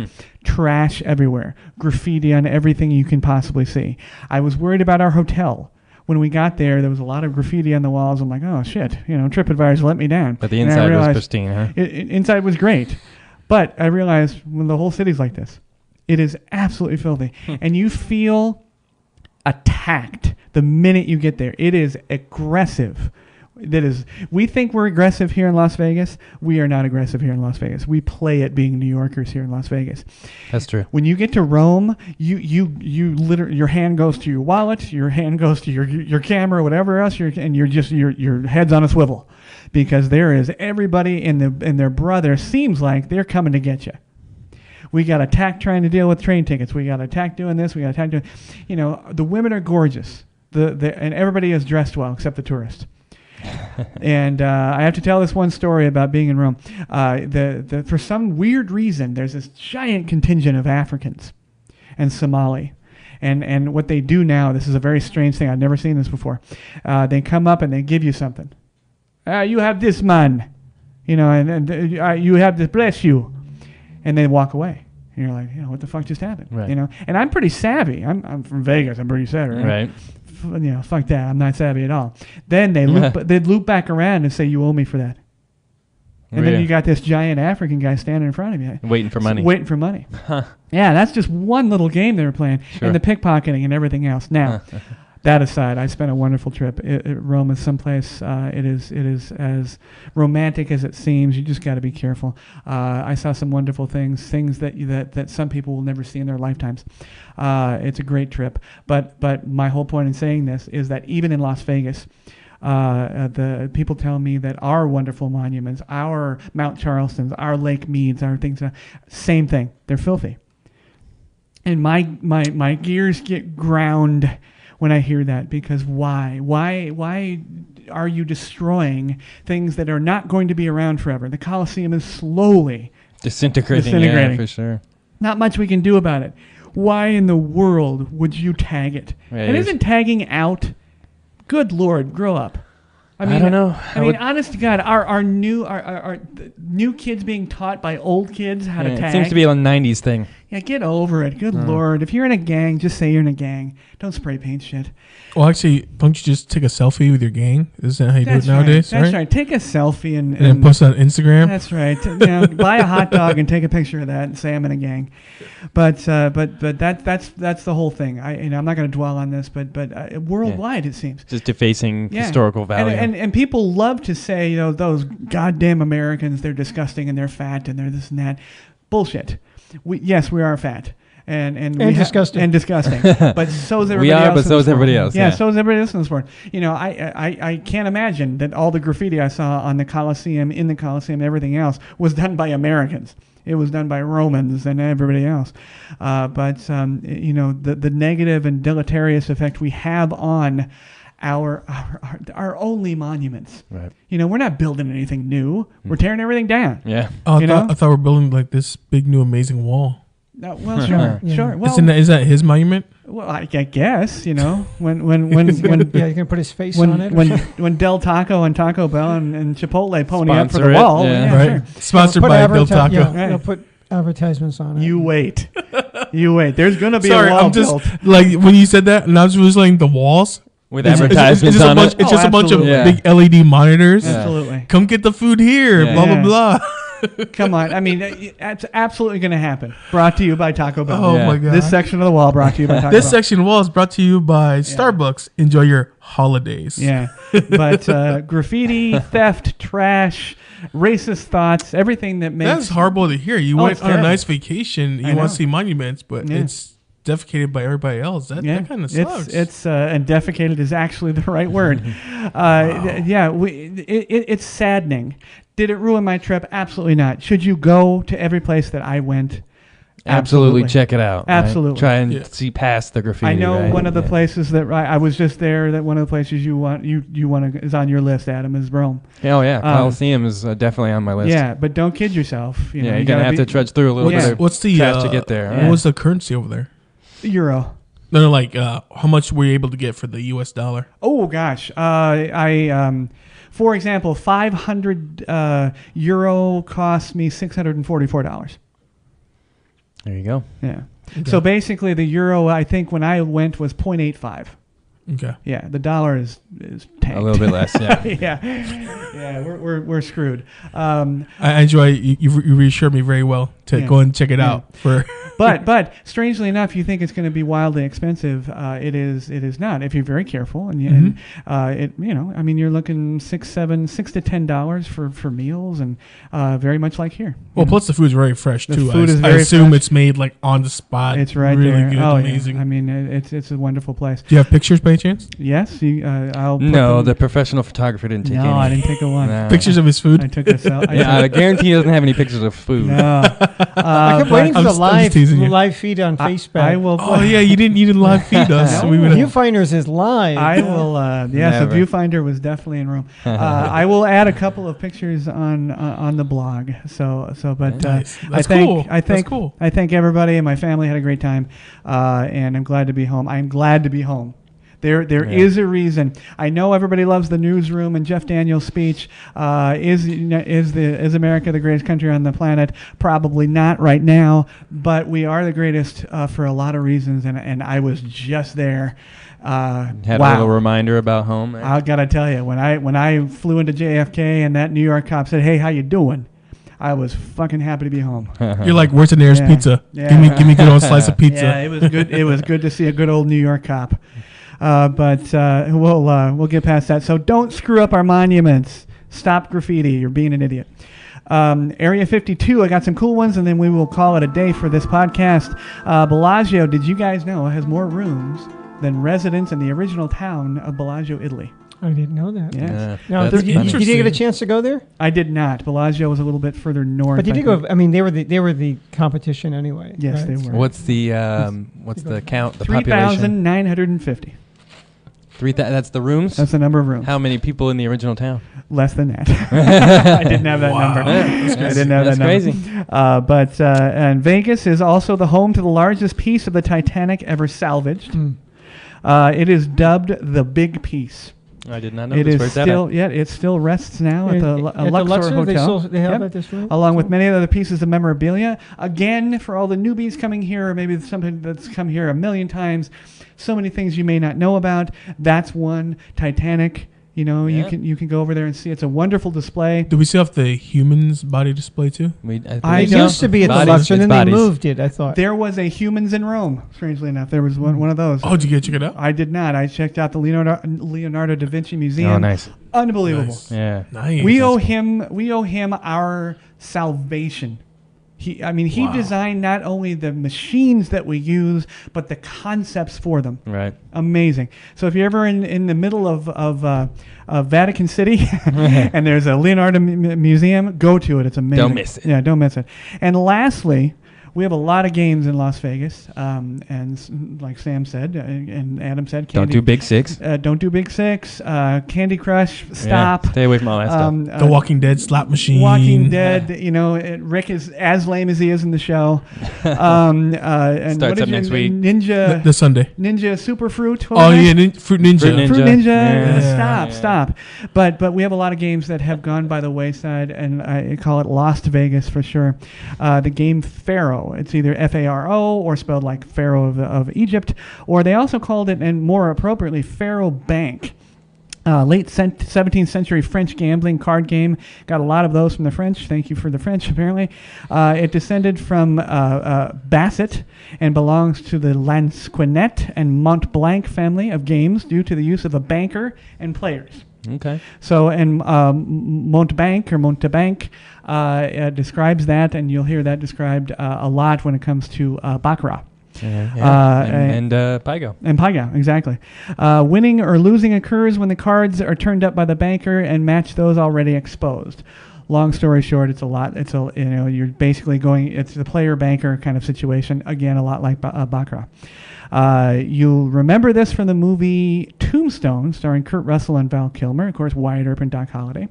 Trash everywhere. Graffiti on everything you can possibly see. I was worried about our hotel. When we got there was a lot of graffiti on the walls. I'm like, oh, shit. TripAdvisor let me down. But the inside was pristine, huh? Inside was great. But I realized when the whole city's like this, it is absolutely filthy. And you feel attacked the minute you get there. It is aggressive. We think we're aggressive here in Las Vegas. We are not aggressive here in Las Vegas. We play at being New Yorkers here in Las Vegas. That's true. When you get to Rome, you literally, your hand goes to your wallet, your hand goes to your camera, whatever else, and your head's on a swivel, because there is everybody and their brother seems like they're coming to get you. We got attacked trying to deal with train tickets. We got attacked doing this. We got attacked doing, the women are gorgeous. And everybody is dressed well except the tourist. And I have to tell this one story about being in Rome. For some weird reason, there's this giant contingent of Africans and Somali. And what they do now, this is a very strange thing. I've never seen this before. They come up and they give you something. You have this, man. And you have this, bless you. And they walk away. And you're like, what the fuck just happened? Right. And I'm pretty savvy. I'm from Vegas. I'm pretty savvy, right? Fuck that. I'm not savvy at all. Then they'd loop back around and say, you owe me for that. And then you got this giant African guy standing in front of you. Waiting for money. Huh. Yeah, that's just one little game they were playing. Sure. And the pickpocketing and everything else. Now, that aside, I spent a wonderful trip. Rome is someplace, it is as romantic as it seems. You just got to be careful. I saw some wonderful things that some people will never see in their lifetimes. It's a great trip. But my whole point in saying this is that even in Las Vegas, the people tell me that our wonderful monuments, our Mount Charleston's, our Lake Meads, our things, same thing. They're filthy. And my gears get ground when I hear that, because why are you destroying things that are not going to be around forever? The Colosseum is slowly disintegrating. Yeah, for sure. Not much we can do about it. Why in the world would you tag it? Right, and isn't tagging out? Good Lord, grow up. I don't know. Honest to God, our new kids being taught by old kids how to tag. It seems to be a 90s thing. Yeah, get over it. Good Lord. If you're in a gang, just say you're in a gang. Don't spray paint shit. Well, actually, don't you just take a selfie with your gang? Isn't that how you do it nowadays? That's right. Take a selfie and then post it on Instagram. That's right. Buy a hot dog and take a picture of that and say I'm in a gang. But that's the whole thing. I'm not going to dwell on this, but worldwide it seems just defacing historical value. And people love to say those goddamn Americans, they're disgusting and they're fat and they're this and that. Bullshit. We are fat. And disgusting. But so is everybody else. We are, but so is everybody else. Yeah, so is everybody else in the sport. I can't imagine that all the graffiti I saw on the Colosseum, in the Colosseum, everything else was done by Americans. It was done by Romans and everybody else. But the negative and deleterious effect we have on our only monuments. Right. We're not building anything new. We're tearing everything down. Yeah. I thought we're building like this big new amazing wall. Well, sure, sure. Well, is that his monument? Well, I guess, when yeah, you can put his face on it. When Del Taco and Taco Bell and Chipotle pony up for the Sponsor it, wall, yeah. Right. Sure. Sponsored by Del Taco. Yeah, Right. they'll put advertisements on it. You wait. There's gonna be Sorry, a wall I'm just built. like when you said that, and I was just like the walls With advertisements just on a bunch, it. It's just a bunch of absolutely. big LED monitors. Yeah. Absolutely. Come get the food here. Yeah. Blah Yeah. blah blah. Come on. I mean, it's absolutely going to happen. Brought to you by Taco Bell. Oh Yeah. my god. This section of the wall brought to you by Taco This Bell. section of the wall is brought to you by Starbucks. Enjoy your holidays. Yeah. But graffiti, theft, trash, racist thoughts, everything that makes... That's horrible to hear. You Oh, went it's on a terrible. nice vacation. I You know. want to see monuments, but Yeah. it's defecated by everybody else. That kind of sucks. And defecated is actually the right word. Yeah, it's saddening. Did it ruin my trip? Absolutely not. Should you go to every place that I went? Absolutely check it out. right? Absolutely. Try and see past the graffiti. I know right? one of the Yeah. places that I was just there. That one of the places you want to is on your list, Adam, is Rome. Oh yeah, Coliseum is definitely on my list. Yeah, but don't kid yourself. You're you gonna have gotta to trudge through a little Yeah. bit of What's the trash to get there. Yeah. What's the currency over there? Euro. No, like how much were you able to get for the U.S. dollar? Oh gosh, for example, 500 euro cost me $644. There you go. Yeah. So basically, the euro I think when I went was 0.85. Okay. Yeah, the dollar is tanked. A little bit less. Yeah. yeah, we're screwed. I enjoy you reassured me very well to go and check it out for. But strangely enough, you think it's going to be wildly expensive. It is not if you're very careful and you're looking $6 to $10 for meals and very much like here. Well, plus the food's very fresh The too. food is I very assume fresh. it's made like on the spot. It's right really there. good, Oh, amazing. yeah. I mean, it's a wonderful place. Do you have pictures by any chance? Yes, I'll. Put No, them- the professional photographer didn't take any. No, I didn't take a one. No. Pictures of his food. I took a selfie. Yeah, I guarantee he doesn't have any pictures of food. No. I kept waiting for I'm the just- I'm just teasing you. live feed on Facebook. I will. Oh yeah, you didn't live feed us. So we would. Viewfinders is live. I will. Yes, Never. the viewfinder was definitely in Rome. I will add a couple of pictures on the blog. But Nice. I That's think cool. I think That's cool. I think everybody and my family had a great time, and I'm glad to be home. I'm glad to be home. There is a reason. I know everybody loves the newsroom and Jeff Daniels' speech. Is America the greatest country on the planet? Probably not right now, but we are the greatest for a lot of reasons. And I was just there. Had a wow. little reminder about home. I gotta tell you, when I flew into JFK and that New York cop said, "Hey, how you doing?" I was fucking happy to be home. You're like, where's the nearest Yeah. pizza? Yeah. Give me a good old slice of pizza. Yeah, it was good. It was good to see a good old New York cop. But we'll get past that. So don't screw up our monuments. Stop graffiti. You're being an idiot. Area 52, I got some cool ones, and then we will call it a day for this podcast. Bellagio, did you guys know, has more rooms than residents in the original town of Bellagio, Italy. I didn't know that. Yes. Now, That's did funny. you get a chance to go there? I did not. Bellagio was a little bit further north. But you I did think. go. I mean, they were the competition anyway. Yes, right? they were. What's the count? The population? 3,950. That's the rooms. That's the number of rooms. How many people in the original town? Less than that. I didn't have that number. I didn't have That's that crazy. number. And Vegas is also the home to the largest piece of the Titanic ever salvaged. It is dubbed the Big Piece. I did not know It this. is Where's that still it still rests now at the Luxor Hotel. They have at this room? Along with many other pieces of memorabilia. Again, for all the newbies coming here, or maybe something that's come here a million times, so many things you may not know about. That's one. Titanic. You know, you can go over there and see. It's a wonderful display. Do we still have the human's body display too? I It know. used to be at the Bodies, Luxor, and it's then bodies. they moved it. I thought. There was a Humans in Rome. Strangely enough, there was one of those. Oh, did you get check it out? I did not. I checked out the Leonardo da Vinci Museum. Oh, nice. Unbelievable. Nice. Yeah. Nice. We owe him our salvation. He Wow. designed not only the machines that we use, but the concepts for them. Right. Amazing. So if you're ever in the middle of Vatican City and there's a Leonardo museum, go to it. It's amazing. Don't miss it. Yeah, don't miss it. And lastly, We have a lot of games in Las Vegas, like Sam said and Adam said, don't do Big Six. Don't do Big Six. Candy Crush, stop. Yeah, stay away from all that stuff. The Walking Dead slot machine. Walking Dead. Rick is as lame as he is in the show. And starts up next week. Ninja. The Sunday. Ninja Super Fruit. Fruit Ninja. Fruit Ninja. Yeah. Stop. But we have a lot of games that have gone by the wayside, and I call it Lost Vegas for sure. The game Pharaoh. It's either Pharo or spelled like Pharaoh of Egypt, or they also called it, and more appropriately, Pharaoh Bank. Late 17th century French gambling card game. Got a lot of those from the French. Thank you for the French, apparently. It descended from Basset and belongs to the Lansquenet and Montblanc family of games due to the use of a banker and players. Okay. So, and Montbank describes that, and you'll hear that described a lot when it comes to Baccarat. And Pygo. And Pygo, exactly. Winning or losing occurs when the cards are turned up by the banker and match those already exposed. Long story short, it's a lot. You're basically going. It's the player banker kind of situation. Again, a lot like Baccarat. You'll remember this from the movie Tombstone, starring Kurt Russell and Val Kilmer, of course, Wyatt Earp and Doc Holliday.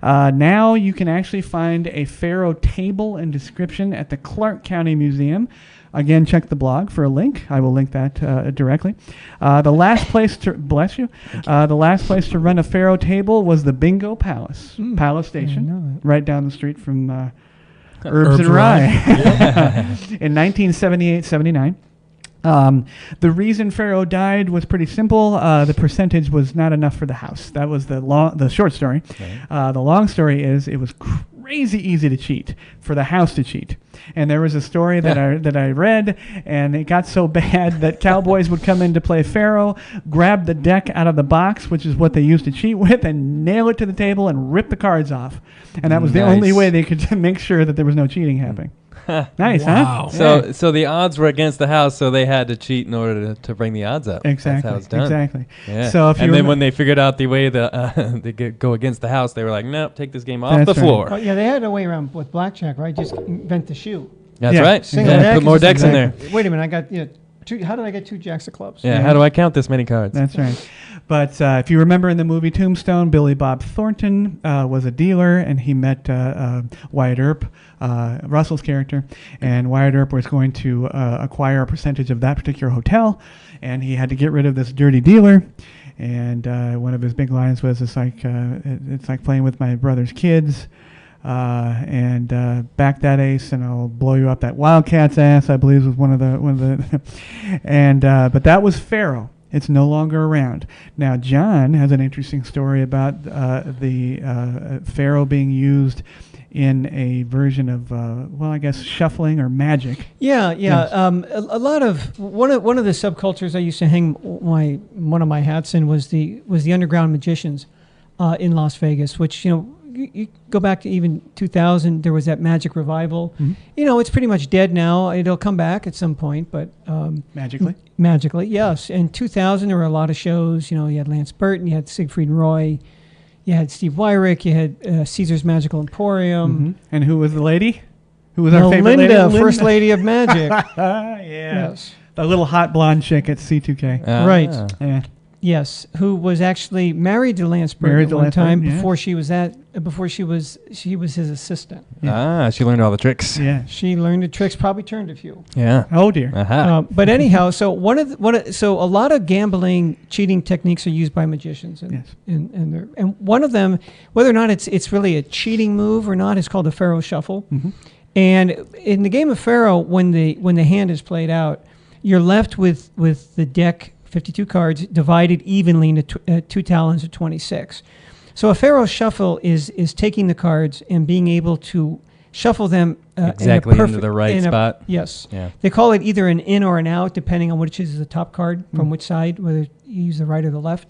Now you can actually find a Pharaoh table and description at the Clark County Museum. Again, check the blog for a link. I will link that directly. The last place to the last place to run a Pharaoh table was the Bingo Palace, Palace Station, right down the street from Herbs and Rye. In 1978-79. The reason Pharaoh died was pretty simple. The percentage was not enough for the house. That was the short story. Right. The long story is it was crazy easy to cheat for the house to cheat. And there was a story that I read, and it got so bad that cowboys would come in to play Pharaoh, grab the deck out of the box, which is what they used to cheat with, and nail it to the table and rip the cards off. And that was the only way they could make sure that there was no cheating happening. Nice, wow. Huh? So the odds were against the house, so they had to cheat in order to bring the odds up. Exactly. That's how it's done. Exactly. Yeah. So then when they figured out the way they go against the house, they were like, nope, take this game off the floor. Oh, yeah, they had a way around with blackjack, right? Just invent the shoe. That's right. Deck, put more decks in there. Wait a minute, I got two. How did I get 2 jacks of clubs? Yeah. How do I count this many cards? That's right. But if you remember in the movie Tombstone, Billy Bob Thornton was a dealer, and he met Wyatt Earp, Russell's character, and Wyatt Earp was going to acquire a percentage of that particular hotel, and he had to get rid of this dirty dealer. And one of his big lines was, "It's like playing with my brother's kids." And back that ace, and I'll blow you up that Wildcat's ass, I believe was one of the and but that was Pharaoh. It's no longer around. Now John has an interesting story about the Pharaoh being used in a version of I guess shuffling or magic. Yeah. Yes. A lot of one of the subcultures I used to hang one of my hats in was the underground magicians in Las Vegas, which you go back to even 2000, there was that magic revival. Mm-hmm. It's pretty much dead now. It'll come back at some point, but magically, yes. In 2000, there were a lot of shows. You had Lance Burton, you had Siegfried and Roy, you had Steve Wyrick, you had Caesar's Magical Emporium. Mm-hmm. And who was the lady? Who was our favorite Linda, lady? First Lady of Magic. Yeah. Yes. The little hot blonde chick at C2K. Right. Yeah. Yes, who was actually married to Lance Burton at one time before she was his assistant. Yeah. She learned all the tricks. Yeah, she learned the tricks. Probably turned a few. Yeah. Oh dear. But anyhow, so so a lot of gambling cheating techniques are used by magicians, and one of them, whether or not it's really a cheating move or not, is called the Pharaoh Shuffle. Mm-hmm. And in the game of Pharaoh, when the hand is played out, you're left with the deck. 52 cards divided evenly into 2 talons of 26. So a Pharaoh shuffle is taking the cards and being able to shuffle them exactly into the right spot. Yes. Yeah. They call it either an in or an out, depending on which is the top card from which side, whether you use the right or the left.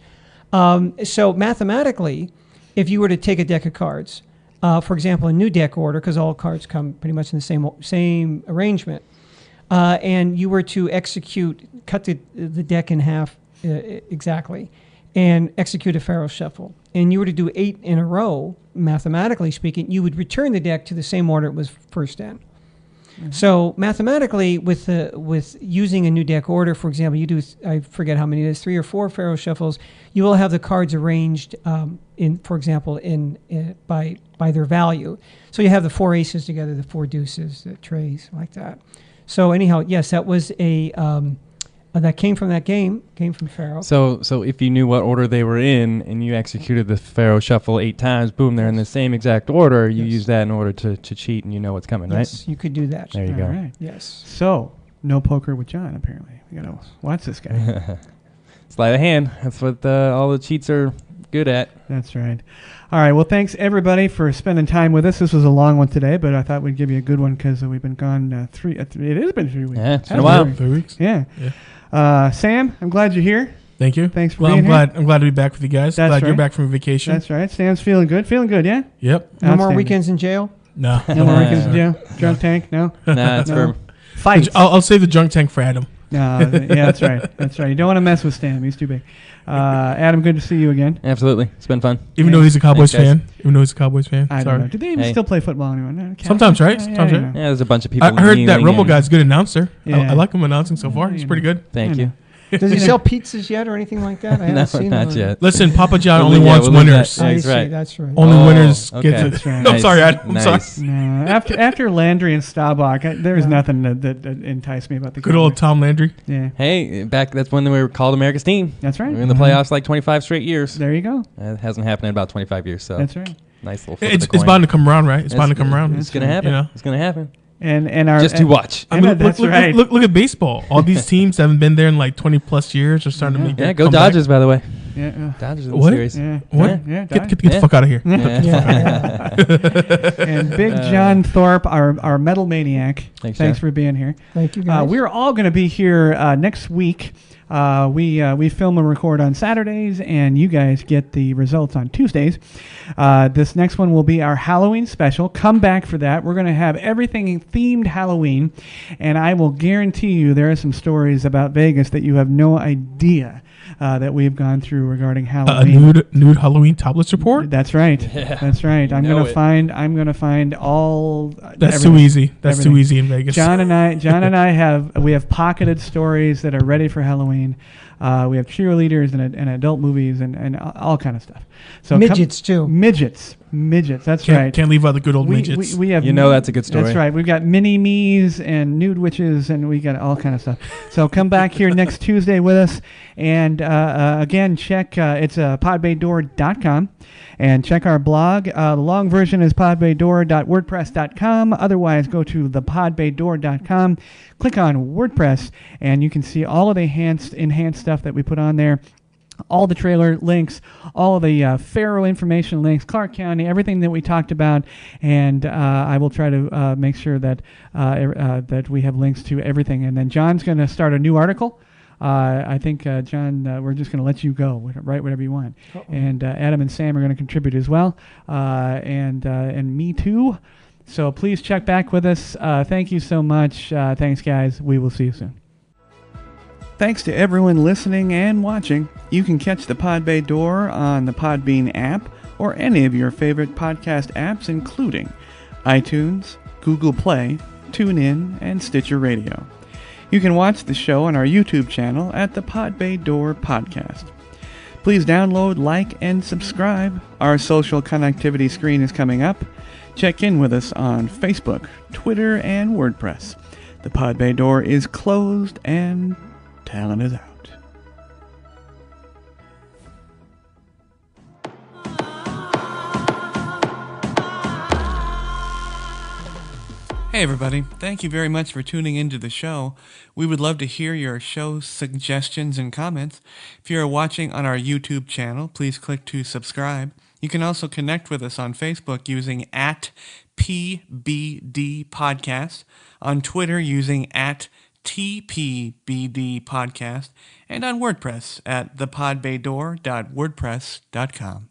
So mathematically, if you were to take a deck of cards, for example, a new deck order, because all cards come pretty much in the same arrangement, and you were to cut the deck in half exactly, and execute a Pharaoh shuffle, and you were to do 8 in a row, mathematically speaking, you would return the deck to the same order it was first in. So mathematically, with using a new deck order, for example, you do, I forget how many it is, 3 or 4 Pharaoh shuffles. You will have the cards arranged for example, by their value. So you have the 4 aces together, the 4 deuces, the trays, like that. So anyhow, yes, that was that came from that game, came from Pharaoh. So if you knew what order they were in and you executed the Pharaoh shuffle 8 times, boom, they're in the same exact order. You use that in order to cheat, and you know what's coming, right? Yes, you could do that. There you go. Right. Yes. So, no poker with John, apparently. We got to watch this guy. Sleight of hand. That's what all the cheats are good at. That's right. All right. Well, thanks, everybody, for spending time with us. This was a long one today, but I thought we'd give you a good one because we've been gone it has been 3 weeks. Yeah, it's been a while. 3 weeks. Yeah. Sam, I'm glad you're here. Thank you. Thanks for being here. I'm glad to be back with you guys. That's glad right. you're back from vacation. That's right. Sam's feeling good. Feeling good, yeah? Yep. No more weekends in jail? No. No more weekends in jail? Drunk tank? No? Nah, that's for fights. I'll save the drunk tank for Adam. Yeah, that's right. That's right. You don't want to mess with Stan. He's too big. Adam, good to see you again. Absolutely. It's been fun. Even though he's a Cowboys Thanks, fan. Even though he's a Cowboys fan. I don't know. Do they even still play football anymore? No, sometimes, right? Sometimes, right? Yeah, there's a bunch of people. I heard that Rumble guy's a good announcer. Yeah. I like him announcing so far. He's pretty good. Thank you. Does he sell pizzas yet or anything like that? I haven't seen not him. yet. Listen, Papa John only wants winners. That's right. That's right. Only winners okay. get it. That's right. No, I'm sorry, Adam. I'm sorry. No, after Landry and Staubach, there was nothing that enticed me about the good old Tom Landry. Yeah. Hey, that's when we were called America's team. That's right. We were in the playoffs like 25 straight years. There you go. It hasn't happened in about 25 years. So that's right. Nice little flip It's of the coin. bound to come around, right? It's bound to come around. It's going to happen. You know? It's going to happen. And our just to watch. I mean, that's right. Look at baseball. All these teams haven't been there in like 20 plus years. Are starting to make go Dodgers, by the way. Yeah. Dodgers in the What? series. Yeah. What? Yeah. Get the fuck out of here. And Big John Thorpe, our metal maniac. Thanks for being here. Thank you, guys. We're all going to be here next week. We film and record on Saturdays, and you guys get the results on Tuesdays. This next one will be our Halloween special. Come back for that. We're going to have everything themed Halloween, and I will guarantee you there are some stories about Vegas that you have no idea that we've gone through regarding Halloween. A nude Halloween topless report. That's right. Yeah. That's right. I'm going to find all. That's everything. too easy. That's Everything. too easy in Vegas. John and I have pocketed stories that are ready for Halloween. We have cheerleaders and adult movies and all kind of stuff. So midgets too. Midgets. That's right. Can't leave out the good old midgets. We have. That's a good story. That's right. We've got mini me's and nude witches, and we got all kind of stuff. So come back here next Tuesday with us, and again check it's podbaydoor.com, and check our blog. The long version is podbaydoor.wordpress.com. Otherwise, go to thepodbaydoor.com. Click on WordPress, and you can see all of the enhanced stuff that we put on there. All the trailer links, all of the Pharaoh information links, Clark County, everything that we talked about, and I will try to make sure that that we have links to everything. And then John's going to start a new article. I think, John, we're just going to let you go, write whatever you want. Uh-oh. And Adam and Sam are going to contribute as well, and me too. So please check back with us. Thank you so much. Thanks, guys. We will see you soon. Thanks to everyone listening and watching. You can catch the Pod Bay Door on the Podbean app or any of your favorite podcast apps, including iTunes, Google Play, TuneIn, and Stitcher Radio. You can watch the show on our YouTube channel at the Pod Bay Door Podcast. Please download, like, and subscribe. Our social connectivity screen is coming up. Check in with us on Facebook, Twitter, and WordPress. The Pod Bay Door is closed and talent is out. Hey everybody, thank you very much for tuning into the show. We would love to hear your show suggestions and comments. If you are watching on our YouTube channel, please click to subscribe. You can also connect with us on Facebook using @PBD Podcast, on Twitter using @TPBD Podcast, and on WordPress at thepodbaydoor.wordpress.com.